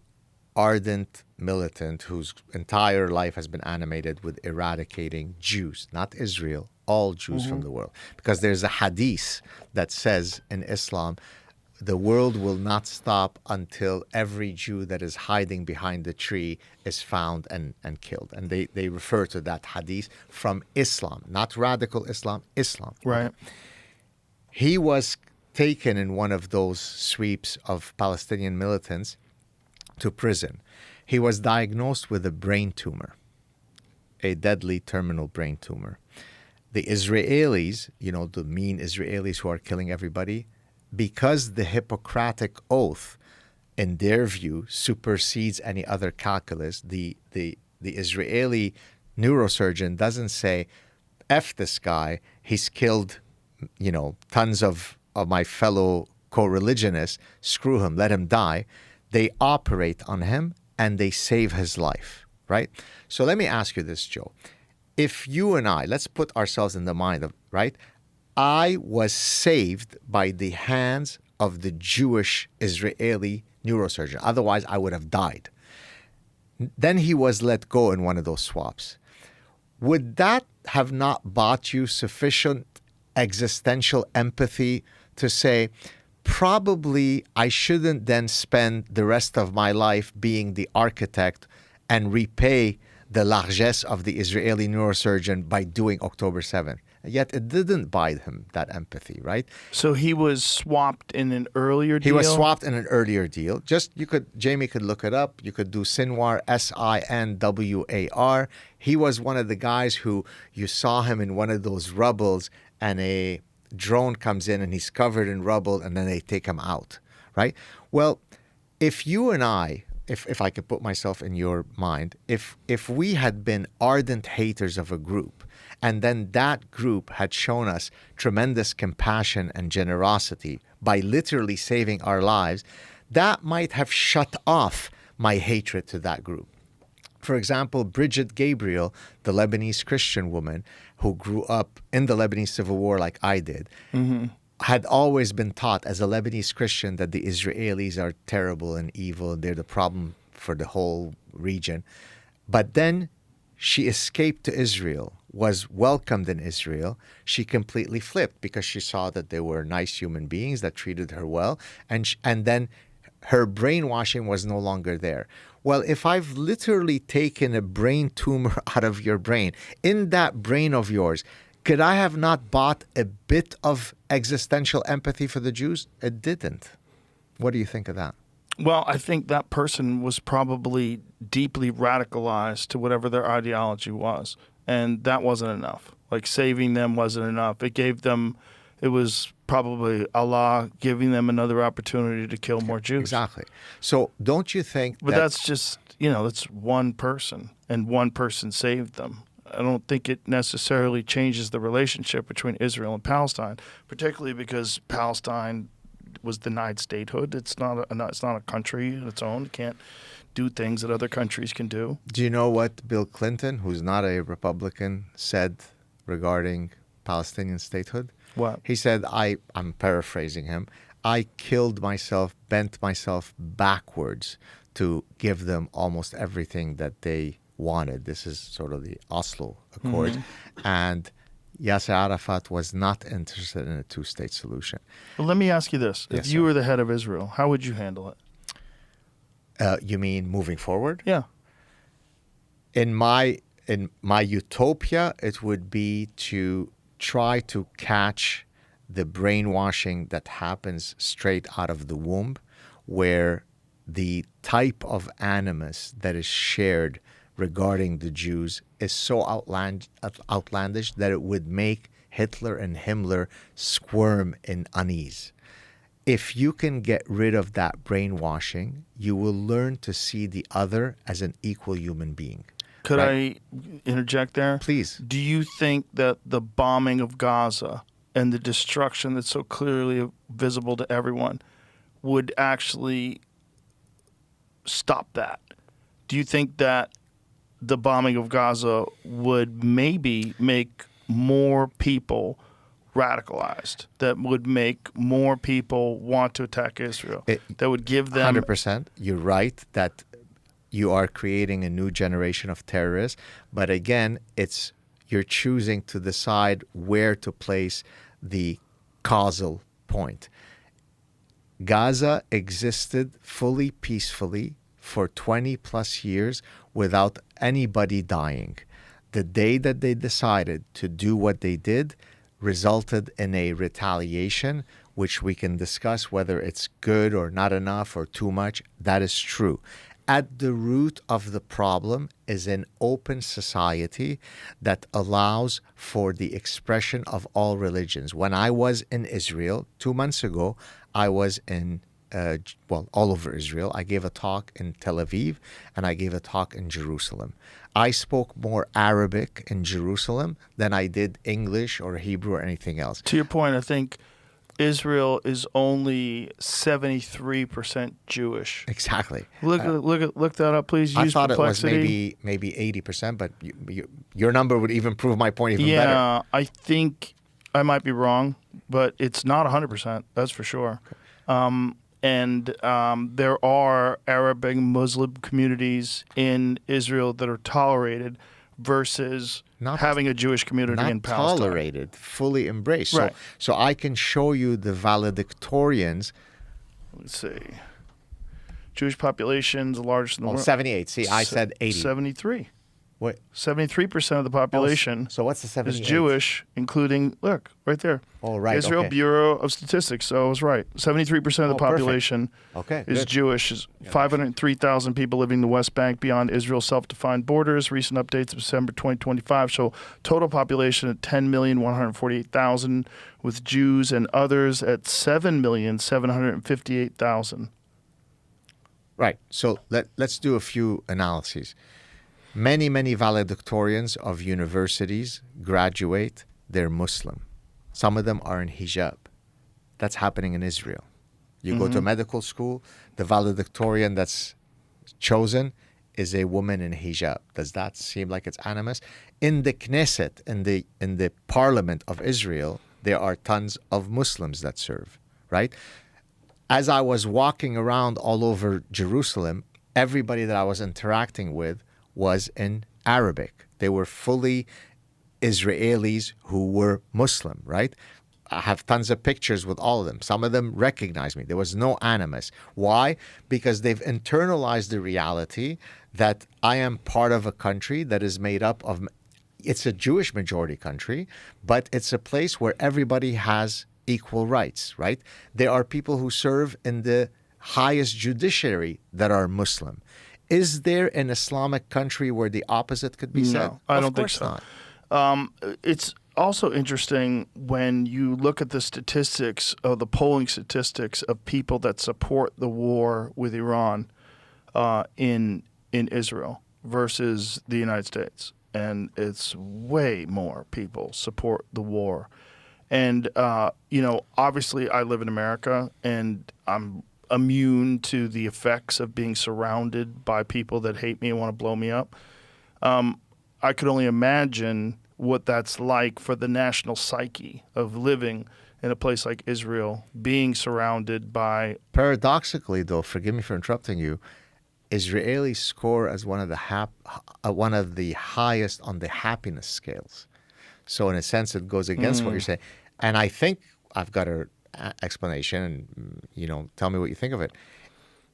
ardent militant whose entire life has been animated with eradicating Jews, not Israel, all Jews from the world. Because there's a hadith that says in Islam, the world will not stop until every Jew that is hiding behind the tree is found and killed. And they refer to that hadith from Islam, not radical Islam, Islam. Right. He was taken in one of those sweeps of Palestinian militants to prison. He was diagnosed with a brain tumor, a deadly terminal brain tumor. The Israelis, the mean Israelis who are killing everybody, because the Hippocratic oath, in their view, supersedes any other calculus, the Israeli neurosurgeon doesn't say, F this guy, he's killed, tons of my fellow co-religionists, screw him, let him die. They operate on him and they save his life, right? So let me ask you this, Joe. If you and I, let's put ourselves in the mind of, right? I was saved by the hands of the Jewish Israeli neurosurgeon. Otherwise, I would have died. Then he was let go in one of those swaps. Would that have not bought you sufficient existential empathy to say, probably I shouldn't then spend the rest of my life being the architect and repay the largesse of the Israeli neurosurgeon by doing October 7th? Yet it didn't buy him that empathy, right? So he was swapped in an earlier deal? He was swapped in an earlier deal. Jamie could look it up. You could do Sinwar, Sinwar. He was one of the guys who you saw him in one of those rubbles and a drone comes in and he's covered in rubble and then they take him out, right? Well, if you and I, if I could put myself in your mind, if we had been ardent haters of a group, and then that group had shown us tremendous compassion and generosity by literally saving our lives, that might have shut off my hatred to that group. For example, Bridget Gabriel, the Lebanese Christian woman who grew up in the Lebanese Civil War like I did, had always been taught as a Lebanese Christian that the Israelis are terrible and evil. They're the problem for the whole region. But then she escaped to Israel, was welcomed in Israel. She completely flipped because she saw that they were nice human beings that treated her well. And then her brainwashing was no longer there. Well, if I've literally taken a brain tumor out of your brain, in that brain of yours, could I have not bought a bit of existential empathy for the Jews? It didn't. What do you think of that? Well, I think that person was probably deeply radicalized to whatever their ideology was. And that wasn't enough. Like saving them wasn't enough. It was probably Allah giving them another opportunity to kill more Jews. Exactly. So don't you think But that's just, that's one person, and one person saved them. I don't think it necessarily changes the relationship between Israel and Palestine, particularly because Palestine was denied statehood. It's not a country of its own. It can't do things that other countries can do. Do you know what Bill Clinton, who's not a Republican, said regarding Palestinian statehood? What? He said, I'm paraphrasing him, I killed myself, bent myself backwards to give them almost everything that they wanted. This is sort of the Oslo Accord. And Yasser Arafat was not interested in a two-state solution. Well, let me ask you this. Yes, If you sir. were the head of Israel, how would you handle it? You mean moving forward? Yeah. In my utopia, it would be to try to catch the brainwashing that happens straight out of the womb, where the type of animus that is shared regarding the Jews is so outlandish that it would make Hitler and Himmler squirm in unease. If you can get rid of that brainwashing, you will learn to see the other as an equal human being. Could Right. I interject there? Please. Do you think that the bombing of Gaza and the destruction that's so clearly visible to everyone would actually stop that? Do you think that the bombing of Gaza would maybe make more people radicalized, that would make more people want to attack Israel, that would give them... 100%. You're right that you are creating a new generation of terrorists. But again, you're choosing to decide where to place the causal point. Gaza existed fully peacefully for 20 plus years without anybody dying. The day that they decided to do what they did resulted in a retaliation, which we can discuss whether it's good or not enough or too much. That is true. At the root of the problem is an open society that allows for the expression of all religions. When I was in Israel 2 months ago, I was in all over Israel. I gave a talk in Tel Aviv and I gave a talk in Jerusalem. I spoke more Arabic in Jerusalem than I did English or Hebrew or anything else. To your point, I think Israel is only 73% Jewish. Exactly. Look that up, please. I Use thought perplexity. it was maybe 80%, but your number would even prove my point even better. Yeah, I think I might be wrong, but it's not 100%. That's for sure. And there are Arab and Muslim communities in Israel that are tolerated versus having a Jewish community in Palestine. Not tolerated, fully embraced. Right. So I can show you the valedictorians. Let's see. Jewish population is the largest in the world. 78. See, I said 80. 73. What? 73% of the population So what's the 78? is Jewish, including, look, right there. Oh, right. Israel okay. Bureau of Statistics. So I was right. 73% of the population is good. Jewish. Is 503,000 people living in the West Bank beyond Israel's self-defined borders. Recent updates of December 2025 show total population at 10,148,000, with Jews and others at 7,758,000. Right. So let's do a few analyses. Many valedictorians of universities graduate, they're Muslim. Some of them are in hijab. That's happening in Israel. You go to medical school, the valedictorian that's chosen is a woman in hijab. Does that seem like it's animus? In the Knesset, in the parliament of Israel, there are tons of Muslims that serve, right? As I was walking around all over Jerusalem, everybody that I was interacting with was in Arabic. They were fully Israelis who were Muslim, right? I have tons of pictures with all of them. Some of them recognize me. There was no animus. Why? Because they've internalized the reality that I am part of a country that is made up of, it's a Jewish majority country, but it's a place where everybody has equal rights, right? There are people who serve in the highest judiciary that are Muslim. Is there an Islamic country where the opposite could be said? No, I don't think so. It's also interesting when you look at the statistics of the polling statistics of people that support the war with Iran in Israel versus the United States. And it's way more people support the war. And, obviously I live in America and I'm immune to the effects of being surrounded by people that hate me and want to blow me up. I could only imagine what that's like for the national psyche of living in a place like Israel, being surrounded by... Paradoxically, though, forgive me for interrupting you, Israelis score as one of the highest on the happiness scales. So in a sense, it goes against what you're saying. And I think I've got an explanation, and tell me what you think of it.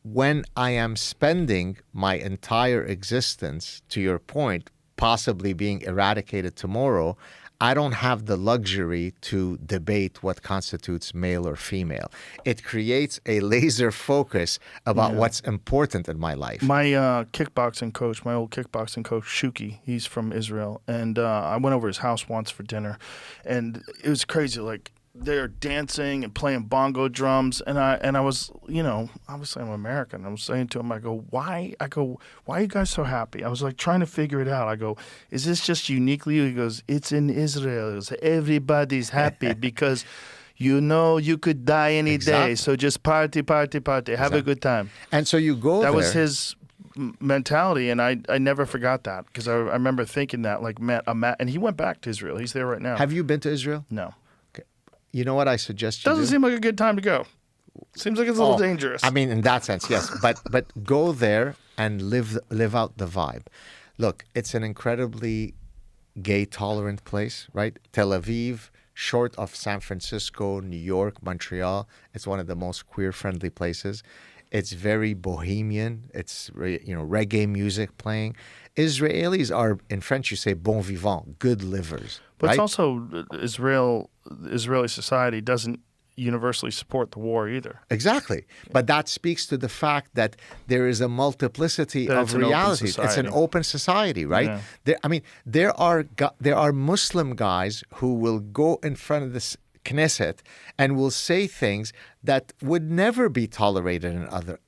When I am spending my entire existence, to your point, possibly being eradicated tomorrow, I don't have the luxury to debate what constitutes male or female. It creates a laser focus about what's important in my life. My kickboxing coach, my old kickboxing coach, Shuki, he's from Israel. And I went over his house once for dinner. And it was crazy. Like, they're dancing and playing bongo drums, and I was, obviously I'm American. I was saying to him, why are you guys so happy? I was like trying to figure it out. I go, is this just uniquely you? He goes, it's in Israel. So everybody's happy because you could die any day. So just party, have a good time. And so you go That there. was his mentality, and I never forgot that because I remember thinking that, like, and he went back to Israel. He's there right now. Have you been to Israel? No. You know what I suggest you Doesn't do? seem like a good time to go. Seems like it's a little dangerous. I mean, in that sense, yes. But go there and live out the vibe. Look, it's an incredibly gay-tolerant place, right? Tel Aviv, short of San Francisco, New York, Montreal, it's one of the most queer-friendly places. It's very bohemian. It's reggae music playing. Israelis are, in French, you say bon vivant, good livers. But right? it's also Israeli society doesn't universally support the war either. Exactly. But that speaks to the fact that there is a multiplicity That of it's an open realities. It's an society. open society, right? Yeah. There are Muslim guys who will go in front of this Knesset and will say things that would never be tolerated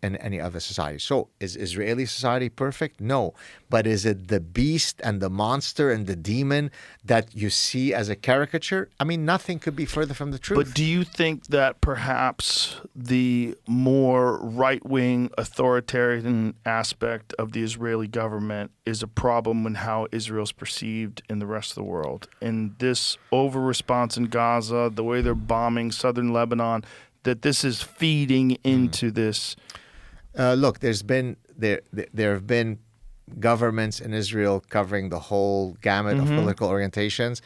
in any other society. So is Israeli society perfect? No. But is it the beast and the monster and the demon that you see as a caricature? I mean, nothing could be further from the truth. But do you think that perhaps the more right-wing authoritarian aspect of the Israeli government is a problem in how Israel's perceived in the rest of the world? And this over-response in Gaza, the way they're bombing southern Lebanon, that this is feeding into this? Look, there have been governments in Israel covering the whole gamut of political orientations.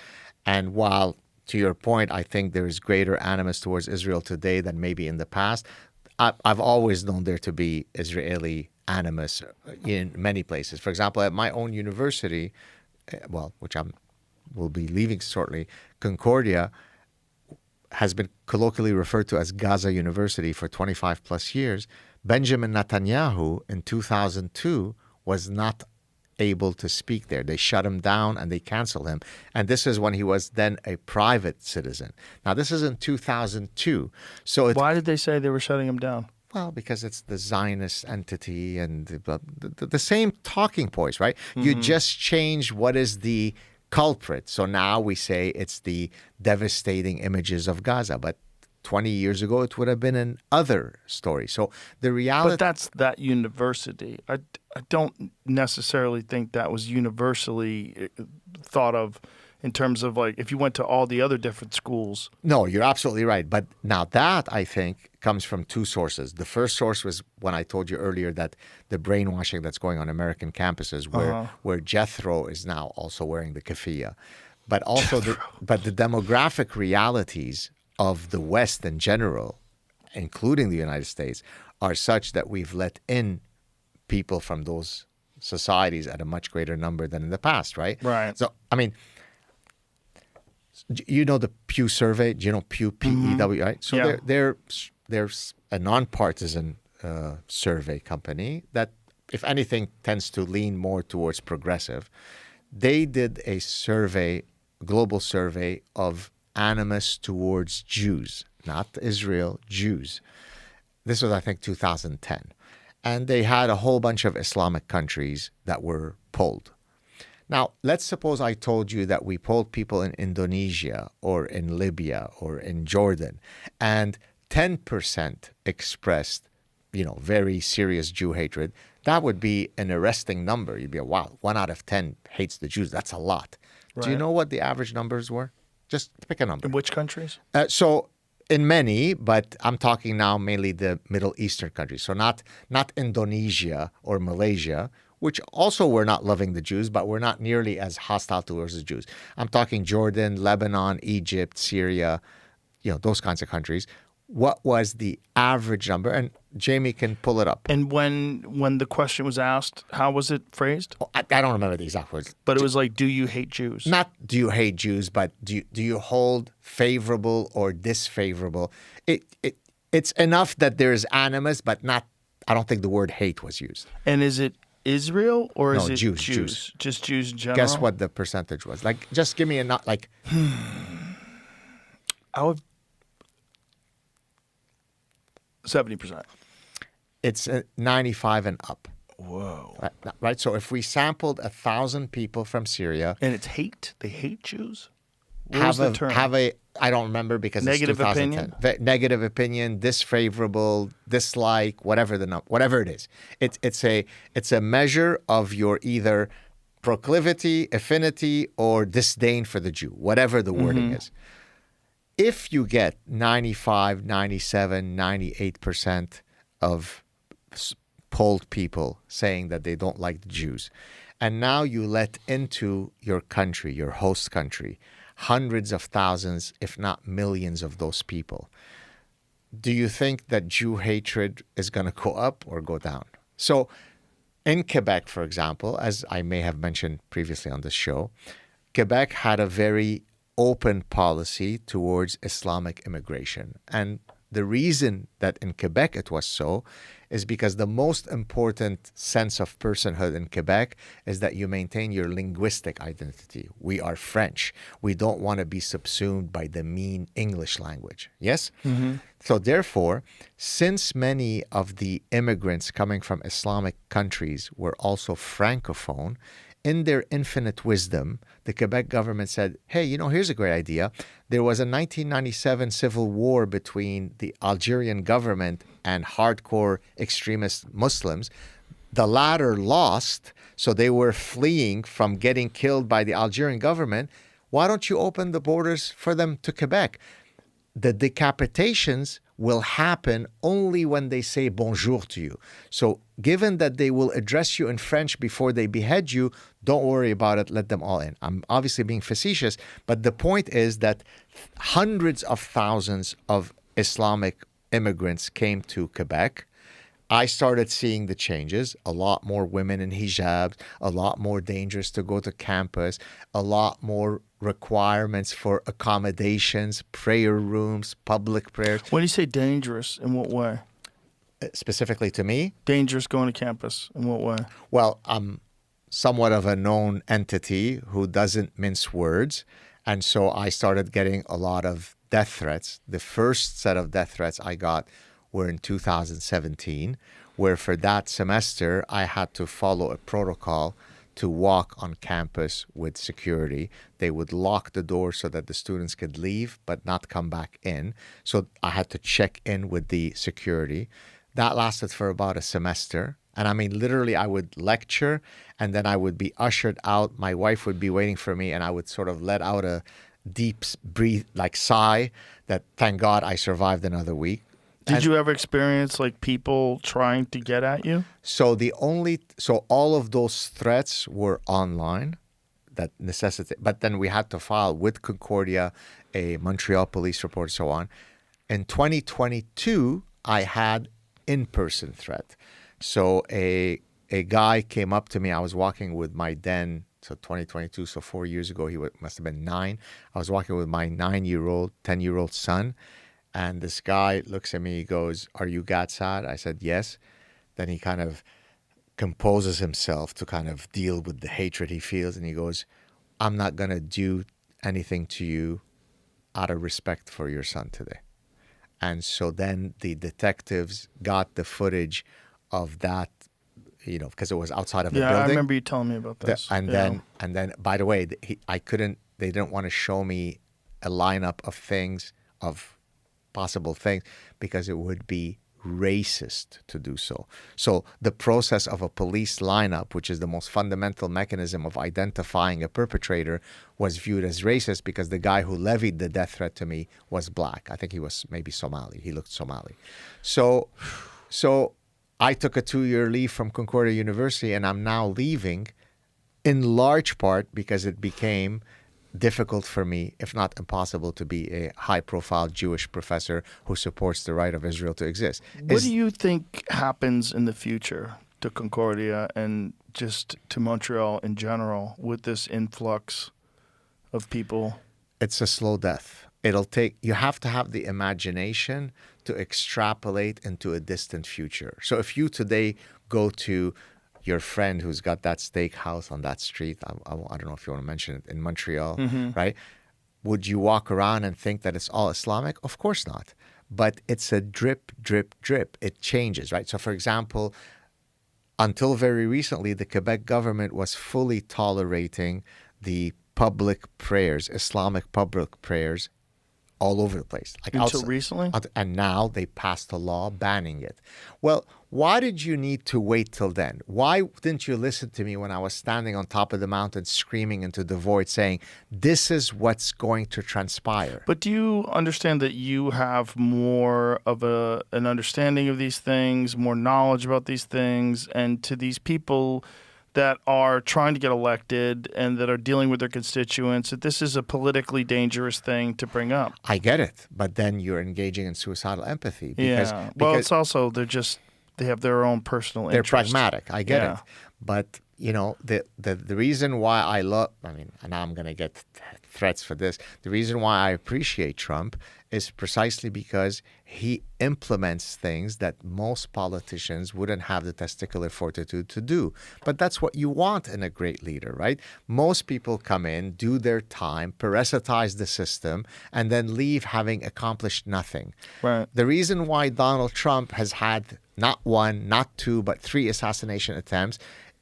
And while, to your point, I think there is greater animus towards Israel today than maybe in the past, I've always known there to be Israeli animus in many places. For example, at my own university, which will be leaving shortly, Concordia has been colloquially referred to as Gaza University for 25 plus years. Benjamin Netanyahu in 2002 was not able to speak there. They shut him down and they canceled him. And this is when he was then a private citizen. Now, this is in 2002. So Why did they say they were shutting him down? Well, because it's the Zionist entity and the same talking points, right? You just change what is the culprit. So now we say it's the devastating images of Gaza. But 20 years ago, it would have been an other story. So the reality... But that's that university. I don't necessarily think that was universally thought of in terms of, like, if you went to all the other different schools. No, you're absolutely right. But now that, I think, comes from two sources. The first source was when I told you earlier that the brainwashing that's going on American campuses where Jethro is now also wearing the keffiyeh. But also the demographic realities of the West in general, including the United States, are such that we've let in people from those societies at a much greater number than in the past, right? Right. So, I mean, you know the Pew survey? Do you know Pew, P-E-W, right? So Yeah. there's a nonpartisan survey company that, if anything, tends to lean more towards progressive. They did a survey, global survey of animus towards Jews, not Israel, Jews. This was, I think, 2010. And they had a whole bunch of Islamic countries that were polled. Now, let's suppose I told you that we polled people in Indonesia or in Libya or in Jordan, and 10% expressed, very serious Jew hatred. That would be an arresting number. You'd be, wow, 1 out of 10 hates the Jews. That's a lot. Right. Do you know what the average numbers were? Just pick a number. In which countries? So in many, but I'm talking now mainly the Middle Eastern countries. So not Indonesia or Malaysia, which also were not loving the Jews, but were not nearly as hostile towards the Jews. I'm talking Jordan, Lebanon, Egypt, Syria, those kinds of countries. What was the average number? And Jamie can pull it up. And when the question was asked, how was it phrased? I don't remember the exact words. But it was like, do you hate Jews? Not do you hate Jews, but do you hold favorable or disfavorable? It's enough that there is animus, but not. I don't think the word hate was used. And is it Israel or is No, it Jews? Just Jews in general? Guess what the percentage was? Like, just give me a not like. I would 70%. It's 95 and up. Whoa. Right? So if we sampled 1,000 people from Syria, And it's hate? They hate Jews? What was the term? I don't remember because Negative it's 2010. Negative opinion, disfavorable, dislike, whatever it is. It's a measure of your either proclivity, affinity, or disdain for the Jew, whatever the wording is. If you get 95, 97, 98% of polled people saying that they don't like the Jews, and now you let into your country, your host country, hundreds of thousands, if not millions of those people, do you think that Jew hatred is going to go up or go down? So in Quebec, for example, as I may have mentioned previously on this show, Quebec had a very open policy towards Islamic immigration. And the reason that in Quebec it was so is because the most important sense of personhood in Quebec is that you maintain your linguistic identity. We are French. We don't want to be subsumed by the mean English language. Yes? So therefore, since many of the immigrants coming from Islamic countries were also Francophone, in their infinite wisdom, the Quebec government said, hey, here's a great idea. There was a 1997 civil war between the Algerian government and hardcore extremist Muslims. The latter lost, so they were fleeing from getting killed by the Algerian government. Why don't you open the borders for them to Quebec? The decapitations will happen only when they say bonjour to you. So given that they will address you in French before they behead you, don't worry about it. Let them all in. I'm obviously being facetious, but the point is that hundreds of thousands of Islamic immigrants came to Quebec. I started seeing the changes, a lot more women in hijabs, a lot more dangerous to go to campus, a lot more requirements for accommodations, prayer rooms, public prayers. When you say dangerous, in what way? Specifically to me? Dangerous going to campus, in what way? Well, I'm somewhat of a known entity who doesn't mince words. And so I started getting a lot of death threats. The first set of death threats I got were in 2017, where for that semester, I had to follow a protocol to walk on campus with security. They would lock the door so that the students could leave but not come back in. So I had to check in with the security. That lasted for about a semester. And I mean, literally, I would lecture and then I would be ushered out. My wife would be waiting for me and I would sort of let out a deep breathe, like sigh that thank God I survived another week. Did you ever experience like people trying to get at you? So all of those threats were online, that necessitate. But then we had to file with Concordia a Montreal police report, so on. In 2022, I had in-person threat. So a guy came up to me. I was walking with my then, so 2022, so 4 years ago, he must have been 9. I was walking with my 9-year-old, 10-year-old son. And this guy looks at me, he goes, "Are you Gad Saad?" I said, "Yes." Then he kind of composes himself to kind of deal with the hatred he feels. And he goes, "I'm not going to do anything to you out of respect for your son today." And so then the detectives got the footage of that, because it was outside of a building. Yeah, I remember you telling me about this. And then, by the way, they didn't want to show me a lineup of things, of possible things, because it would be racist to do so. So the process of a police lineup, which is the most fundamental mechanism of identifying a perpetrator, was viewed as racist because the guy who levied the death threat to me was black. I think he was maybe Somali. He looked Somali. So I took a 2-year leave from Concordia University, and I'm now leaving in large part because it became difficult for me, if not impossible, to be a high-profile Jewish professor who supports the right of Israel to exist. What do you think happens in the future to Concordia and just to Montreal in general with this influx of people? It's a slow death. You have to have the imagination to extrapolate into a distant future. So if you today go to your friend who's got that steakhouse on that street, I don't know if you want to mention it, in Montreal, right? Would you walk around and think that it's all Islamic? Of course not. but it's a drip, drip, drip. It changes, right? So, for example, until very recently, the Quebec government was fully tolerating the public prayers, Islamic public prayers, all over the place. Like Until recently? And now they passed a law banning it. Well, why did you need to wait till then? Why didn't you listen to me when I was standing on top of the mountain screaming into the void saying, this is what's going to transpire? But do you understand that you have more of an understanding of these things, more knowledge about these things, and to these people that are trying to get elected and that are dealing with their constituents, that this is a politically dangerous thing to bring up? I get it, but then you're engaging in suicidal empathy. Well, it's also, they have their own personal they're interest. pragmatic. I get Yeah. it. But, you know, the reason why I love, I mean, and I'm going to get threats for this. The reason why I appreciate Trump is precisely because he implements things that most politicians wouldn't have the testicular fortitude to do. But that's what you want in a great leader, right? Most people come in, do their time, parasitize the system, and then leave having accomplished nothing. Right. The reason why Donald Trump has had not one, not two, but 3 assassination attempts,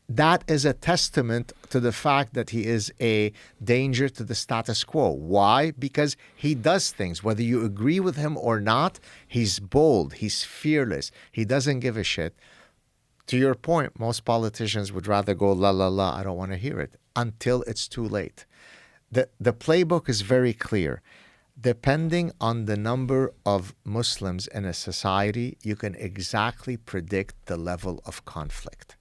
that is a testament to the fact that he is a danger to the status quo. Why? Because he does things. Whether you agree with him or not, he's bold, he's fearless, he doesn't give a shit. To your point, most politicians would rather go, la, la, la, I don't want to hear it, until it's too late. The playbook is very clear. Depending on the number of Muslims in a society, you can exactly predict the level of conflict.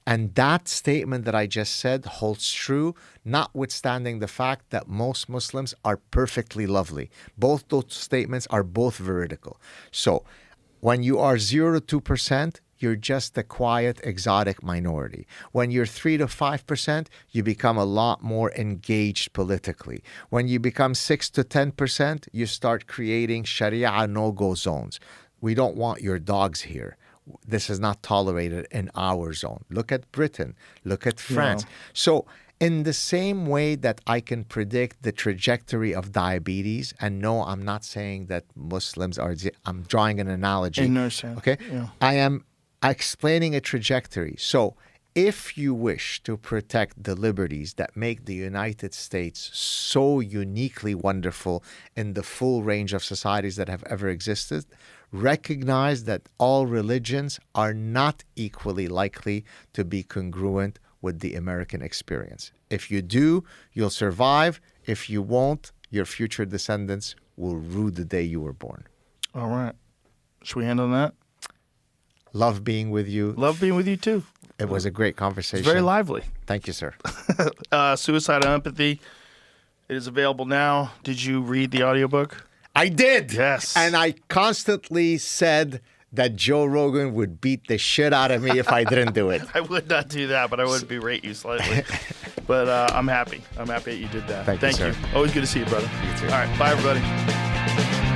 And that statement that I just said holds true, notwithstanding the fact that most Muslims are perfectly lovely. Both those statements are both veridical. So when you are 0 to 2%, you're just a quiet, exotic minority. When you're 3 to 5%, you become a lot more engaged politically. When you become 6 to 10%, you start creating Sharia no-go zones. We don't want your dogs here. This is not tolerated in our zone. Look at Britain. Look at France. Yeah. So in the same way that I can predict the trajectory of diabetes, and no, I'm not saying that Muslims are, I'm drawing an analogy. I understand. Okay? Yeah. I am explaining a trajectory. So if you wish to protect the liberties that make the United States so uniquely wonderful in the full range of societies that have ever existed, recognize that all religions are not equally likely to be congruent with the American experience. If you do, you'll survive. If you won't, your future descendants will rue the day you were born. All right. Should we end on that? Love being with you. Love being with you, too. It was a great conversation. It's very lively. Thank you, sir. Suicidal Empathy. It is available now. Did you read the audiobook? I did. Yes. And I constantly said that Joe Rogan would beat the shit out of me if I didn't do it. I would not do that, but I would berate you slightly. But I'm happy. I'm happy that you did that. Thank you, sir. Always good to see you, brother. You too. All right. Bye, everybody.